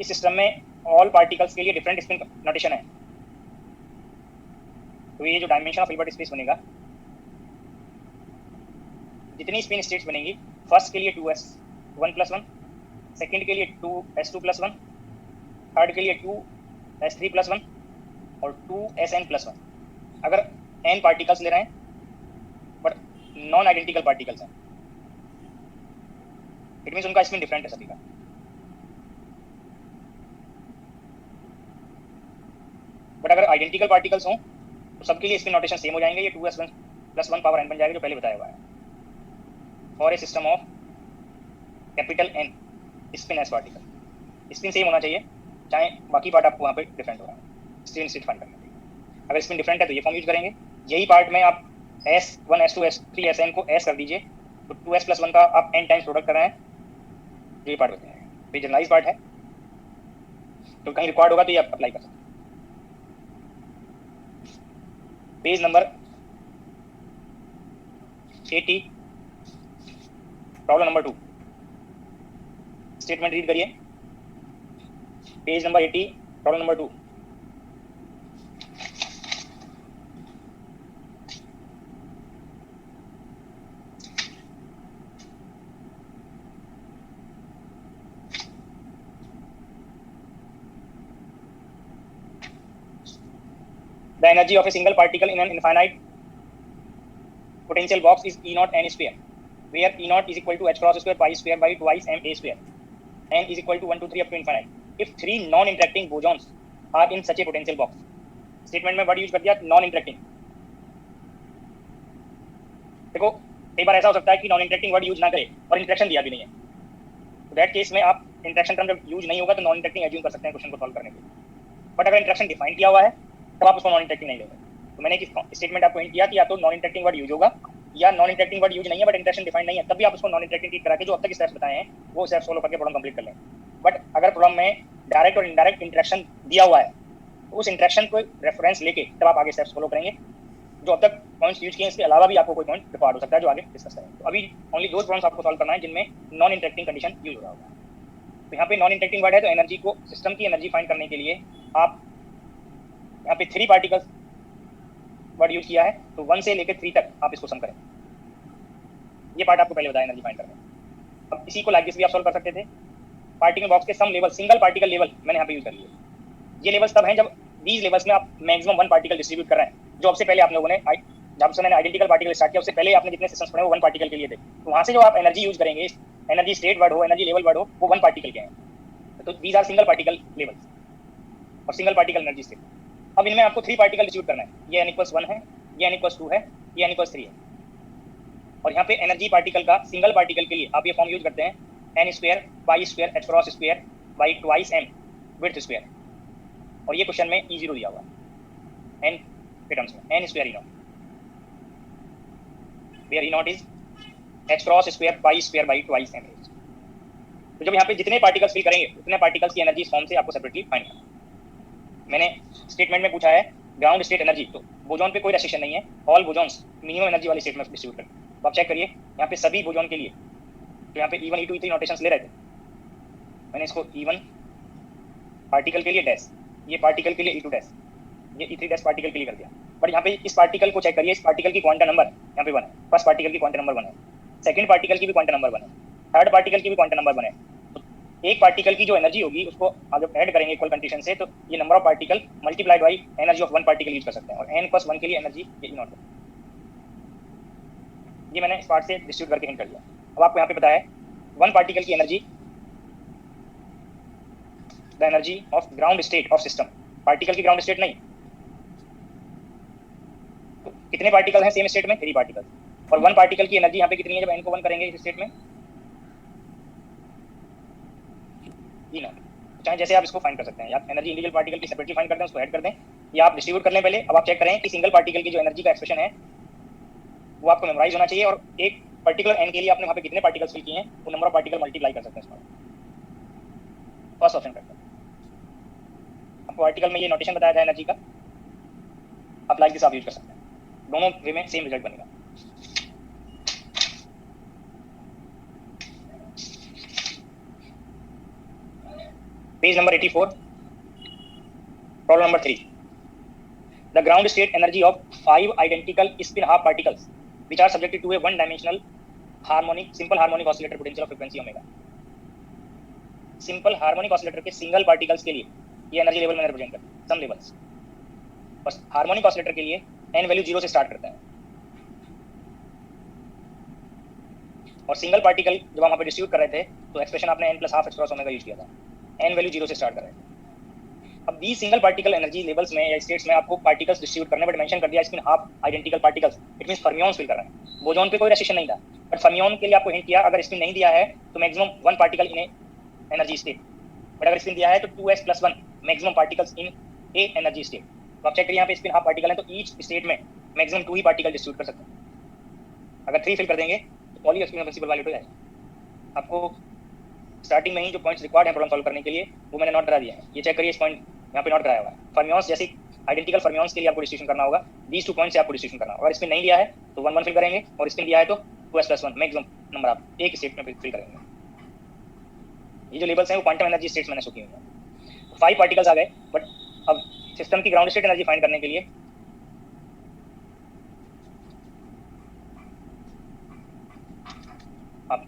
इस सिस्टम में ऑल पार्टिकल्स के लिए डिफरेंट स्पिन नोटेशन है तो ये जो डायमेंशन ऑफ हिल्बर्ट स्पेस बनेगा जितनी स्पिन स्टेट्स बनेंगी, फर्स्ट के लिए 2s1+1, सेकंड के लिए 2s2+1, थर्ड के लिए 2s3+1 और 2sn+1। अगर n पार्टिकल्स ले रहे हैं बट नॉन आइडेंटिकल पार्टिकल्स हैं, इट मीन्स उनका स्पिन डिफरेंट है सभी का। बट अगर आइडेंटिकल पार्टिकल्स हों तो सबके लिए स्पिन नोटेशन सेम हो जाएंगे। ये 2s1+1 पावर n बन जाएगा जो पहले बताया हुआ है। और a system of capital N spin S particle, spin same होना चाहिए चाहे बाकी पार्ट आपको वहाँ पे डिफरेंट हो रहा है स्पिन स्टेट फाइंड करने के लिए। अगर स्पिन डिफरेंट है तो ये फॉर्म यूज करेंगे। यही पार्ट में आप S1 S2 S3 Sn को S कर दीजिए तो 2s+1 का आप n टाइम्स प्रोडक्ट कर रहे हैं, ये पार्ट होते हैं। ये जनरलाइज पार्ट है तो कहीं रिकॉर्ड होगा तो ये आप अप्लाई कर सकते हैं। Page number 80 problem number 2 statement read करिए। Page number 80 problem number 2। The energy of a single particle in an infinite potential box is E naught n square, where E naught is equal to h cross square pi square by twice m a square. N is equal to 1 to 3 up to infinite. If three non-interacting bosons are in such a potential box. Statement में word use कर दिया non-interacting। देखो कई बार ऐसा हो सकता है कि non-interacting वर्ड यूज ना करे और इंटरेक्शन दिया भी नहीं है, तो दैट केस में आप इंटरेक्शन टर्म जब यूज नहीं होगा तो non-interacting एज्यूम कर सकते हैं क्वेश्चन को सॉल्व करने के लिए। बट अगर इंटरेक्शन डिफाइन किया हुआ है तब आप उसको non-interacting नहीं लेंगे। तो मैंने एक स्टेटमेंट आपको हिंट किया कि या तो non-interacting वर्ड यूज होगा या non-interacting वर्ड यूज नहीं है बट इंटरेक्शन डिफाइन नहीं है, तब भी आप उसको non-interacting ट्रीट करा के जो अब तक स्टेप्स बताए हैं वो स्टेप्स फॉलो करके प्रॉब्लम कंप्लीट कर लें। बट अगर प्रॉब्लम में डायरेक्ट और इनडायरेक्ट इंटरेक्शन दिया हुआ है तो उस इंटरेक्शन को रेफरेंस लेके तब आप आगे स्टेप्स फॉलो करेंगे। जो अब तक पॉइंट्स यूज किए इसके अलावा भी आपको कोई पॉइंट रिकॉर्ड हो सकता है जो आगे डिस्कस करेंगे। तो अभी ओनली दो प्रॉब्लम्स आपको सॉल्व करना है जिनमें नॉन इंटरेक्टिंग कंडीशन यूज हो रहा होगा। तो यहाँ पे नॉन इंटरेक्टिंग वर्ड है तो एनर्जी को सिस्टम की एनर्जी फाइंड करने के लिए आप यहाँ पे 3 पार्टिकल्स वर्ड यूज किया है तो 1 से लेकर 3 तक आप इसको सम करें। ये पार्ट आपको पहले बताया एनर्जी फाइंड करना। अब इसी को लाइक दिस भी आप सॉल्व कर सकते थे। पार्टिकल बॉक्स के some level, single particle level मैंने यहाँ पे यूज कर लिया। ये लेवल्स तब हैं जब these लेवल्स में आप मैक्सिमम 1 पार्टिकल डिस्ट्रीब्यूट कर रहे हैं। जो आपसे पहले आप लोगों ने जब से मैंने आइडेंटिकल पार्टिकल स्टार्ट किया उससे पहले आपने जितने सिस्टम्स पढ़े वो 1 पार्टिकल के लिए थे। तो वहाँ से जो आप एनर्जी यूज करेंगे, एनर्जी स्टेट वर्ड हो, एनर्जी लेवल वर्ड हो, वो 1 पार्टिकल के हैं। तो these are single particle levels और सिंगल पार्टिकल एनर्जी स्टेट। अब इनमें आपको 3 पार्टिकल डिस्ट्रीब्यूट करना है। ये n=1 है, ये n=2 है, ये n=3 है। और यहाँ पे एनर्जी पार्टिकल का सिंगल पार्टिकल के लिए आप ये फॉर्म यूज करते हैं n² pi square h cross square by twice m width square. और ये क्वेश्चन में E0 दिया हुआ है n के टर्म्स में, n² E0 where E0 is h cross square pi square by twice m। तो जब यहाँ पे जितने पार्टिकल्स फिल करेंगे उतने पार्टिकल्स की एनर्जी इस फॉर्म से आपको सेपरेटली फाइंड करना है। मैंने स्टेटमेंट में पूछा है ग्राउंड स्टेट एनर्जी, तो बोजॉन पे कोई रेस्ट्रिक्शन नहीं है, ऑल बोजॉन्स मिनिमम एनर्जी वाली स्टेट में डिस्ट्रीब्यूट करें। तो आप चेक करिए यहाँ पे सभी बोजॉन के लिए तो यहाँ पे E1 E2 E3 नोटेशंस ले रहे थे, मैंने इसको E1 पार्टिकल के लिए डैश, ये पार्टिकल के लिए E2 डैश, ये E3 डैश पार्टिकल के लिए कर दिया। बट यहाँ पे इस पार्टिकल को चेक करिए, इस पार्टिकल की क्वांटम नंबर यहाँ पे 1 है, फर्स्ट पार्टिकल की क्वांटम नंबर 1 है, सेकंड पार्टिकल की भी क्वांटम नंबर 1 है, थर्ड पार्टिकल की भी क्वांटम नंबर 1 है। तो एक पार्टिकल की जो एनर्जी होगी उसको आप जब ऐड करेंगे इक्वल कंडीशन से तो ये number of particle multiplied by energy of 1 particle use कर सकते हैं। और n+1 के लिए एनर्जी ये E0 है। ये मैंने इस पार्ट से डिस्ट्रीब्यूट करके हिंट कर दिया। अब आपको यहाँ पे बताया है 1 पार्टिकल की energy, the energy of ground state of system, particle की ग्राउंड स्टेट नहीं। तो कितने पार्टिकल हैं सेम स्टेट में? 3 पार्टिकल। और 1 पार्टिकल की एनर्जी यहाँ पे कितनी है जब n को 1 करेंगे इस स्टेट में? E0। चाहे जैसे आप इसको फाइंड कर सकते हैं, या एनर्जी इंडिविजुअल पार्टिकल की सेपरेटली फाइंड कर दें, उसको ऐड कर दें, या आप डिस्ट्रीब्यूट कर लें पहले। अब आप चेक करें कि सिंगल पार्टिकल की जो एनर्जी का एक्सप्रेशन है वो आपको मेमोराइज होना चाहिए और एक पर्टिकुलर n के लिए आपने वहाँ पे कितने पार्टिकल्स फिल किए हैं वो नंबर ऑफ पार्टिकल मल्टीप्लाई कर सकते हैं इसमें। फर्स्ट ऑप्शन करते हैं। आपको आर्टिकल में ये नोटेशन बताया था एनर्जी का, आप लाइक दिस आप यूज कर सकते हैं, दोनों वे में सेम रिजल्ट बनेगा। Page number 84 problem number 3। The ground state energy of 5 identical spin half particles which are subjected to a one-dimensional harmonic simple harmonic oscillator potential of frequency omega. Simple harmonic oscillator के single particles के लिए ये energy level मैंने represent कर सम levels. बस harmonic oscillator के लिए n value 0 से स्टार्ट करता है और सिंगल पार्टिकल जब हम वहाँ पे डिस्ट्रीब्यूट कर रहे थे तो एक्सप्रेशन आपने n + ½ h cross omega use किया था, n वैल्यू 0 से स्टार्ट कर रहे थे। अब 20 सिंगल पार्टिकल एनर्जी लेवल्स में या स्टेट्स में आपको पार्टिकल्स डिस्ट्रीब्यूट करने बट मेंशन कर दिया spin half identical particles, it means fermions fill कर रहे हैं। बोजॉन पे कोई रेस्ट्रिक्शन नहीं था बट फर्मियन के लिए आपको हिंट किया अगर स्पिन नहीं दिया है तो maximum 1 particle in energy state, but अगर स्पिन दिया है तो 2s + 1 maximum particles in A energy state. तो आप चेक करिए यहाँ पे स्पिन हाफ पार्टिकल है तो ईच स्टेट में मैक्सिमम 2 ही पार्टिकल डिस्ट्रीब्यूट कर सकते हैं। अगर 3 फिल कर देंगे तो पॉली एक्सप्रेशन प्रिंसिपल वैलिड हो जाएगा। आपको स्टार्टिंग में ही जो पॉइंट्स रिक्वायर्ड है प्रॉब्लम सॉल्व करने के लिए वो मैंने नोट करा दिया है, ये चेक करिए। इस पॉइंट यहाँ पे नोट कराया हुआ है। फर्मियंस जैसे आइडेंटिकल फर्मियंस के लिए आपको डिस्ट्रीब्यूशन करना होगा, these 2 पॉइंट से आपको डिस्ट्रीब्यूशन करना होगा। अगर स्पिन नहीं दिया है तो 1 1 फिल करेंगे और स्पिन दिया है तो 2s + 1 मैक्सिमम नंबर आप एक स्टेट में फिल करेंगे। ये जो लेवल्स हैं वो क्वांटम एनर्जी स्टेट्स मैंने शो किए हुए हैं। 5 पार्टिकल्स आ गए बट अब सिस्टम की ग्राउंड स्टेट एनर्जी फाइंड करने के लिए आप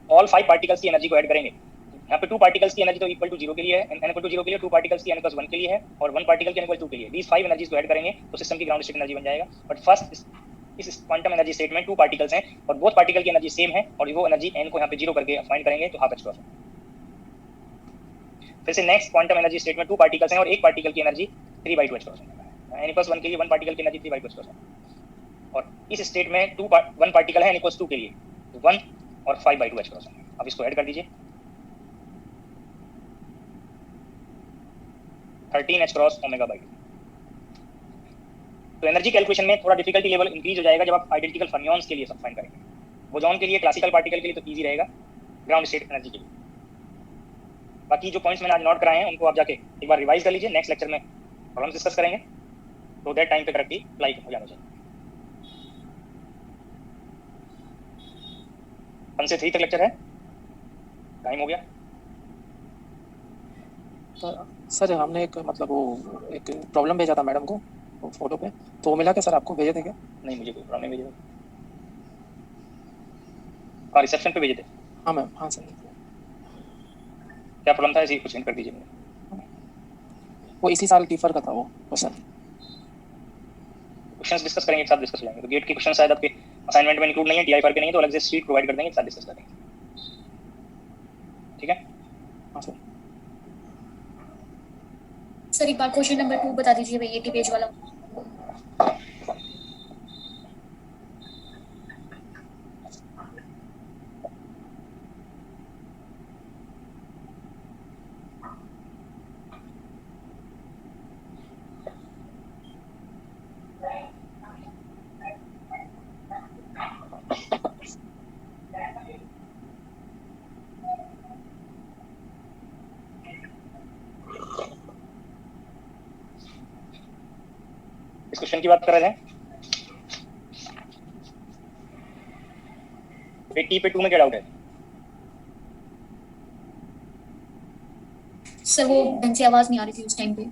ऑल 5 पार्टिकल्स की एनर्जी को ऐड करेंगे। यहाँ पे 2 पार्टिकल्स की एनर्जी तो इक्वल टू 0 के लिए है, n इक्वल टू 0 के लिए, 2 पार्टिकल्स की n + 1 के लिए है और 1 पार्टिकल की n = 2 के लिए। these 5 एनर्जीज को ऐड करेंगे तो सिस्टम की ग्राउंड स्टेट एनर्जी बन जाएगा। बट फर्स्ट इस क्वांटम एनर्जी स्टेट में 2 पार्टिकल्स हैं और बोथ पार्टिकल की एनर्जी सेम है और वो एनर्जी n को यहाँ पे 0 करके फाइंड करेंगे तो ½ h क्रॉस। फिर से नेक्स्ट क्वांटम एनर्जी स्टेट में 2 पार्टिकल्स हैं और एक पार्टिकल की एनर्जी 3/2 h क्रॉस है। n + 1 के लिए 1 पार्टिकल की एनर्जी 3/2 h क्रॉस है और इस स्टेट में 1 पार्टिकल है n = 2 के लिए 1 और 5/2 h क्रॉस है। अब इसको ऐड कर दीजिए 13 h क्रॉस ओमेगा/2। तो एनर्जी कैलकुलेशन में थोड़ा डिफिकल्टी लेवल इंक्रीज हो जाएगा जब आप आइडेंटिकल फर्मियंस के लिए सब फाइंड करेंगे। बोजॉन के लिए, क्लासिकल पार्टिकल के लिए तो इजी रहेगा, ग्राउंड स्टेट एनर्जी के लिए बाकी जो पॉइंट्स मैंने आज नोट कराए हैं उनको आप जाके एक बार रिवाइज कर लीजिए। नेक्स्ट लेक्चर में प्रॉब्लम्स डिस्कस करेंगे तो दैट टाइम पे करेक्टली अप्लाई हो जाना चाहिए। 1 से 3 तक लेक्चर है, टाइम हो गया। सर हमने एक मतलब वो एक प्रॉब्लम भेजा था मैडम को फोटो पे, तो वो मिला क्या सर? आपको भेजे थे क्या? नहीं, मुझे कोई प्रॉब्लम नहीं भेजा था। रिसेप्शन पे भेजे थे? हाँ मैम, हाँ सर। क्या प्रॉब्लम था, ऐसे कुछ हिंट कर दीजिए मुझे। वो इसी साल टीफर का था वो क्वेश्चन। क्वेश्चंस डिस्कस करेंगे, एक साथ डिस्कस हो जाएंगे। तो गेट के क्वेश्चन शायद आपके असाइनमेंट में इंक्लूड नहीं है, टीआई फॉर के नहीं है, तो अलग से शीट प्रोवाइड कर देंगे, एक साथ डिस्कस करेंगे। ठीक है? हाँ सर। सर एक बार क्वेश्चन नंबर 2 बता दीजिए भैया के पेज वाला। इस क्वेश्चन की बात कर रहे थे। टी पे 2 में क्या डाउट है? सर वो ढंग से आवाज नहीं आ रही थी उस टाइम पे।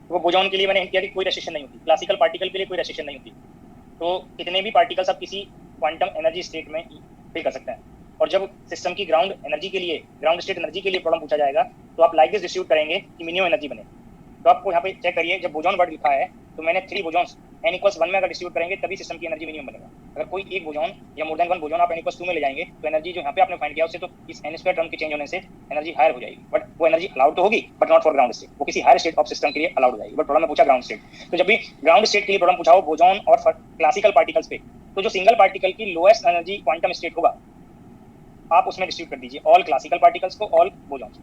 वो बोजॉन के लिए मैंने हिंट किया कि कोई रेस्ट्रिक्शन नहीं होती, क्लासिकल पार्टिकल के लिए कोई रेस्ट्रिक्शन नहीं होती। तो कितने भी पार्टिकल्स आप किसी क्वांटम एनर्जी स्टेट में फिल कर सकते हैं। और जब सिस्टम की ग्राउंड एनर्जी के लिए, ग्राउंड स्टेट एनर्जी के लिए प्रॉब्लम पूछा जाएगा तो आप लाइक दिस डिस्ट्रीब्यूट करेंगे कि मिनिमम एनर्जी बने। तो आपको यहाँ पे चेक करिए, जब बोजॉन वर्ड लिखा है तो मैंने 3 बोजॉन्स n = 1 में अगर डिस्ट्रीब्यूट करेंगे तभी सिस्टम की एनर्जी मिनिमम बनेगा। अगर कोई एक बोजॉन या मोर देन 1 बोजॉन आप n = 2 में ले जाएंगे तो एनर्जी जो यहाँ पे आपने फाइंड किया उससे तो इस n² टर्म के चेंज होने से एनर्जी हायर हो जाएगी। बट वो एनर्जी अलाउड तो होगी but not for ground state, वो किसी हायर स्टेट ऑफ सिस्टम के लिए अलाउड हो जाएगी। बट प्रॉब्लम में पूछा ग्राउंड स्टेट। तो जब भी ग्राउंड स्टेट के लिए प्रॉब्लम पूछा हो बोजॉन और क्लासिकल पार्टिकल्स पे, तो जो सिंगल पार्टिकल की लोएस्ट एनर्जी क्वांटम स्टेट होगा आप उसमें डिस्ट्रीब्यूट कर दीजिए ऑल क्लासिकल पार्टिकल्स को, ऑल बोजॉन्स।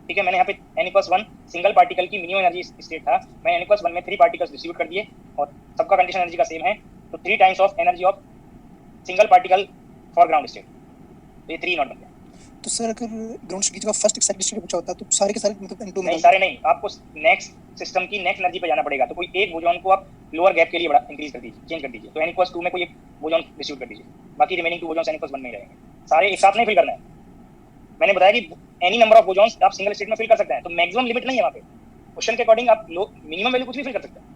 ठीक है, मैंने यहाँ पे n = 1 सिंगल पार्टिकल की मिनिमम एनर्जी स्टेट था, मैं n = 1 में 3 पार्टिकल्स डिस्ट्रीब्यूट कर दिए और सबका कंडीशन एनर्जी का सेम है, तो 3 times of energy of single particle for ground state, तो ये 3 नॉट बन गया। तो सर अगर ग्राउंड स्टेट की जगह फर्स्ट एक्साइट स्टेट पूछा होता तो सारे के सारे मतलब n2 में नहीं, सारे नहीं, आपको नेक्स्ट सिस्टम की नेक्स्ट एनर्जी पे जाना पड़ेगा। तो कोई एक बोजॉन को आप लोअर गैप के लिए बड़ा इंक्रीज कर दीजिए, चेंज कर दीजिए। तो n = 2 में कोई एक बोजॉन डिस्ट्रीब्यूट कर दीजिए, बाकी रिमेनिंग 2 बोजॉन्स n = 1 में ही रहेंगे। सारे एक साथ नहीं फिल करना है। मैंने बताया कि एनी नंबर ऑफ बोजॉन्स आप सिंगल स्टेट में फिल कर सकते हैं, तो मैक्सिमम लिमिट नहीं है वहाँ पे। क्वेश्चन के अकॉर्डिंग आप मिनिमम वैल्यू कुछ भी फिल कर सकते हैं।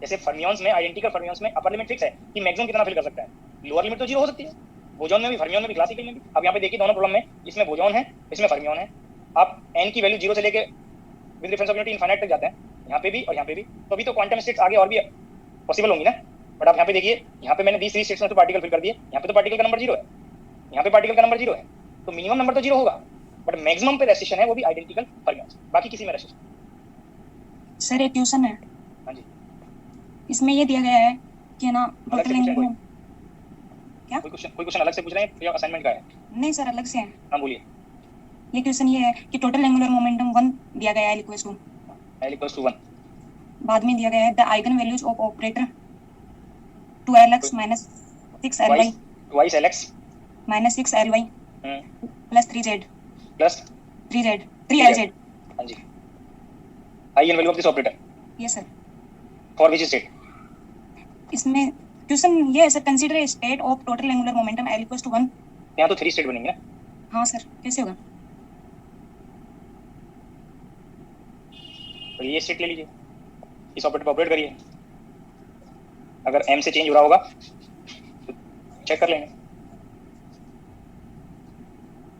जैसे फर्मियंस में, आइडेंटिकल फर्मियंस में अपर लिमिट फिक्स है कि मैक्सिमम कितना फिल कर सकता है, लोअर लिमिट तो 0 हो सकती है। बोजॉन में भी, फर्मियन में भी, क्लासिकल में भी। अब यहाँ पे देखिए दोनों प्रॉब्लम में, इसमें बोजॉन है, इसमें फर्मियन है। आप n की वैल्यू 0 से लेके with reference of unity infinite तक जाते हैं, यहाँ पे भी और यहाँ पे भी, तो अभी तो क्वांटम स्टेट्स आगे और भी पॉसिबल होंगी ना। बट आप यहाँ पे देखिए, यहाँ पे मैंने these 3 स्टेट्स में तो पार्टिकल फिल कर दिए, यहाँ पे तो पार्टिकल का नंबर 0 है, यहाँ पे पार्टिकल का नंबर 0 है, तो मिनिमम नंबर तो 0 होगा, बट मैक्सिमम पे रेस्ट्रिक्शन है वो भी आइडेंटिकल फर्मियंस, बाकी किसी में रेस्ट्रिक्शन। सर एक क्वेश्चन है, हाँ जी, इसमें ये दिया गया है कि ना अलग से टोटल पूछ रहे हैं एंगुलर, क्या? कोई क्वेश्चन अलग से पूछ रहे हैं या असाइनमेंट का है? नहीं सर अलग से है। हाँ बोलिए। ये क्वेश्चन ये है कि टोटल एंगुलर मोमेंटम 1 दिया गया है इक्वल्स टू, L = 1, बाद में दिया गया है the eigen values of operator 2lx minus 6ly twice Lx minus 6ly plus 3z plus 3lz। हाँ जी, eigen value of this operator ये सर फॉर विच स्टेट? इसमें क्वेश्चन ये है sir, consider state of total angular momentum L = 1। यहाँ तो 3 state बनेंगे ना। हाँ सर कैसे होगा? तो ये स्टेट ले लीजिए, इस ऑपरेटर पर ऑपरेट करिए, अगर m से चेंज हो रहा होगा तो चेक कर लेंगे।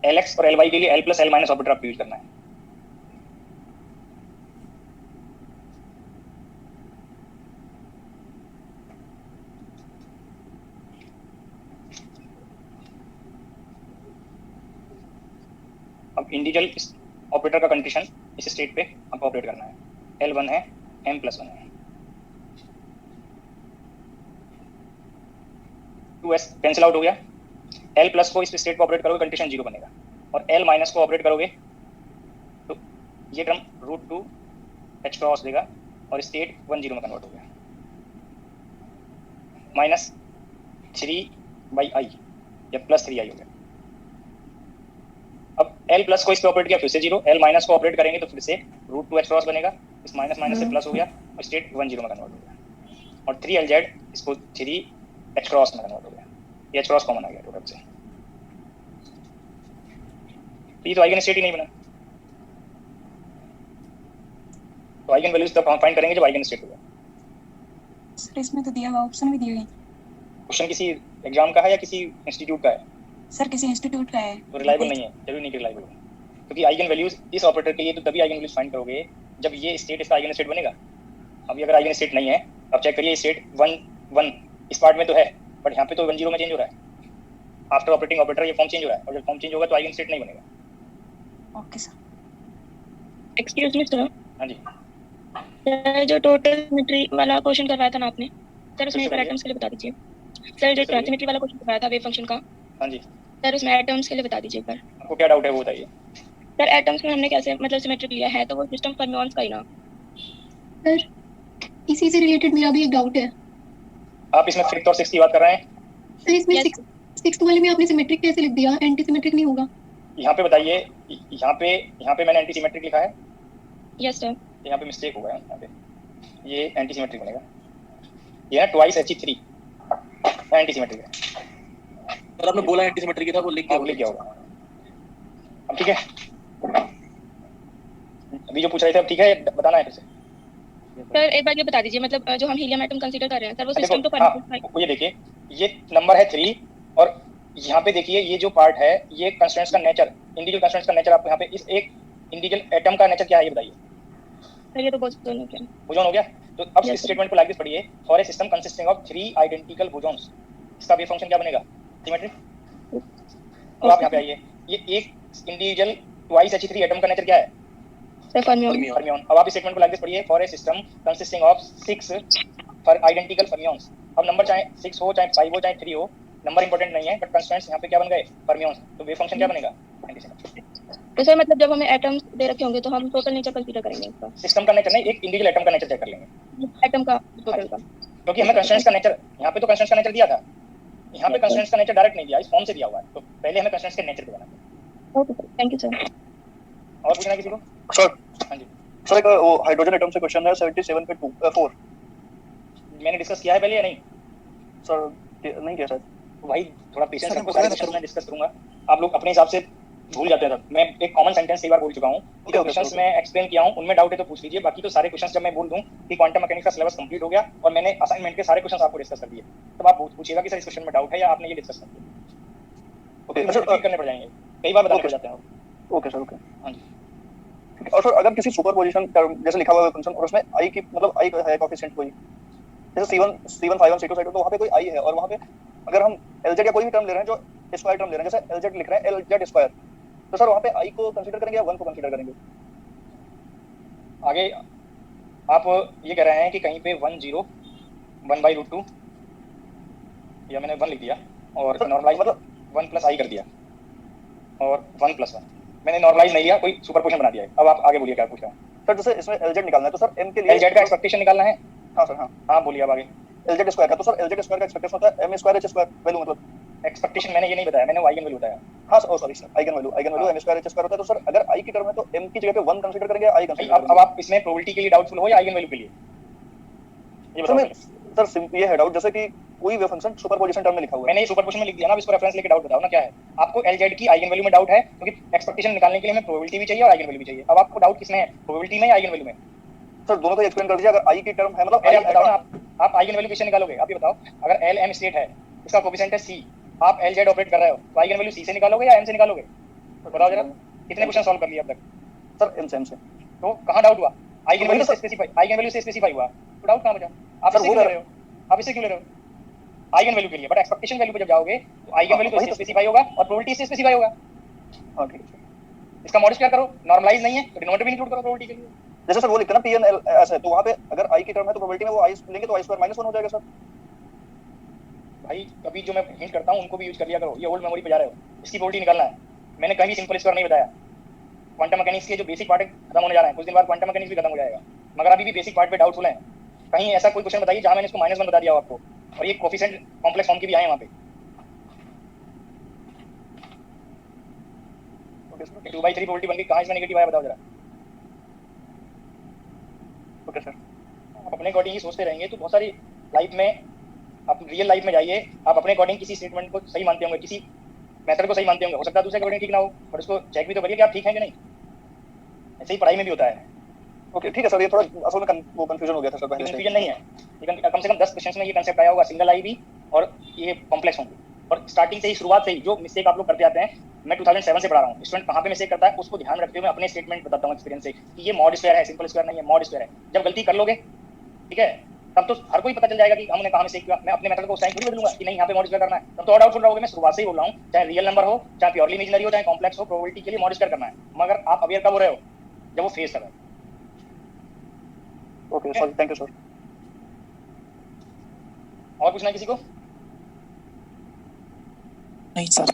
Lx और Ly के लिए L + L- ऑपरेटर आपको यूज करना है। अब इंडिविजुअल इस ऑपरेटर का कंडीशन इस स्टेट पे आपको ऑपरेट करना है। L1 है, m + 1 है, 2s कैंसिल आउट हो गया। L+ को इस स्टेट पे ऑपरेट करोगे कंडीशन 0 बनेगा, और L- को ऑपरेट करोगे तो ये टर्म √2 h क्रॉस देगा और स्टेट 1 0 में कन्वर्ट हो गया, -3/i या +3i हो गया। अब L+ को इस पे ऑपरेट किया फिर से 0, L- को ऑपरेट करेंगे तो फिर से √2 h क्रॉस बनेगा, इस माइनस माइनस से प्लस हो गया और स्टेट 1 0 में कन्वर्ट हो गया, और 3lz इसको 3 h क्रॉस में कन्वर्ट हो गया, ये h क्रॉस कॉमन आ गया टोटल से। ये तो आइगन स्टेट ही नहीं बना, तो आइगन वैल्यूज तब फाइंड करेंगे जब आइगन स्टेट होगा। सर इसमें तो दिया हुआ ऑप्शन भी दिए गए। क्वेश्चन किसी एग्जाम का है या किसी इंस्टीट्यूट का है? सर किसी इंस्टीट्यूट का है। तो रिलायबल नहीं है, जरूरी नहीं रिलायबल हो, क्योंकि आइगन वैल्यूज इस ऑपरेटर के लिए तो तभी आइगन वैल्यूज फाइंड करोगे जब ये स्टेट इसका आइगन स्टेट बनेगा। अभी अगर आइगन स्टेट नहीं है, अब चेक करिए स्टेट 1 1 इस पार्ट में तो है, बट यहाँ पे तो 1 0 में चेंज हो रहा है, आफ्टर ऑपरेटिंग ऑपरेटर ये फॉर्म चेंज हो रहा है, और जब फॉर्म चेंज होगा तो आइगन स्टेट नहीं बनेगा। Okay sir. Excuse me sir, हाँ जी, जो टोटल सिमेट्री वाला क्वेश्चन करवाया था ना आपने सर, उसमें एक बार किससे एटम्स के लिए बता दीजिए सर। जो सिमेट्री वाला क्वेश्चन करवाया था वेव फंक्शन का, हाँ जी, सर उसमें एटम्स के लिए बता दीजिए एक बार। आपको क्या डाउट है वो बताइए। सर एटम्स में हमने कैसे मतलब सिमेट्रिक लिया है, तो वो सिस्टम फर्मियंस का ही ना। सर इसी से रिलेटेड मेरा भी एक डाउट है। आप इसमें 5th और 6th की बात कर रहे हैं? सर इसमें Yes. 6th वाले में आपने सिमेट्रिक कैसे लिख दिया? एंटी सिमेट्रिक नहीं होगा? यहाँ पे बताइए, यहाँ पे मैंने एंटी सिमेट्रिक लिखा है, यस सर। यहाँ पे मिस्टेक हो गया, यहाँ पे ये एंटी सिमेट्रिक बनेगा, ये है ट्वाइस He3 एंटी सिमेट्रिक है। सर आपने बोला एंटी सिमेट्री की था, वो लिख के हाँ, लिख गया होगा। अब ठीक है, अभी जो पूछ रहे थे अब ठीक है, बताना है फिर से। सर एक बार ये बता दीजिए, मतलब जो हम हीलियम एटम कंसीडर कर रहे हैं सर, वो सिस्टम तो देखो, हाँ, फर्मियंस ये देखिए ये नंबर है 3, और यहाँ पे देखिए ये जो पार्ट है ये कंस्ट्रेंट्स का नेचर, इंडिविजुअल कंस्ट्रेंट्स का नेचर, आपको यहाँ पे इस एक इंडिविजुअल एटम का नेचर क्या है ये बताइए। सर ये तो बोसॉन हो गया। बोजॉन हो गया, तो अब Yes, इस स्टेटमेंट को लाइक दिस पढ़िए, for a system consisting of 3 identical bosons, इसका वेव फंक्शन क्या बनेगा? सिमेट्रिक। अब आप यहाँ पे आइए, ये एक इंडिविजुअल ट्वाइस He3 एटम का नेचर क्या है? Sir fermion. फर्मियन। अब आप इस स्टेटमेंट को लाइक दिस पढ़िए, for a system consisting of 6 for identical fermions. अब नंबर चाहे 6 हो, चाहे 5 हो, चाहे 3 हो, नंबर इंपॉर्टेंट नहीं है, बट कंस्ट्रेंट्स यहाँ पे क्या बन गए? फर्मियंस। तो वेव फंक्शन क्या बनेगा? तो सर मतलब जब हमें एटम्स दे रखे होंगे तो हम टोटल नेचर कंसीडर करेंगे इसका, सिस्टम का नेचर नहीं, एक इंडिविजुअल एटम का नेचर चेक कर लेंगे, एटम का टोटल का, क्योंकि हमें कंस्ट्रेंट्स का नेचर, यहाँ पे तो कंस्ट्रेंट्स का नेचर दिया था, यहाँ पे कंस्ट्रेंट्स का नेचर डायरेक्ट नहीं दिया, इस फॉर्म से दिया हुआ है, तो पहले हमें कंस्ट्रेंट्स के नेचर पे जाना है। Okay sir, thank you sir. और पूछना है किसी को? सर हाँ जी, सर एक वो हाइड्रोजन एटम से क्वेश्चन है 77 पे 4 मैंने डिस्कस किया है पहले या नहीं? सर नहीं किया सर। भाई थोड़ा पेशेंस रखो, सारे क्वेश्चन मैं डिस्कस करूंगा, आप लोग अपने हिसाब से भूल जाते हैं सब। मैं एक कॉमन सेंटेंस कई बार बोल चुका हूँ, Okay, okay, क्वेश्चंस okay. में एक्सप्लेन किया हूँ, उनमें डाउट है तो पूछ लीजिए। बाकी तो सारे क्वेश्चंस जब मैं बोल दूं कि क्वांटम मैकेनिक्स का सिलेबस कंप्लीट हो गया और मैंने असाइनमेंट के सारे क्वेश्चंस आपको डिस्कस कर दिए, तब आप पूछिएगा कि सर इस क्वेश्चन में डाउट है या आपने ये डिस्कस कर दिया। ओके मुझे रिपीट करने पड़ जाएंगे, कई बार बताने Okay. पड़ जाते हैं। Okay sir, okay. हाँ जी। ठीक है। और सर अगर किसी सुपरपोजिशन टर्म जैसे लिखा हुआ है फंक्शन और उसमें आई की मतलब आई है कोएफिशिएंट कोई, जैसे C1 C1 C2 तो वहाँ पे कोई आई है और वहाँ पे अगर हम LZ या कोई भी टर्म ले रहे हैं जो स्क्वायर टर्म ले रहे हैं, जैसे LZ लिख रहे हैं LZ स्क्वायर, तो सर वहाँ पे आई को कंसीडर करेंगे या 1 को कंसीडर करेंगे? आगे आप ये कह रहे हैं कि कहीं पे 1 0 1/√2 या मैंने 1 लिख दिया और सर, नॉर्मलाइज मतलब 1 + i कर दिया और 1 + 1 मैंने नॉर्मलाइज नहीं किया, कोई सुपरपोजिशन बना दिया है। अब आप आगे बोलिए क्या पूछ रहे हैं। सर जैसे इसमें LZ निकालना है तो सर M के लिए LZ का एक्सपेक्टेशन निकालना है। हाँ सर, हाँ हाँ बोलिए अब आगे। LZ स्क्वायर का, तो सर LZ स्क्वायर का एक्सपेक्टेशन होता है M square H square value, मतलब एक्सपेक्टेशन मैंने ये नहीं बताया, मैंने आइगन वैल्यू बताया। हाँ sir, sorry sir, eigen value हाँ। M स्क्वायर H स्क्वायर होता है। तो सर अगर I की टर्म है तो M की जगह पे 1 कंसीडर करेंगे या I भाई कंसीडर अब आप इसमें प्रोबेबिलिटी के लिए डाउटफुल हो या आइगन वैल्यू के लिए, ये बताओ पहले। सर सिंपल ये है डाउट, जैसे कि कोई वेव फंक्शन सुपरपोजिशन टर्म में लिखा हुआ है। मैंने ये सुपरपोजिशन में लिख दिया ना, अब इसको रेफरेंस लेके डाउट बताओ ना क्या है। आपको LZ की आइगन वैल्यू में डाउट है क्योंकि एक्सपेक्टेशन निकालने के लिए हमें प्रोबेबिलिटी भी चाहिए और आइगन वैल्यू भी चाहिए। अब आपको डाउट किसमें है, प्रोबेबिलिटी में या आइगन वैल्यू में? सर दोनों को एक्सप्लेन कर दीजिए। अगर I की टर्म है मतलब पहले आप I बताओ ना, आप आइगन वैल्यू कैसे निकालोगे? आप ये बताओ, अगर LM स्टेट है, इसका कोएफिशिएंट है C, आप LZ ऑपरेट कर रहे हो, तो आइगन वैल्यू C से निकालोगे या M से निकालोगे? बताओ जरा, कितने क्वेश्चन सॉल्व कर लिए अब तक? सर M से तो कहाँ डाउट हुआ? आइगन तो वैल्यू वही से स्पेसिफाई, आइगन वैल्यू से स्पेसिफाई हुआ, तो डाउट कहाँ बचा? आप सर, इससे वो क्यों ले रहे हो? आप इससे क्यों ले रहे हो? आइगन वैल्यू के लिए, बट एक्सपेक्टेशन वैल्यू पे जब जाओगे तो आइगन वैल्यू तो वही इससे तो- स्पेसिफाई होगा और प्रोबेबिलिटी से स्पेसिफाई होगा। हाँ ठीक है। इसका मॉडुलस क्या करो, नॉर्मलाइज नहीं है तो डिनोमिनेटर भी इंक्लूड करो प्रोबेबिलिटी के लिए। जैसे सर वो लिखते हैं ना PN ऐसे, तो वहाँ पे अगर I की टर्म है तो प्रोबेबिलिटी में वो I लेंगे तो I स्क्वायर -1 हो जाएगा सर। भाई अभी जो मैं हिंट करता हूँ उनको भी यूज कर लिया करो, ये ओल्ड मेमोरी पे जा रहे हो। इसकी प्रोबेबिलिटी निकालना है, मैंने कहीं भी सिंपल स्क्वायर नहीं बताया। क्वांटम मैकेनिक्स के जो बेसिक पार्ट खत्म होने जा रहे हैं, कुछ दिन बाद क्वांटम मैकेनिक्स भी खत्म हो जाएगा, मगर अभी भी बेसिक पार्ट पे डाउटफुल है। कहीं ऐसा कोई क्वेश्चन बताइए जहाँ मैंने इसको -1 बता दिया हो आपको, और ये कोफिशिएंट कॉम्प्लेक्स फॉर्म के भी आए वहाँ पे। ओके सर, 2/3 प्रोबेबिलिटी बन गई, कहाँ इसमें नेगेटिव आया बताओ जरा। Okay sir. आप अपने अकॉर्डिंग ही सोचते रहेंगे तो बहुत सारी लाइफ में, आप रियल लाइफ में जाइए, आप अपने अकॉर्डिंग किसी स्टेटमेंट को सही मानते होंगे, किसी मेथड को सही मानते होंगे, हो सकता है दूसरे अकॉर्डिंग ठीक ना हो, पर उसको चेक भी तो करिए कि आप ठीक हैं कि नहीं। ऐसे ही पढ़ाई में भी होता है। ओके ठीक है सर, ये थोड़ा असल में वो कंफ्यूजन हो गया था सर पहले से। कंफ्यूजन नहीं है, लेकिन कम से कम 10 क्वेश्चंस में ये कंसेप्ट आया होगा, सिंगल आई भी और ये कॉम्प्लेक्स होंगे। और स्टार्टिंग से ही, शुरुआत से ही जो मिस्टेक आप लोग करते आते हैं, मैं 2007 से पढ़ा रहा हूँ, स्टूडेंट कहाँ पे मिस्टेक करता है उसको ध्यान रखते हुए मैं अपने स्टेटमेंट बताता हूँ एक्सपीरियंस से कि ये मॉड स्क्वायर है, सिंपल स्क्वायर नहीं है, मॉड स्क्वायर है। जब गलती कर लोगे, ठीक है, तब तो हर कोई पता चल जाएगा कि हमने कहाँ मिस्टेक किया। मैं अपने मेथड को उस टाइम थोड़ी बदलूंगा कि नहीं यहाँ पे मॉड स्क्वायर करना है, तब तो और डाउटफुल रहोगे। मैं शुरुआत से ही बोल रहा हूँ, चाहे रियल नंबर हो, चाहे प्योरली इमेजिनरी हो, चाहे कॉम्प्लेक्स हो, प्रोबेबिलिटी के लिए मॉड स्क्वायर करना है। मगर आप अवेयर कब हो रहे हो, जब वो फेस कर रहे हो। Okay sorry, thank you sir. और पूछना है किसी को? नहीं सर।